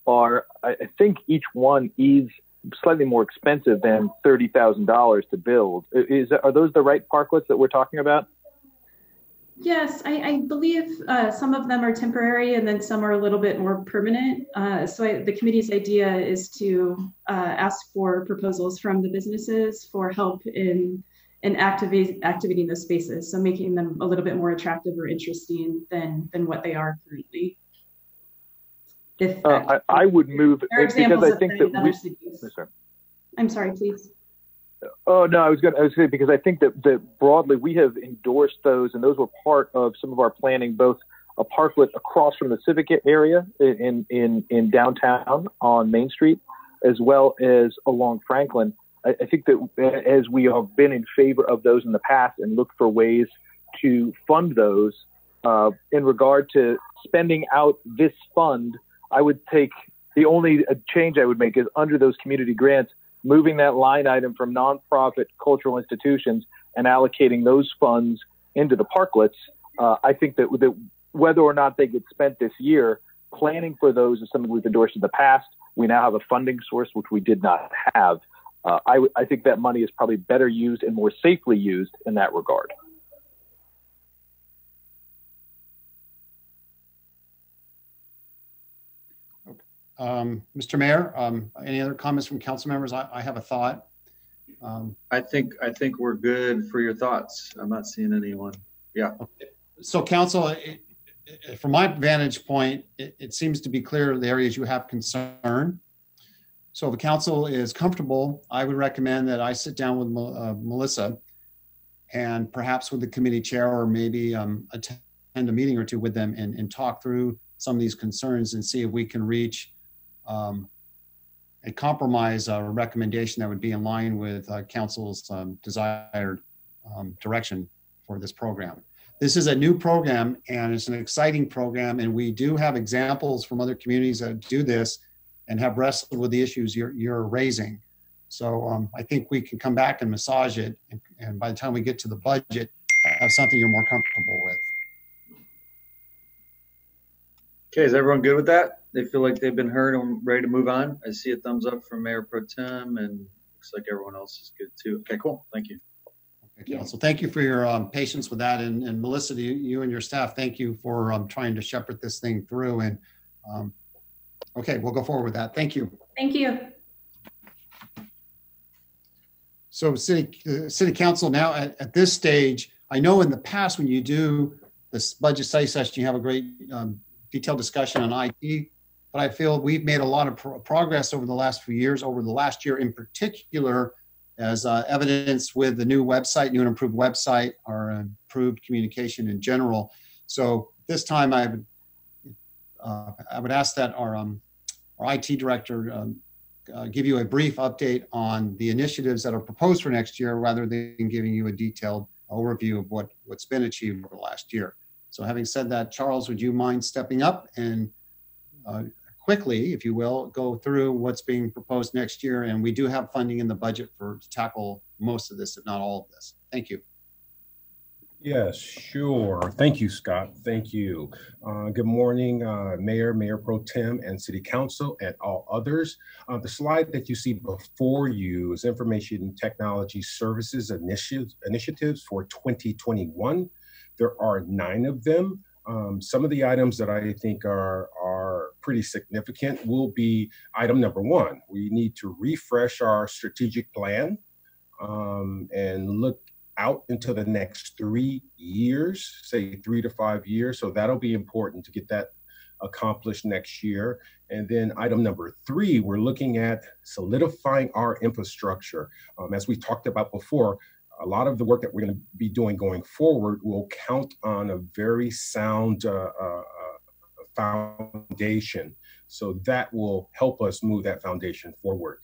are, I think each one is slightly more expensive than $30,000 to build. Are those the right parklets that we're talking about? Yes, I believe some of them are temporary and then some are a little bit more permanent. So the committee's idea is to ask for proposals from the businesses for help in activating those spaces. So making them a little bit more attractive or interesting than what they are currently. I would move because I think that I'm sorry, please. Oh no, I was going to say because I think that broadly we have endorsed those, and those were part of some of our planning, both a parklet across from the civic area in downtown on Main Street, as well as along Franklin. I think that as we have been in favor of those in the past and looked for ways to fund those, in regard to spending out this fund, I would take the only change I would make is under those community grants, moving that line item from nonprofit cultural institutions and allocating those funds into the parklets. I think that whether or not they get spent this year, planning for those is something we've endorsed in the past. We now have a funding source, which we did not have. I think that money is probably better used and more safely used in that regard. Mr. Mayor, any other comments from council members? I have a thought. I think we're good for your thoughts. I'm not seeing anyone. Yeah. So council, from my vantage point, it seems to be clear the areas you have concern. So if the council is comfortable, I would recommend that I sit down with Melissa and perhaps with the committee chair, or maybe attend a meeting or two with them and talk through some of these concerns and see if we can reach a compromise or recommendation that would be in line with council's desired direction for this program. This is a new program and it's an exciting program, and we do have examples from other communities that do this and have wrestled with the issues you're raising. So I think we can come back and massage it, and by the time we get to the budget, have something you're more comfortable with. Okay, is everyone good with that? They feel like they've been heard and ready to move on? I see a thumbs up from Mayor Pro Tem, and looks like everyone else is good too. Okay, cool. Thank you. Yeah. So thank you for your patience with that. And Melissa, you and your staff, thank you for trying to shepherd this thing through. And okay, we'll go forward with that. Thank you. Thank you. So City Council now at this stage, I know in the past when you do this budget study session, you have a great detailed discussion on IT, but I feel we've made a lot of progress over the last few years, over the last year in particular, as evidenced with the new website, new and improved website, our improved communication in general. So this time I would ask that our IT director give you a brief update on the initiatives that are proposed for next year, rather than giving you a detailed overview of what's been achieved over the last year. So having said that, Charles, would you mind stepping up and quickly, if you will, go through what's being proposed next year? And we do have funding in the budget to tackle most of this, if not all of this. Thank you. Yes, sure. Thank you, Scott. Thank you. Good morning, Mayor, Mayor Pro Tem, and City Council, and all others. The slide that you see before you is Information Technology Services initiatives for 2021. There are 9 of them. Some of the items that I think are pretty significant will be item number 1. We need to refresh our strategic plan and look out into the next 3 years, say 3 to 5 years. So that'll be important to get that accomplished next year. And then item number 3, we're looking at solidifying our infrastructure. As we talked about before, a lot of the work that we're going to be doing going forward will count on a very sound foundation. So that will help us move that foundation forward.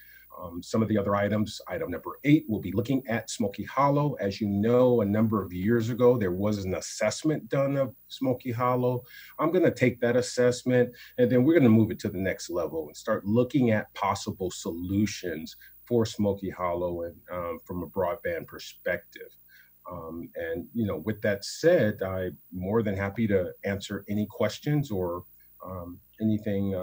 Some of the other items, item number 8, we'll be looking at Smoky Hollow. As you know, a number of years ago, there was an assessment done of Smoky Hollow. I'm going to take that assessment, and then we're going to move it to the next level and start looking at possible solutions for Smoky Hollow and from a broadband perspective. And, you know, with that said, I'm more than happy to answer any questions or anything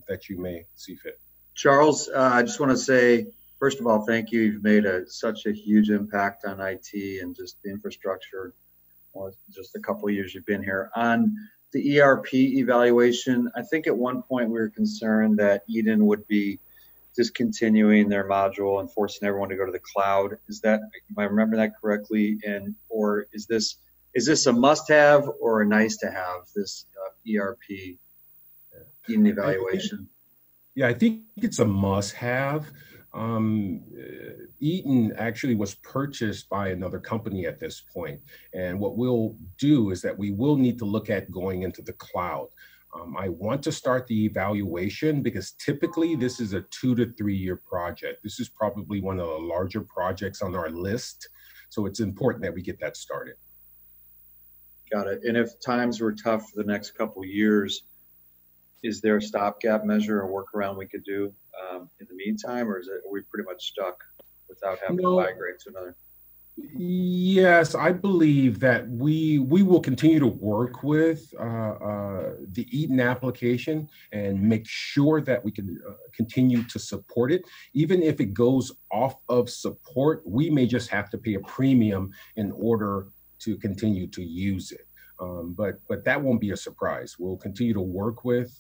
that you may see fit. Charles, I just want to say, first of all, thank you. You've made such a huge impact on IT and just the infrastructure. Well, just a couple of years you've been here. On the ERP evaluation, I think at one point we were concerned that Eden would be discontinuing their module and forcing everyone to go to the cloud. Is that, am I remembering that correctly? And or is this a must-have or a nice-to-have? This ERP Eden evaluation. Yeah, I think it's a must-have. Eaton actually was purchased by another company at this point. And what we'll do is that we will need to look at going into the cloud. I want to start the evaluation because typically this is a 2 to 3 year project. This is probably one of the larger projects on our list. So it's important that we get that started. Got it. And if times were tough for the next couple of years, is there a stopgap measure or workaround we could do in the meantime, or are we pretty much stuck without having to migrate to another? Yes, I believe that we will continue to work with the Eaton application and make sure that we can continue to support it. Even if it goes off of support, we may just have to pay a premium in order to continue to use it. But that won't be a surprise. We'll continue to work with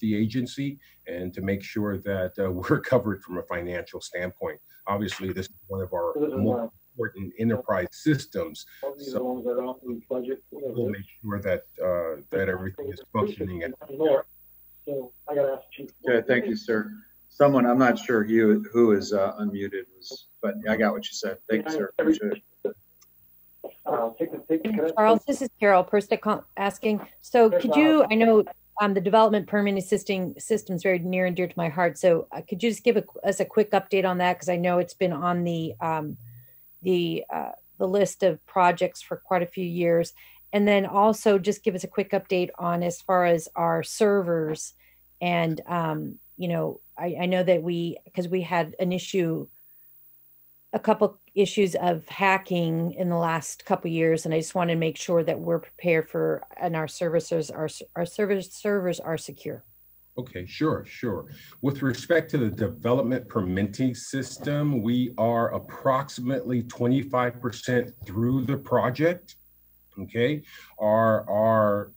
the agency and to make sure that we're covered from a financial standpoint. Obviously, this is one of our more important enterprise systems. So we'll make sure that that everything is functioning. Okay, thank you, sir. Someone, I'm not sure who is unmuted, but I got what you said. Thank you, sir. Appreciate it. Charles, this is Carol Perstick asking. So could you, I know the development permitting system is very near and dear to my heart. So could you just give us a quick update on that? Because I know it's been on the list of projects for quite a few years. And then also just give us a quick update on as far as our servers. And, you know, I know that because we had a couple issues of hacking in the last couple years, and I just want to make sure that we're prepared for, and our servers are secure. Okay, sure. With respect to the development permitting system, we are approximately 25% through the project. Okay, our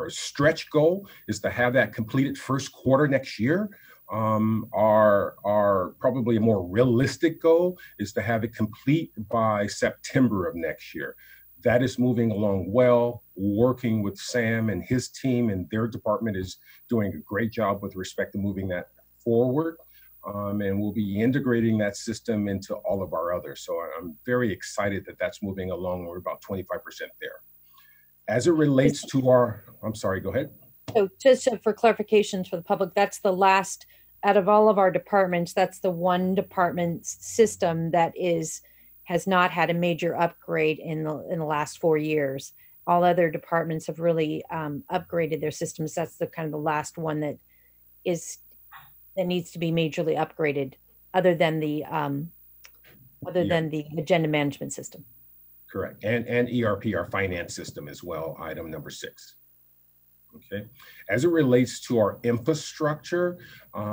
stretch goal is to have that completed first quarter next year. Our probably a more realistic goal is to have it complete by September of next year. That is moving along well, working with Sam and his team, and their department is doing a great job with respect to moving that forward. And we'll be integrating that system into all of our others. So I'm very excited that that's moving along. We're about 25% there. As it relates to our, I'm sorry, go ahead. So just for clarifications for the public, that's the last, out of all of our departments, that's the one department system that has not had a major upgrade in the last 4 years. All other departments have really upgraded their systems. That's the kind of the last one that needs to be majorly upgraded, other than the agenda management system. Correct, and ERP, our finance system as well, item number 6. Okay, as it relates to our infrastructure,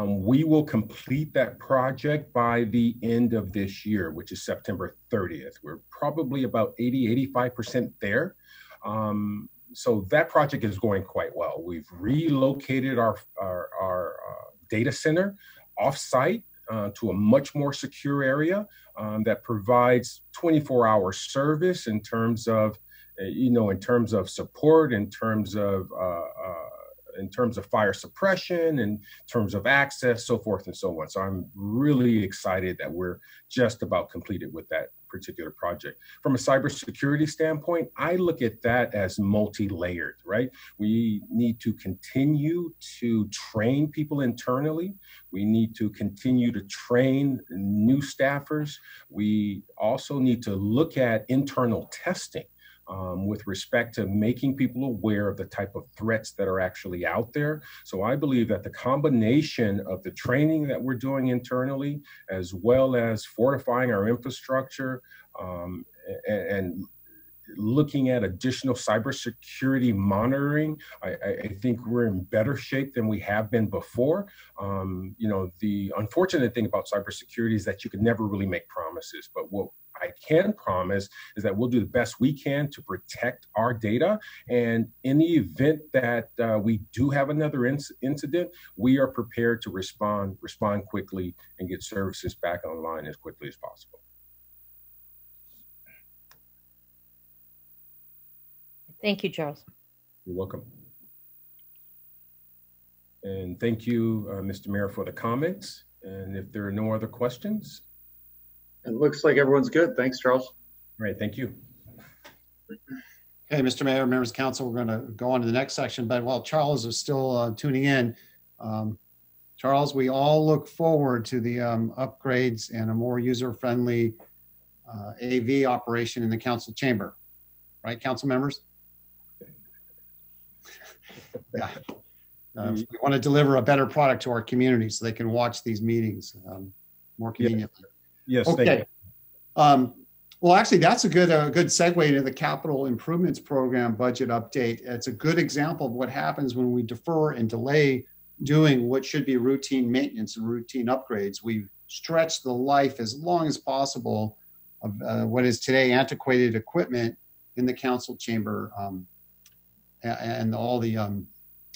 we will complete that project by the end of this year, which is September 30th. We're probably about 80–85% there. So that project is going quite well. We've relocated our data center off-site to a much more secure area that provides 24-hour service in terms of, in terms of support, in terms of fire suppression, in terms of access, so forth and so on. So I'm really excited that we're just about completed with that particular project. From a cybersecurity standpoint, I look at that as multi-layered, right? We need to continue to train people internally. We need to continue to train new staffers. We also need to look at internal testing. With respect to making people aware of the type of threats that are actually out there. So I believe that the combination of the training that we're doing internally, as well as fortifying our infrastructure and looking at additional cybersecurity monitoring, I think we're in better shape than we have been before. The unfortunate thing about cybersecurity is that you can never really make promises, but what I can promise is that we'll do the best we can to protect our data. And in the event that we do have another incident, we are prepared to respond quickly and get services back online as quickly as possible. Thank you, Charles. You're welcome. And thank you, Mr. Mayor, for the comments. And if there are no other questions. It looks like everyone's good. Thanks, Charles. All right, thank you. Okay, Mr. Mayor, members of council, we're going to go on to the next section. But while Charles is still tuning in, Charles, we all look forward to the upgrades and a more user-friendly AV operation in the council chamber. Right, council members? Yeah. We want to deliver a better product to our community so they can watch these meetings more conveniently. Yes. Okay. Well, actually, that's a good segue into the capital improvements program budget update. It's a good example of what happens when we defer and delay doing what should be routine maintenance and routine upgrades. We stretch the life as long as possible of what is today antiquated equipment in the council chamber and all the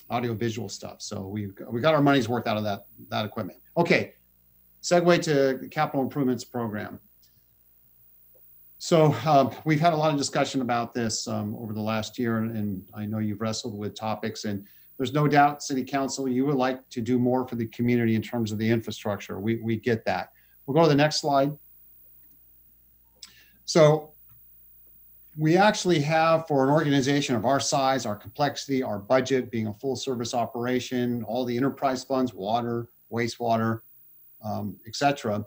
audio-visual stuff. So we got our money's worth out of that equipment. Okay, segue to the capital improvements program. So we've had a lot of discussion about this over the last year, and I know you've wrestled with topics, and there's no doubt, City Council, you would like to do more for the community in terms of the infrastructure. We get that. We'll go to the next slide. So we actually have, for an organization of our size, our complexity, our budget, being a full service operation, all the enterprise funds, water, wastewater, et cetera,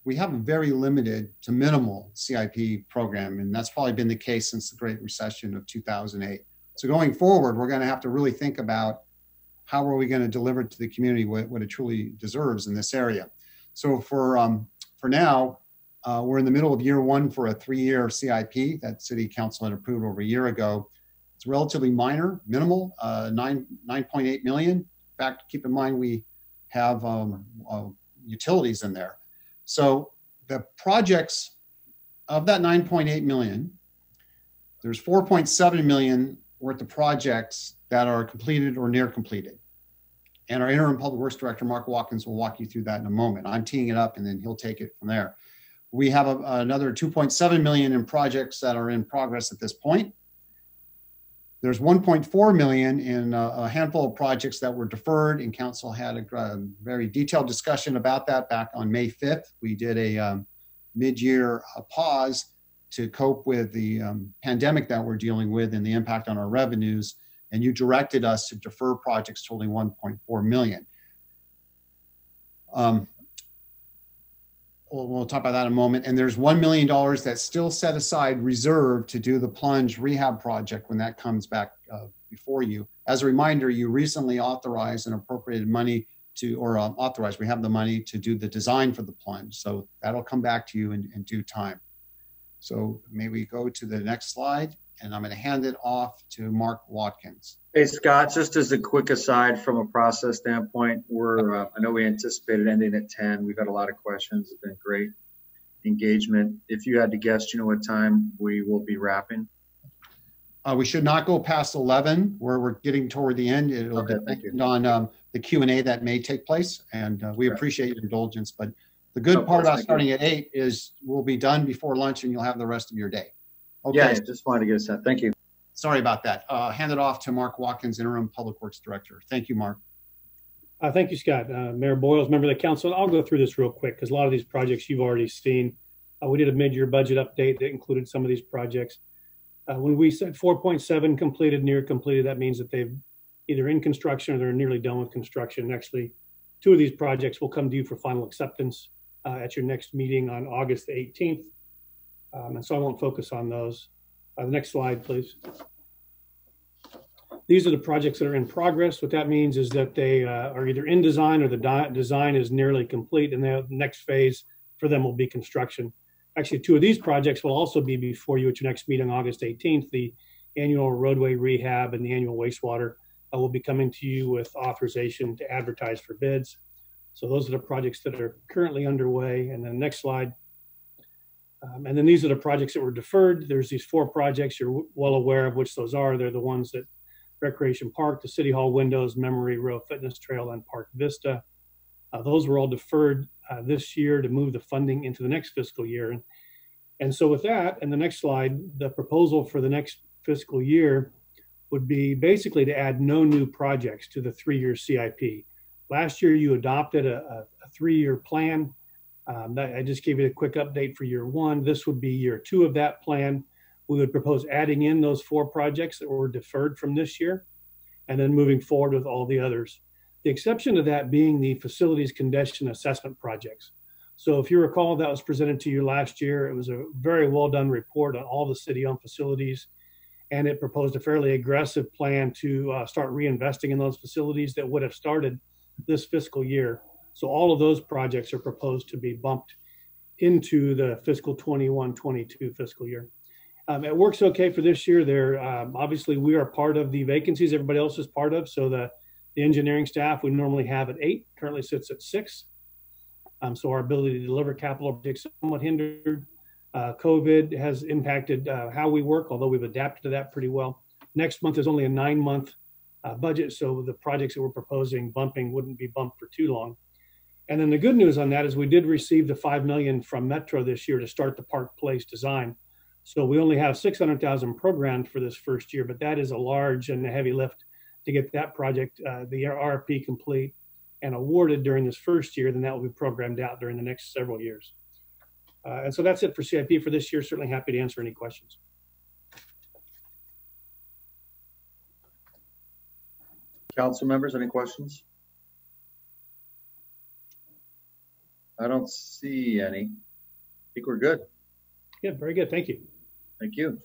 we have a very limited to minimal CIP program. And that's probably been the case since the Great Recession of 2008. So going forward, we're going to have to really think about how are we going to deliver to the community what it truly deserves in this area. So for now, we're in the middle of year one for a 3-year CIP that City Council had approved over a year ago. It's relatively minor, minimal, $9.8 million. fact, keep in mind we have utilities in there. So the projects of that 9.8 million, there's 4.7 million worth of projects that are completed or near completed. And our interim public works director, Mark Watkins, will walk you through that in a moment. I'm teeing it up and then he'll take it from there. We have another 2.7 million in projects that are in progress at this point. There's 1.4 million in a handful of projects that were deferred, and council had a very detailed discussion about that back on May 5th. We did a mid-year pause to cope with the pandemic that we're dealing with and the impact on our revenues, and you directed us to defer projects totaling 1.4 million. We'll talk about that in a moment. And there's $1 million that's still set aside reserved to do the plunge rehab project when that comes back before you. As a reminder, you recently authorized and appropriated money to, or authorized, we have the money to do the design for the plunge. So that'll come back to you in due time. So may we go to the next slide, and I'm going to hand it off to Mark Watkins. Hey, Scott, just as a quick aside from a process standpoint, I know we anticipated ending at 10. We've had a lot of questions. It's been great engagement. If you had to guess, do you know what time we will be wrapping? We should not go past 11, where we're getting toward the end. It'll depend on the Q&A that may take place, and we appreciate your indulgence. But the good part about starting at 8 is we'll be done before lunch and you'll have the rest of your day. Okay. Yeah, just wanted to get a sense. Thank you. Sorry about that. Hand it off to Mark Watkins, Interim Public Works Director. Thank you, Mark. Thank you, Scott. Mayor Boyles, member of the council. I'll go through this real quick because a lot of these projects you've already seen. We did a mid-year budget update that included some of these projects. When we said 4.7 completed, near completed, that means that they've either in construction or they're nearly done with construction. Actually, 2 of these projects will come to you for final acceptance at your next meeting on August the 18th. And so I won't focus on those. The next slide, please. These are the projects that are in progress. What that means is that they are either in design or the design is nearly complete, and the next phase for them will be construction. Actually, 2 of these projects will also be before you at your next meeting, August 18th. The annual roadway rehab and the annual wastewater will be coming to you with authorization to advertise for bids. So those are the projects that are currently underway. And then next slide. And then these are the projects that were deferred. There's these 4 projects. You're well aware of which those are. They're the ones that Recreation Park, the City Hall windows, Memory Row Fitness Trail, and Park Vista. Those were all deferred this year to move the funding into the next fiscal year. And so with that, and the next slide, the proposal for the next fiscal year would be basically to add no new projects to the 3-year CIP. Last year, you adopted a 3-year plan. I just gave you a quick update for year 1. This would be year 2 of that plan. We would propose adding in those 4 projects that were deferred from this year, and then moving forward with all the others. The exception to that being the facilities condition assessment projects. So if you recall, that was presented to you last year. It was a very well done report on all the city-owned facilities, and it proposed a fairly aggressive plan to start reinvesting in those facilities that would have started this fiscal year. So all of those projects are proposed to be bumped into the fiscal 21-22 fiscal year. It works okay for this year. There, obviously, we are part of the vacancies everybody else is part of. So the engineering staff we normally have at 8 currently sits at 6. So our ability to deliver capital projects is somewhat hindered. COVID has impacted how we work, although we've adapted to that pretty well. Next month is only a 9-month budget, so the projects that we're proposing bumping wouldn't be bumped for too long. And then the good news on that is we did receive the $5 million from Metro this year to start the Park Place design. So we only have $600,000 programmed for this first year, but that is a large and a heavy lift to get that project, the RFP complete and awarded during this first year. Then that will be programmed out during the next several years. And so that's it for CIP for this year. Certainly happy to answer any questions. Council members, any questions? I don't see any. I think we're good. Yeah, very good. Thank you. Thank you.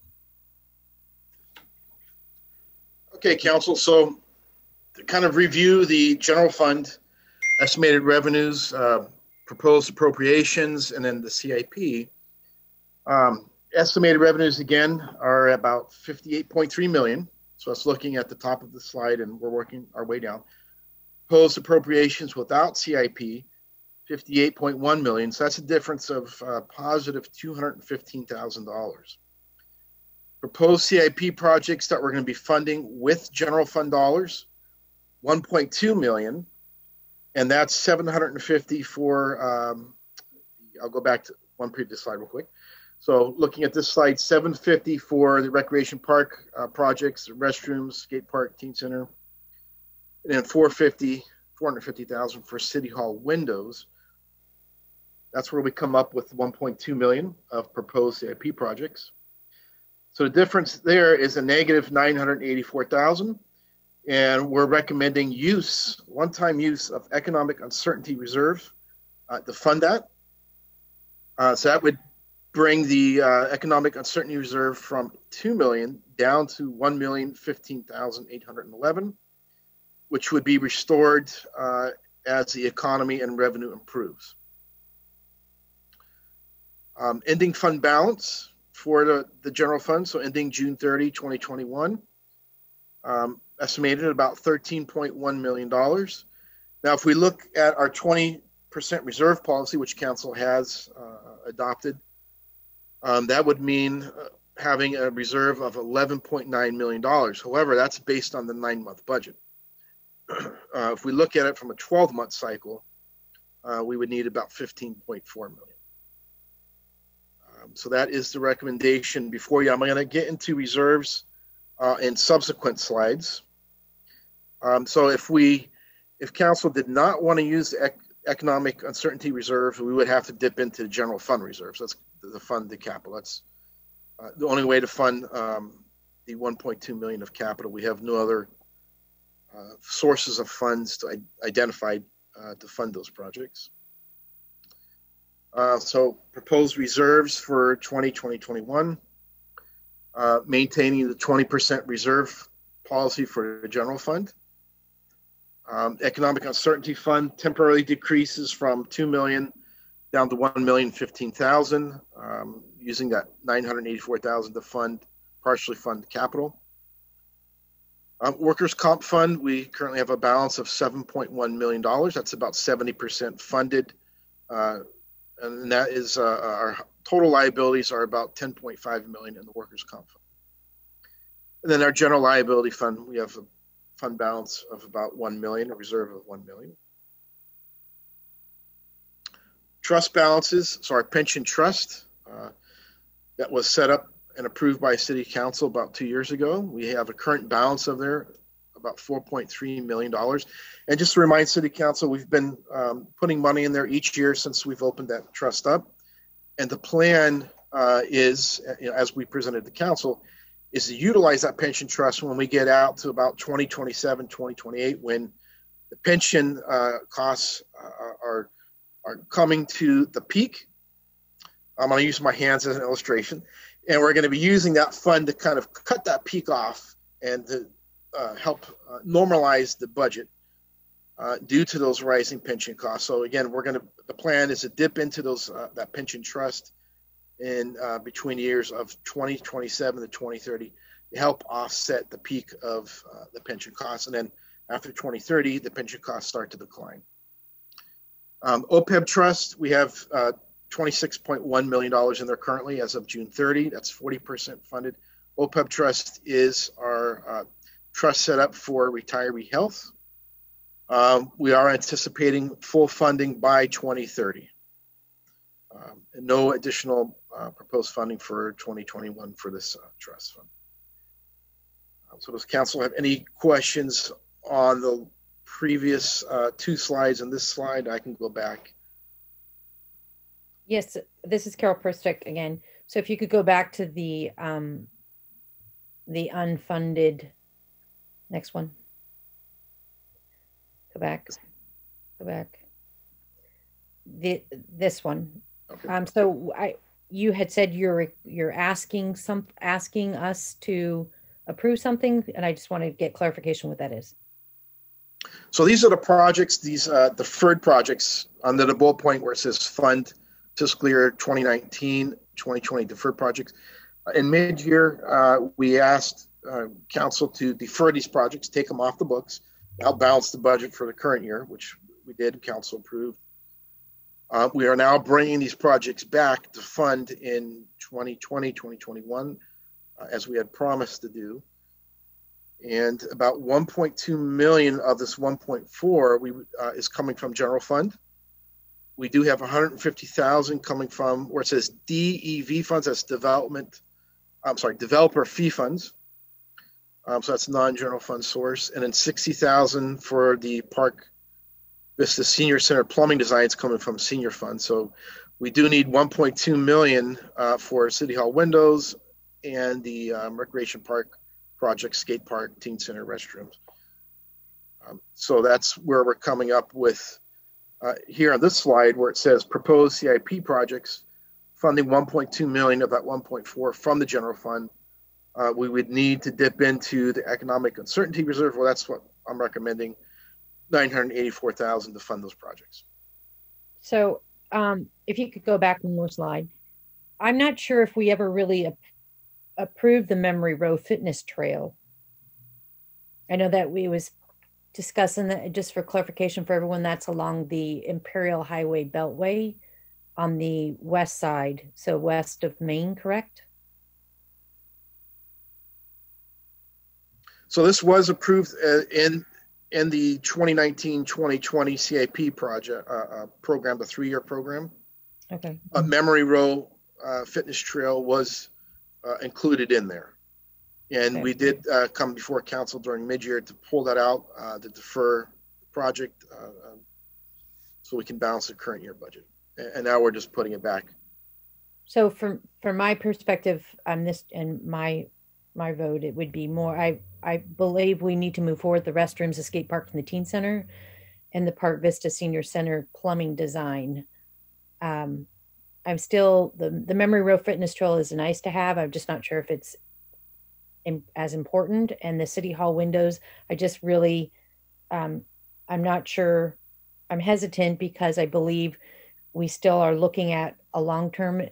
Okay, Council. So to kind of review the general fund, estimated revenues, proposed appropriations, and then the CIP. Estimated revenues, again, are about $58.3 million. So that's looking at the top of the slide, and we're working our way down. proposed appropriations without CIP, $58.1 million. So that's a difference of positive $215,000. Proposed CIP projects that we're going to be funding with general fund dollars, $1.2 million. And that's 750 for, I'll go back to one previous slide real quick. So looking at this slide, 750 for the recreation park projects, restrooms, skate park, teen center, and then 450,000 for city hall windows. That's where we come up with 1.2 million of proposed CIP projects. So the difference there is a negative 984,000. And we're recommending use, one-time use of economic uncertainty reserve to fund that. So that would bring the economic uncertainty reserve from 2 million down to 1,015,811, which would be restored as the economy and revenue improves. Ending fund balance for the general fund, so ending June 30, 2021, estimated at about $13.1 million. Now, if we look at our 20% reserve policy, which council has adopted, that would mean having a reserve of $11.9 million. However, that's based on the 9-month budget. If we look at it from a 12-month cycle, we would need about $15.4 million. So that is the recommendation before you. I'm going to get into reserves in subsequent slides. So if council did not want to use the economic uncertainty reserve, we would have to dip into the general fund reserves. That's the fund the capital. That's the only way to fund the 1.2 million of capital. We have no other sources of funds to identify to fund those projects. So proposed reserves for 2020-21, maintaining the 20% reserve policy for the general fund. Economic uncertainty fund temporarily decreases from 2 million down to 1,015,000, using that 984,000 to partially fund capital. Workers' comp fund, we currently have a balance of $7.1 million. That's about 70% funded. And that is our total liabilities are about 10.5 million in the workers' comp fund. And then our general liability fund, we have a fund balance of about 1 million, a reserve of 1 million. Trust balances, so our pension trust that was set up and approved by City Council about 2 years ago. We have a current balance of there, about $4.3 million. And just to remind City Council, we've been putting money in there each year since we've opened that trust up. And the plan is, as we presented to Council, is to utilize that pension trust when we get out to about 2027, 2028, when the pension costs are coming to the peak. I'm going to use my hands as an illustration. And we're going to be using that fund to kind of cut that peak off and to help normalize the budget due to those rising pension costs. So again, the plan is to dip into those that pension trust in between years of 2027 to 2030 to help offset the peak of the pension costs. And then after 2030, the pension costs start to decline. OPEB trust, we have $26.1 million in there currently as of June 30. That's 40% funded. OPEB trust is our trust set up for retiree health. We are anticipating full funding by 2030. And no additional proposed funding for 2021 for this trust fund. So does council have any questions on the previous 2 slides and this slide? I can go back. Yes, this is Carol Perstick again. So if you could go back to the unfunded, next one. Go back. This one. Okay. So you had said you're asking us to approve something, and I just want to get clarification what that is. So these are the projects, these deferred projects under the bullet point where it says fund fiscal year 2019, 2020 deferred projects. In mid-year, we asked council to defer these projects, take them off the books outbalance the budget for the current year, which we did, council approved. We are now bringing these projects back to fund in 2020, 2021, as we had promised to do. And about 1.2 million of this 1.4 is coming from general fund. We do have 150,000 coming from where it says DEV funds, that's developer fee funds. So that's non-general fund source. And then 60,000 for the Park Vista Senior Center plumbing designs coming from senior fund. So we do need 1.2 million for City Hall windows and the Recreation Park project, skate park, teen center, restrooms. So that's where we're coming up with here on this slide where it says proposed CIP projects funding 1.2 million of that 1.4 from the general fund. We would need to dip into the economic uncertainty reserve. Well, that's what I'm recommending, 984,000 to fund those projects. So if you could go back one more slide. I'm not sure if we ever really approved the Memory Row Fitness Trail. I know that we was discussing that, just for clarification for everyone, that's along the Imperial Highway Beltway on the west side, so west of Maine, correct? So this was approved in the 2019-2020 CIP project program, the 3-year program. Okay. Memory Row Fitness Trail was included in there. And Okay. we did come before council during mid-year to pull that out, to defer the project so we can balance the current year budget. And now we're just putting it back. So from my perspective on this and my vote, it would be more, I believe we need to move forward the restrooms, the skate park, and the teen center, and the Park Vista Senior Center plumbing design. I'm still, the Memory Row Fitness Trail is nice to have. I'm just not sure if it's as important. And the City Hall windows, I just really, I'm not sure. I'm hesitant because I believe we still are looking at a long-term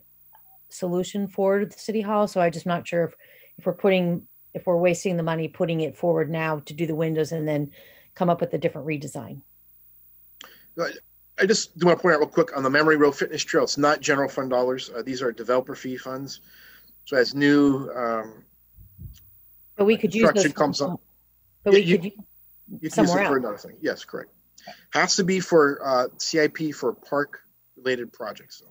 solution for the City Hall. So I'm just not sure if we're wasting the money putting it forward now to do the windows and then come up with a different redesign. I just do want to point out real quick on the Memory Row Fitness Trail, it's not general fund dollars. These are developer fee funds. So as new but we could use construction those comes up, but we could you use can somewhere use it for else. another thing. Yes, correct. Has to be for CIP for park related projects. So.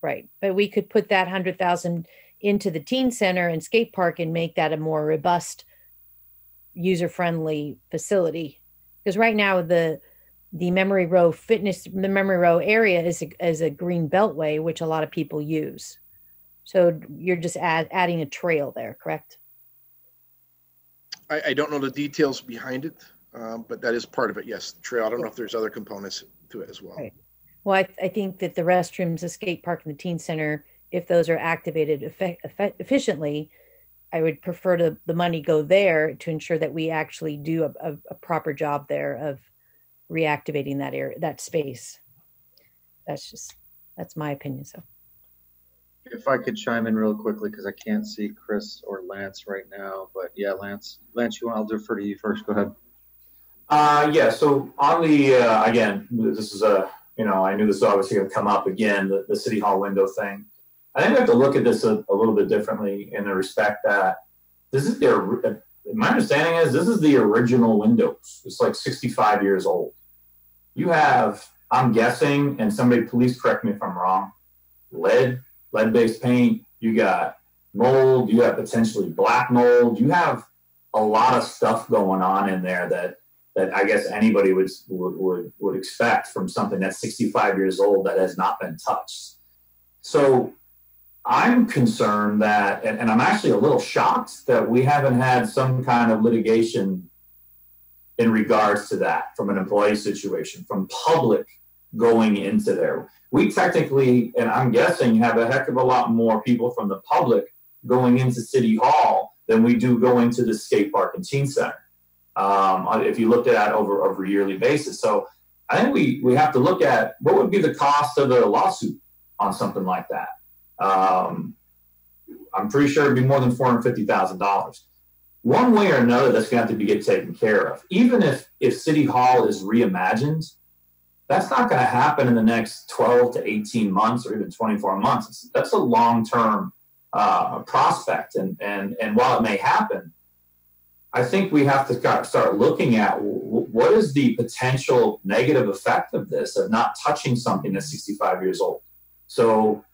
Right, but we could put that 100,000 into the teen center and skate park and make that a more robust, user-friendly facility. Because right now the Memory Row the Memory Row area is a green beltway, which a lot of people use. So you're just adding a trail there, correct? I don't know the details behind it, but that is part of it. Yes, the trail. I don't know if there's other components to it as well. Right. Well, I think that the restrooms, the skate park, and the teen center, if those are activated efficiently, I would prefer the money go there to ensure that we actually do a proper job there of reactivating that area, that space. That's my opinion. So if I could chime in real quickly, because I can't see Chris or Lance right now, but yeah, Lance, I'll defer to you first. Go ahead. Yeah. So on the again, this is I knew this was obviously going to come up again, the City Hall window thing. I think we have to look at this a little bit differently in the respect that this is my understanding is this is the original windows. It's like 65 years old. You have, I'm guessing, and somebody please correct me if I'm wrong, lead-based paint. You got mold. You have potentially black mold. You have a lot of stuff going on in there that I guess anybody would expect from something that's 65 years old that has not been touched. So I'm concerned that, and I'm actually a little shocked that we haven't had some kind of litigation in regards to that from an employee situation, from public going into there. We technically, and I'm guessing, have a heck of a lot more people from the public going into City Hall than we do going to the skate park and teen center. If you looked at it over a yearly basis. So I think we have to look at what would be the cost of a lawsuit on something like that. I'm pretty sure it'd be more than $450,000. one way or another, that's going to have to get taken care of. Even if City Hall is reimagined, that's not going to happen in the next 12 to 18 months or even 24 months. That's a long-term prospect. And while it may happen, I think we have to start looking at what is the potential negative effect of this, of not touching something that's 65 years old. So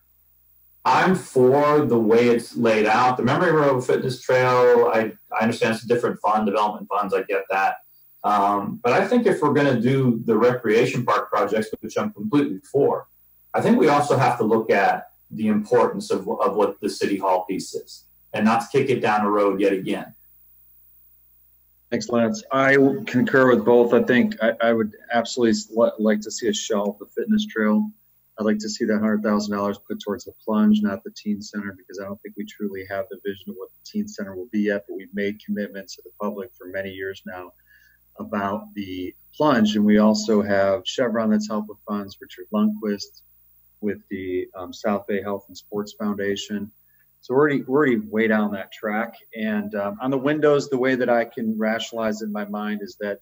I'm for the way it's laid out. The Memory Row Fitness Trail, I understand it's a different fund, development funds, I get that. But I think if we're going to do the recreation park projects, which I'm completely for, I think we also have to look at the importance of what the City Hall piece is and not kick it down the road yet again. Thanks, Lance. I concur with both. I think I would absolutely like to see a shelve the fitness trail. I'd like to see that $100,000 put towards the plunge, not the teen center, because I don't think we truly have the vision of what the teen center will be yet, but we've made commitments to the public for many years now about the plunge. And we also have Chevron that's helped with funds, Richard Lundquist with the South Bay Health and Sports Foundation. So we're already way down that track. And on the windows, the way that I can rationalize it in my mind is that,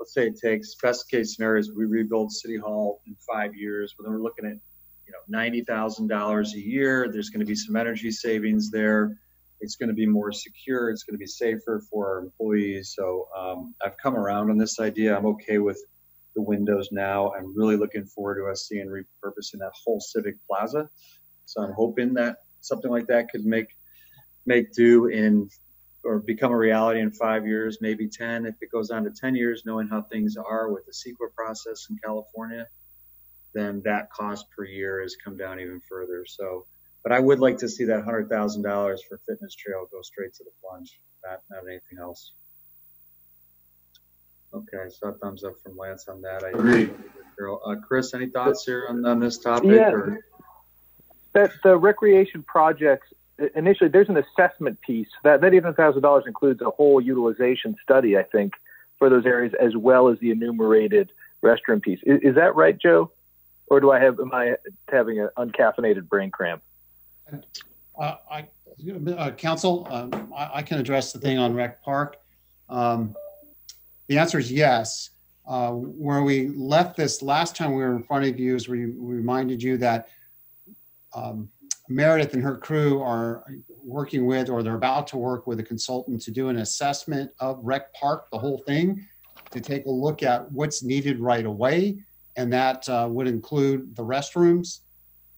let's say it takes, best case scenarios, we rebuild City Hall in 5 years, but then we're looking at $90,000 a year. There's going to be some energy savings there. It's going to be more secure. It's going to be safer for our employees. So I've come around on this idea. I'm okay with the windows now. I'm really looking forward to us seeing repurposing that whole Civic Plaza. So I'm hoping that something like that could make do in or become a reality in 5 years, maybe 10. If it goes on to 10 years, knowing how things are with the CEQA process in California, then that cost per year has come down even further. So, but I would like to see that $100,000 for fitness trail go straight to the plunge, not anything else. Okay, so a thumbs up from Lance on that. I agree. Chris, any thoughts here on this topic? Yeah, or? That the recreation projects, initially there's an assessment piece. That $800,000 includes a whole utilization study, I think, for those areas, as well as the enumerated restroom piece. Is that right, Joe? Or am I having an uncaffeinated brain cramp? Council, I can address the thing on Rec Park. The answer is yes. Where we left this last time we were in front of you is we reminded you that Meredith and her crew are working with, or they're about to work with, a consultant to do an assessment of Rec Park, the whole thing, to take a look at what's needed right away. And that would include the restrooms.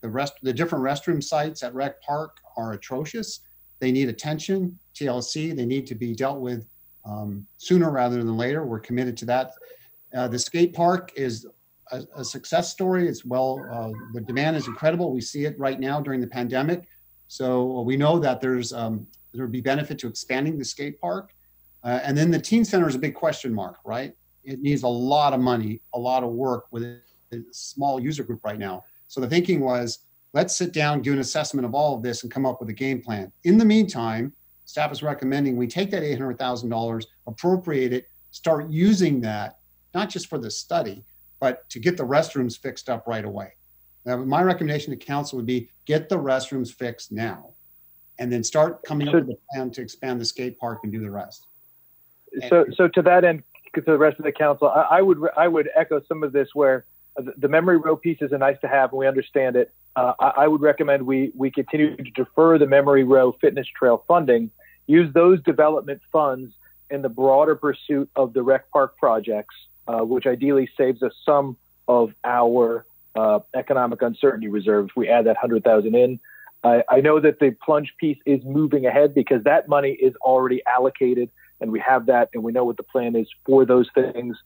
The different restroom sites at Rec Park are atrocious. They need attention, TLC. They need to be dealt with sooner rather than later. We're committed to that. The skate park is a success story. It's the demand is incredible. We see it right now during the pandemic. So we know that there'll be benefit to expanding the skate park. And then the teen center is a big question mark, right? It needs a lot of money, a lot of work with a small user group right now. So the thinking was, let's sit down, do an assessment of all of this and come up with a game plan. In the meantime, staff is recommending we take that $800,000, appropriate it, start using that, not just for the study, but to get the restrooms fixed up right away. Now, my recommendation to council would be get the restrooms fixed now, and then start coming up with a plan to expand the skate park and do the rest. So to that end, to the rest of the council, I would echo some of this, where the memory row piece is a nice to have, and we understand it. I would recommend we continue to defer the memory row fitness trail funding, use those development funds in the broader pursuit of the rec park projects, which ideally saves us some of our economic uncertainty reserve if we add that $100,000 in. I know that the plunge piece is moving ahead because that money is already allocated, and we have that, and we know what the plan is for those things.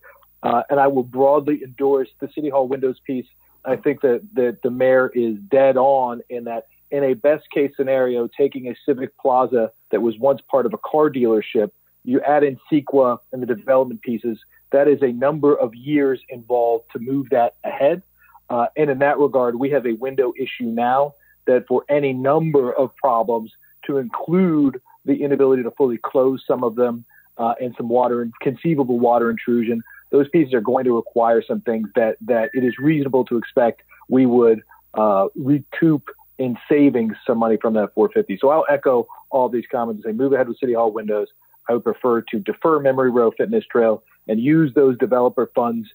And I will broadly endorse the City Hall windows piece. I think that the mayor is dead on in that, in a best case scenario, taking a Civic Plaza that was once part of a car dealership, you add in CEQA and the development pieces, that is a number of years involved to move that ahead. And in that regard, we have a window issue now that for any number of problems, to include the inability to fully close some of them and some conceivable water intrusion, those pieces are going to require some things that it is reasonable to expect we would recoup in savings some money from that 450. So I'll echo all these comments and say move ahead with City Hall windows. I would prefer to defer Memory Row Fitness Trail and use those developer funds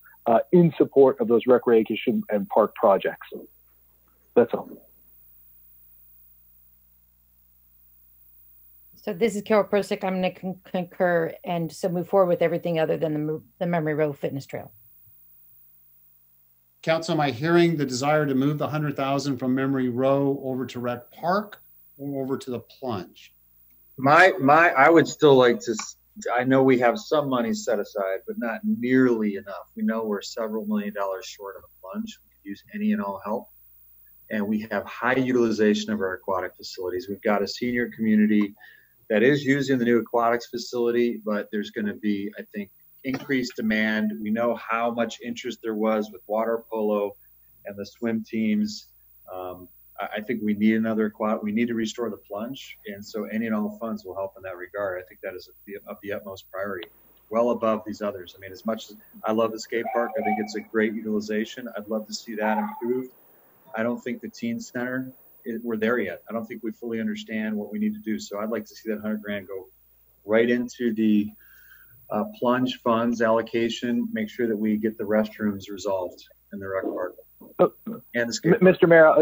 in support of those recreation and park projects. That's all. So this is Carol Persick. I'm going to concur and so move forward with everything other than the Memory Row Fitness Trail. Council, am I hearing the desire to move the 100,000 from Memory Row over to Rec Park or over to the plunge? I would still like to, I know we have some money set aside, but not nearly enough. We know we're several $1 million short of the plunge. We could use any and all help. And we have high utilization of our aquatic facilities. We've got a senior community that is using the new aquatics facility, but there's going to be, I think, increased demand. We know how much interest there was with water polo and the swim teams. I think we need another aquatic. We need to restore the plunge, and so any and all funds will help in that regard. I think that is of the utmost priority, well above these others. I mean, as much as I love the skate park, I think it's a great utilization. I'd love to see that improved. I don't think the teen center, we're there yet. I don't think we fully understand what we need to do. So I'd like to see that 100 grand go right into the plunge funds allocation. Make sure that we get the restrooms resolved in the rec park and the skate park. Mr. Mayor,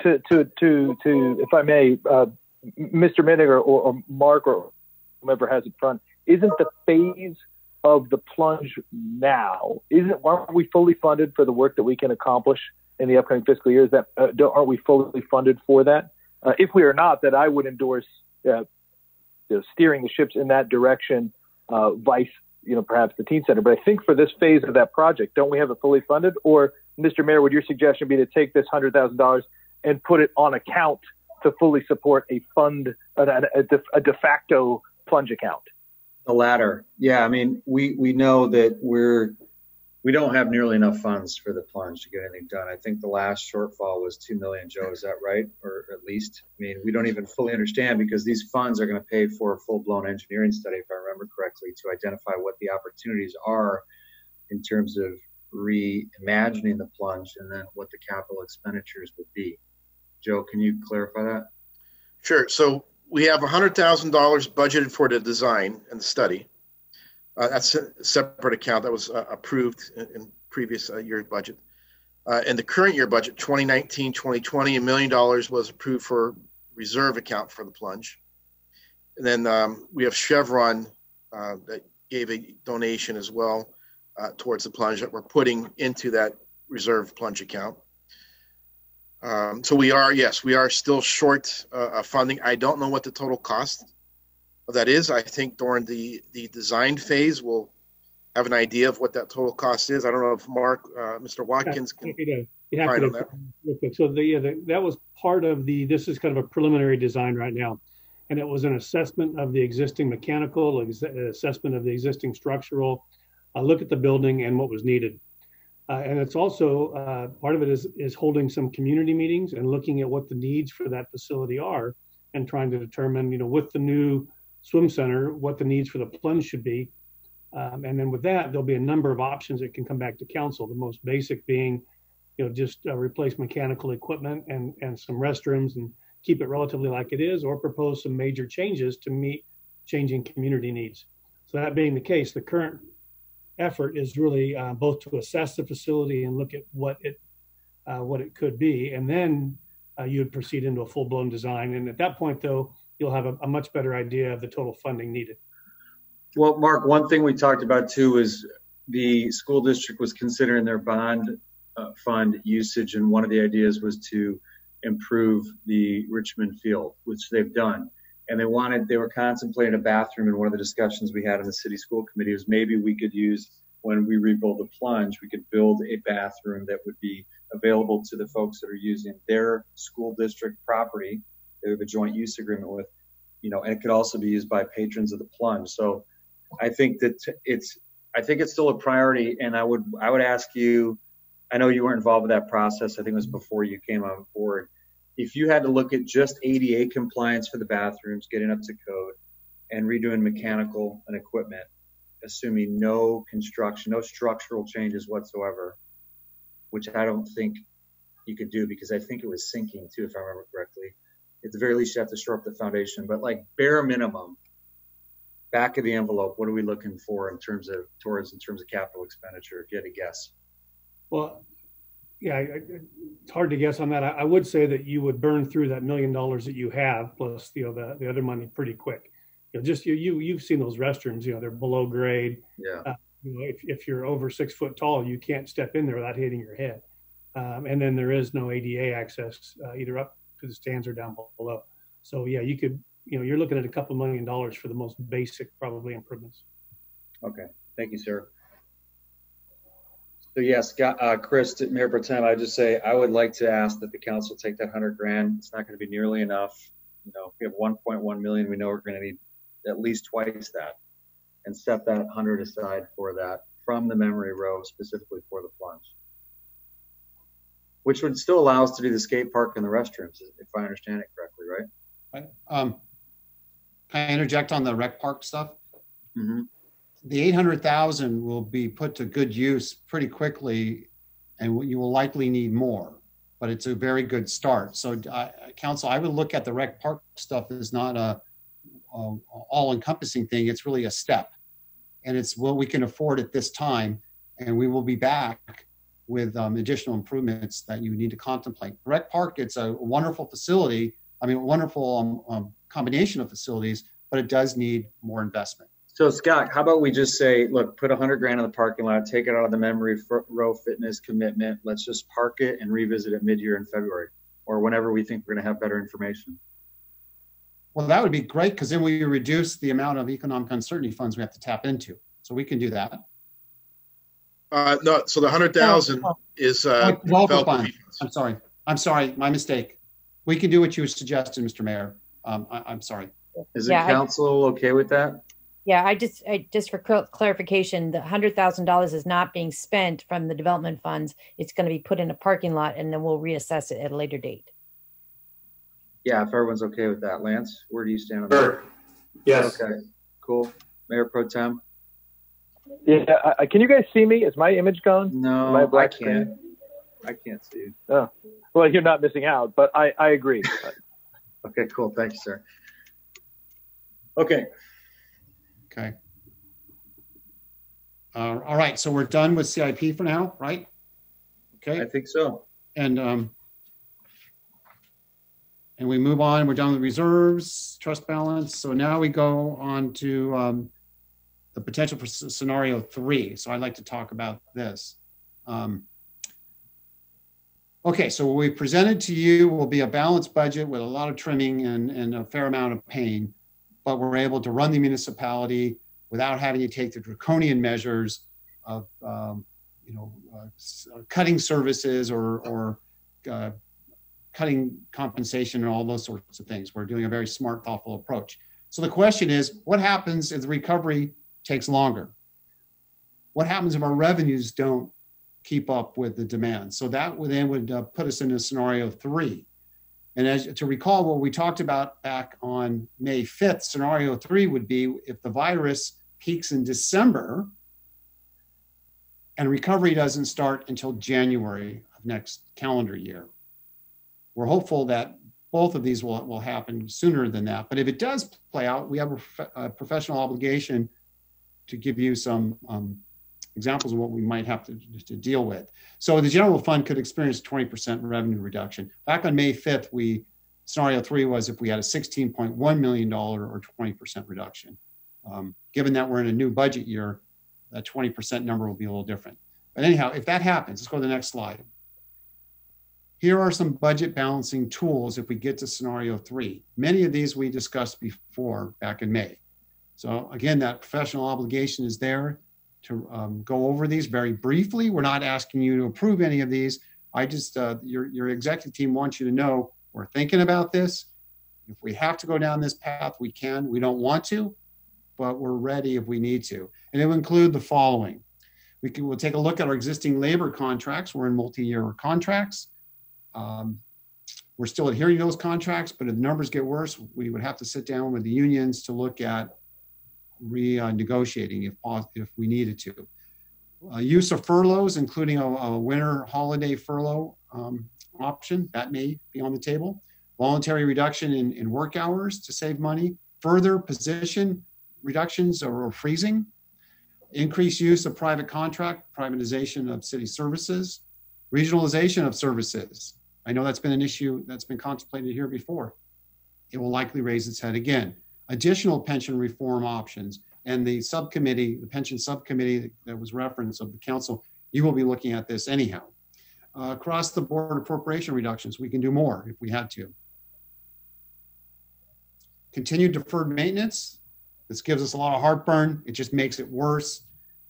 if I may, Mr. Minniger or Mark or whomever has it front, isn't the phase of the plunge now? Aren't we fully funded for the work that we can accomplish in the upcoming fiscal years? That aren't we fully funded for that? If we are not, then I would endorse steering the ships in that direction, vice perhaps the teen center. But I think for this phase of that project, don't we have it fully funded? Or, Mr. Mayor, would your suggestion be to take this $100,000 and put it on account to fully support a fund, a de facto plunge account? The latter. Yeah, I mean, we know that we don't have nearly enough funds for the plunge to get anything done. I think the last shortfall was 2 million, Joe, is that right? Or at least, I mean, we don't even fully understand because these funds are going to pay for a full-blown engineering study, if I remember correctly, to identify what the opportunities are in terms of reimagining the plunge and then what the capital expenditures would be. Joe, can you clarify that? Sure. So we have $100,000 budgeted for the design and the study. That's a separate account that was approved in previous year's budget. In the current year budget, 2019, 2020, $1 million was approved for reserve account for the plunge. And then we have Chevron that gave a donation as well towards the plunge that we're putting into that reserve plunge account. So we are still short of funding. I don't know what the total cost of that is. I think during the design phase, we'll have an idea of what that total cost is. I don't know if Mark, Mr. Watkins can comment on that. Real quick. So that was part of this is kind of a preliminary design right now. And it was an assessment of the existing mechanical, assessment of the existing structural, look at the building and what was needed. And it's also, part of it is holding some community meetings and looking at what the needs for that facility are and trying to determine, with the new swim center, what the needs for the plunge should be. And then with that, there'll be a number of options that can come back to council. The most basic being, just replace mechanical equipment and some restrooms and keep it relatively like it is, or propose some major changes to meet changing community needs. So that being the case, the current effort is really both to assess the facility and look at what it could be, and then you would proceed into a full-blown design. And at that point, though, you'll have a much better idea of the total funding needed. Well, Mark, one thing we talked about too is the school district was considering their bond fund usage, and one of the ideas was to improve the Richmond field, which they've done. And they were contemplating a bathroom, and one of the discussions we had in the city school committee was maybe we could use, when we rebuild the plunge, we could build a bathroom that would be available to the folks that are using their school district property. They have a joint use agreement with, and it could also be used by patrons of the plunge. So I think that it's still a priority. And I would ask you, I know you weren't involved with that process. I think it was before you came on board. If you had to look at just ADA compliance for the bathrooms, getting up to code, and redoing mechanical and equipment, assuming no construction, no structural changes whatsoever, which I don't think you could do because I think it was sinking too, if I remember correctly. At the very least, you have to shore up the foundation. But like bare minimum, back of the envelope, what are we looking for in terms of capital expenditure? If you had to guess. Well, yeah, it's hard to guess on that. I would say that you would burn through that $1 million that you have, plus the other money pretty quick. Just you've seen those restrooms. They're below grade. Yeah. If you're over 6 foot tall, you can't step in there without hitting your head. And then there is no ADA access either up to the stands or down below. So yeah, you could. You're looking at a couple $1 million for the most basic, probably, improvements. Okay, thank you, sir. So yes, Chris, Mayor Pro Tem, I just say I would like to ask that the council take that $100,000. It's not going to be nearly enough. If we have 1.1 million, we know we're going to need at least twice that, and set that 100 aside for that from the memory row specifically for the plunge, which would still allow us to do the skate park and the restrooms, if I understand it correctly, right? Can I interject on the rec park stuff? Mm-hmm. The 800,000 will be put to good use pretty quickly, and you will likely need more, but it's a very good start. So council, I would look at the rec park stuff as not a all-encompassing thing. It's really a step, and it's what we can afford at this time, and we will be back with additional improvements that you need to contemplate. Rec park, it's a wonderful facility. I mean, a wonderful combination of facilities, but it does need more investment. So Scott, how about we just say, look, put $100,000 in the parking lot, take it out of the memory row fitness commitment. Let's just park it and revisit it mid-year in February, or whenever we think we're going to have better information. Well, that would be great, because then we reduce the amount of economic uncertainty funds we have to tap into. So we can do that. No, so the 100,000 is developer fund. I'm sorry, my mistake. We can do what you suggested, Mr. Mayor. I'm sorry. Is the council okay with that? Yeah, I just for clarification, the $100,000 is not being spent from the development funds. It's going to be put in a parking lot, and then we'll reassess it at a later date. Yeah, if everyone's okay with that. Lance, where do you stand on that? Sure. Yes. Okay, cool. Mayor Pro Tem? Yeah, can you guys see me? Is my image gone? No, I can't. I can't see you. Oh, well, you're not missing out, but I agree. Okay, cool. Thank you, sir. Okay. Okay. All right, so we're done with CIP for now, right? Okay. I think so. And we move on. We're done with reserves, trust balance. So now we go on to the potential for scenario 3. So I'd like to talk about this. Okay, so what we presented to you will be a balanced budget with a lot of trimming and a fair amount of pain, but we're able to run the municipality without having to take the draconian measures of cutting services or cutting compensation and all those sorts of things. We're doing a very smart, thoughtful approach. So the question is, what happens if the recovery takes longer? What happens if our revenues don't keep up with the demand? So that would put us into scenario 3. And as to recall what we talked about back on May 5th, scenario 3 would be if the virus peaks in December and recovery doesn't start until January of next calendar year. We're hopeful that both of these will happen sooner than that. But if it does play out, we have a professional obligation to give you some examples of what we might have to deal with. So the general fund could experience 20% revenue reduction. Back on May 5th, scenario 3 was if we had a $16.1 million or 20% reduction. Given that we're in a new budget year, that 20% number will be a little different. But anyhow, if that happens, let's go to the next slide. Here are some budget balancing tools if we get to scenario 3. Many of these we discussed before back in May. So again, that professional obligation is there to go over these very briefly. We're not asking you to approve any of these. I just, your executive team wants you to know we're thinking about this. If we have to go down this path, we can. We don't want to, but we're ready if we need to. And it will include the following. We'll take a look at our existing labor contracts. We're in multi-year contracts. We're still adhering to those contracts, but if the numbers get worse, we would have to sit down with the unions to look at renegotiating if we needed to. Use of furloughs, including a winter holiday furlough option, that may be on the table. Voluntary reduction in work hours to save money. Further position reductions or freezing, increased use of private contract, privatization of city services, regionalization of services. I know that's been an issue that's been contemplated here before. It will likely raise its head again. Additional pension reform options, and the subcommittee, the pension subcommittee that was referenced of the council, you will be looking at this anyhow. Across the board appropriation reductions, we can do more if we had to. Continued deferred maintenance. This gives us a lot of heartburn. It just makes it worse.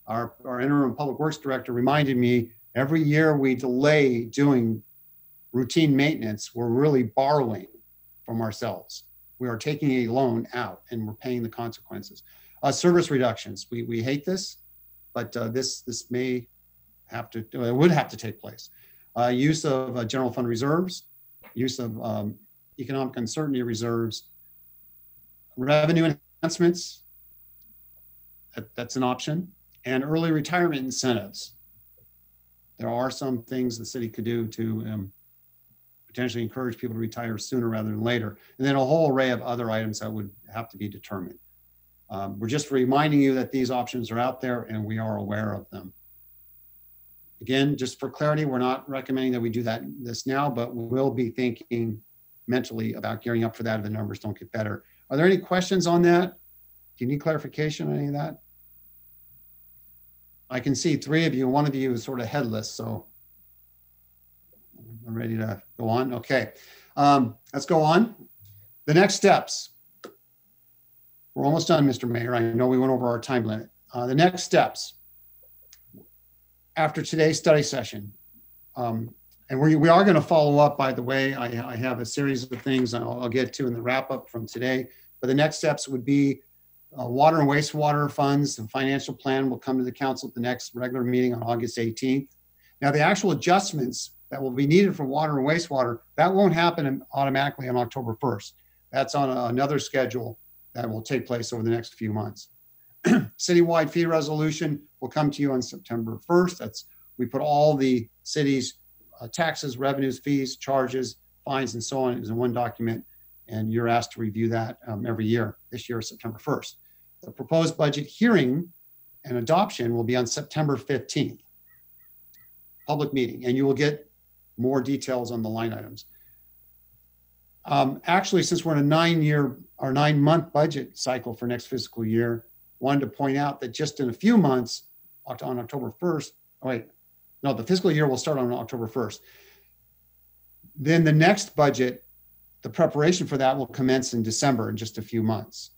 Our interim public works director reminded me every year we delay doing routine maintenance, we're really borrowing from ourselves. We are taking a loan out and we're paying the consequences. Service reductions. We hate this, but this may have to, it would have to take place. Use of general fund reserves, use of economic uncertainty reserves, revenue enhancements, that's an option, and early retirement incentives. There are some things the city could do to potentially encourage people to retire sooner rather than later. And then a whole array of other items that would have to be determined. We're just reminding you that these options are out there and we are aware of them. Again, just for clarity, we're not recommending that we do this now, but we will be thinking mentally about gearing up for that if the numbers don't get better. Are there any questions on that? Do you need clarification on any of that? I can see three of you. One of you is sort of headless, so I'm ready to go on. Okay, let's go on. The next steps. We're almost done, Mr. Mayor. I know we went over our time limit. The next steps after today's study session. And we are going to follow up, by the way. I have a series of things I'll get to in the wrap up from today. But the next steps would be water and wastewater funds. The financial plan will come to the council at the next regular meeting on August 18th. Now, the actual adjustments that will be needed for water and wastewater, that won't happen automatically on October 1st. That's on another schedule that will take place over the next few months. Citywide fee resolution will come to you on September 1st. We put all the city's taxes, revenues, fees, charges, fines, and so on is in one document, and you're asked to review that every year. This year, September 1st. The proposed budget hearing and adoption will be on September 15th. Public meeting, and you will get more details on the line items. Actually, since we're in a 9-month budget cycle for next fiscal year, wanted to point out that just in a few months, on October 1st, the fiscal year will start on October 1st. Then the next budget, the preparation for that will commence in December in just a few months.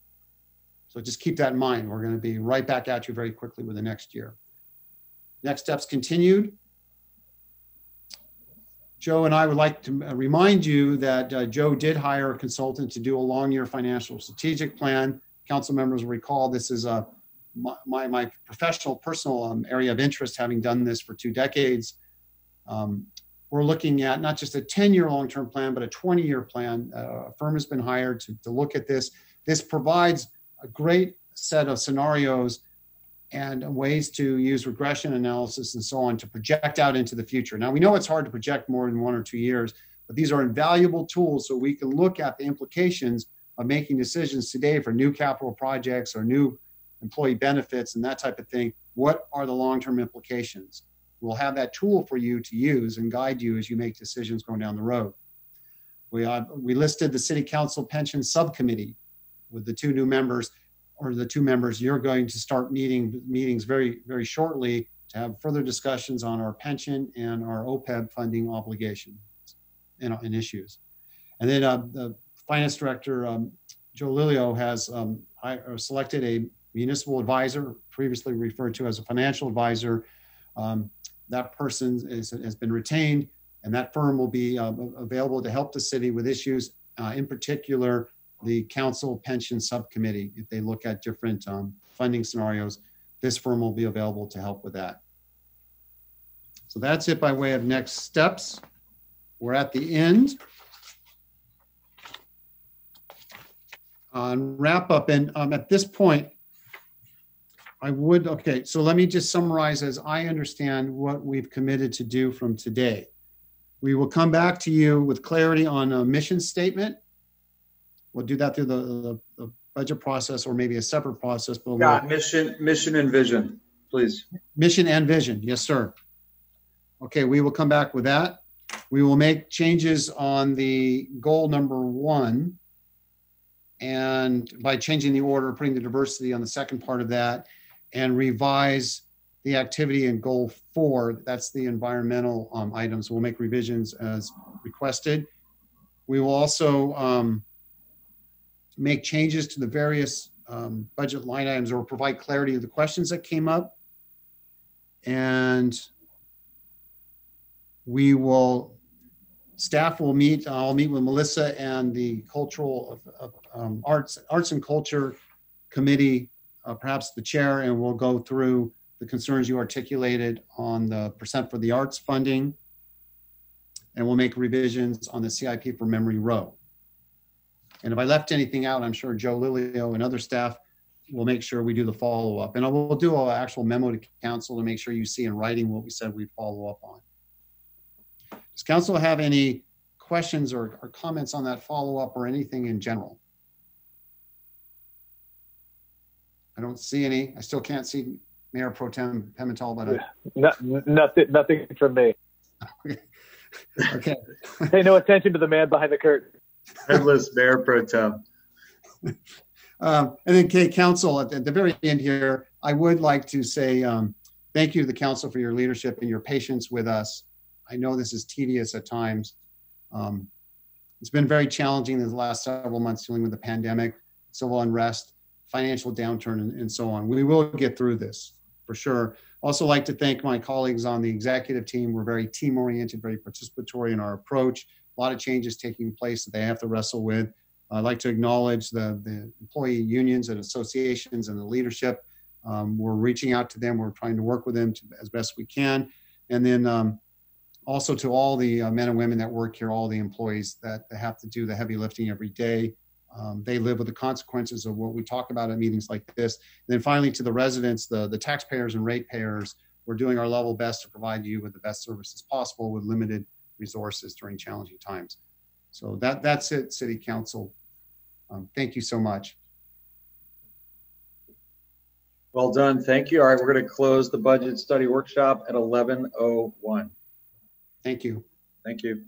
So just keep that in mind. We're going to be right back at you very quickly with the next year. Next steps continued. Joe and I would like to remind you that Joe did hire a consultant to do a long-year financial strategic plan. Council members will recall this is my professional, personal area of interest, having done this for 2 decades. We're looking at not just a 10-year long-term plan, but a 20-year plan. A firm has been hired to look at this. This provides a great set of scenarios and ways to use regression analysis and so on to project out into the future. Now, we know it's hard to project more than 1 or 2 years, but these are invaluable tools so we can look at the implications of making decisions today for new capital projects or new employee benefits and that type of thing. What are the long-term implications? We'll have that tool for you to use and guide you as you make decisions going down the road. We listed the City Council Pension Subcommittee with the 2 new members, or the 2 members. You're going to start meetings very, very shortly to have further discussions on our pension and our OPEB funding obligations and issues. And then the Finance Director, Joe Lilio, has selected a municipal advisor, previously referred to as a financial advisor. That person has been retained, and that firm will be available to help the city with issues, in particular, the council pension subcommittee. If they look at different funding scenarios, this firm will be available to help with that. So that's it by way of next steps. We're at the end. Wrap up, and at this point, so let me just summarize as I understand what we've committed to do from today. We will come back to you with clarity on a mission statement. We'll do that through the budget process or maybe a separate process. But Yeah, mission and vision, please. Mission and vision, yes, sir. Okay, we will come back with that. We will make changes on the goal number 1, and by changing the order, putting the diversity on the second part of that, and revise the activity in goal 4. That's the environmental items. We'll make revisions as requested. We will also make changes to the various budget line items or provide clarity to the questions that came up. And staff will meet, I'll meet with Melissa and the cultural arts and culture committee, perhaps the chair, and we'll go through the concerns you articulated on the percent for the arts funding. And we'll make revisions on the CIP for Memory Row. And if I left anything out, I'm sure Joe Lilio and other staff will make sure we do the follow-up. And we'll do an actual memo to council to make sure you see in writing what we said we'd follow up on. Does council have any questions or comments on that follow-up or anything in general? I don't see any. I still can't see Mayor Pro Tem Pimentel, but nothing from me. Okay. Pay no attention to the man behind the curtain. Headless Mayor Pro Tem. And then, council, at the very end here, I would like to say thank you to the council for your leadership and your patience with us. I know this is tedious at times. It's been very challenging in the last several months dealing with the pandemic, civil unrest, financial downturn, and so on. We will get through this for sure. Also like to thank my colleagues on the executive team. We're very team-oriented, very participatory in our approach. A lot of changes taking place that they have to wrestle with. I'd like to acknowledge the employee unions and associations and the leadership. We're reaching out to them. We're trying to work with them as best we can. And then also to all the men and women that work here, all the employees that have to do the heavy lifting every day. They live with the consequences of what we talk about at meetings like this. And then finally to the residents, the taxpayers and ratepayers, we're doing our level best to provide you with the best services possible with limited resources during challenging times. So that's it, City Council. Thank you so much. Well done. Thank you. All right, we're going to close the budget study workshop at 11:01. Thank you. Thank you.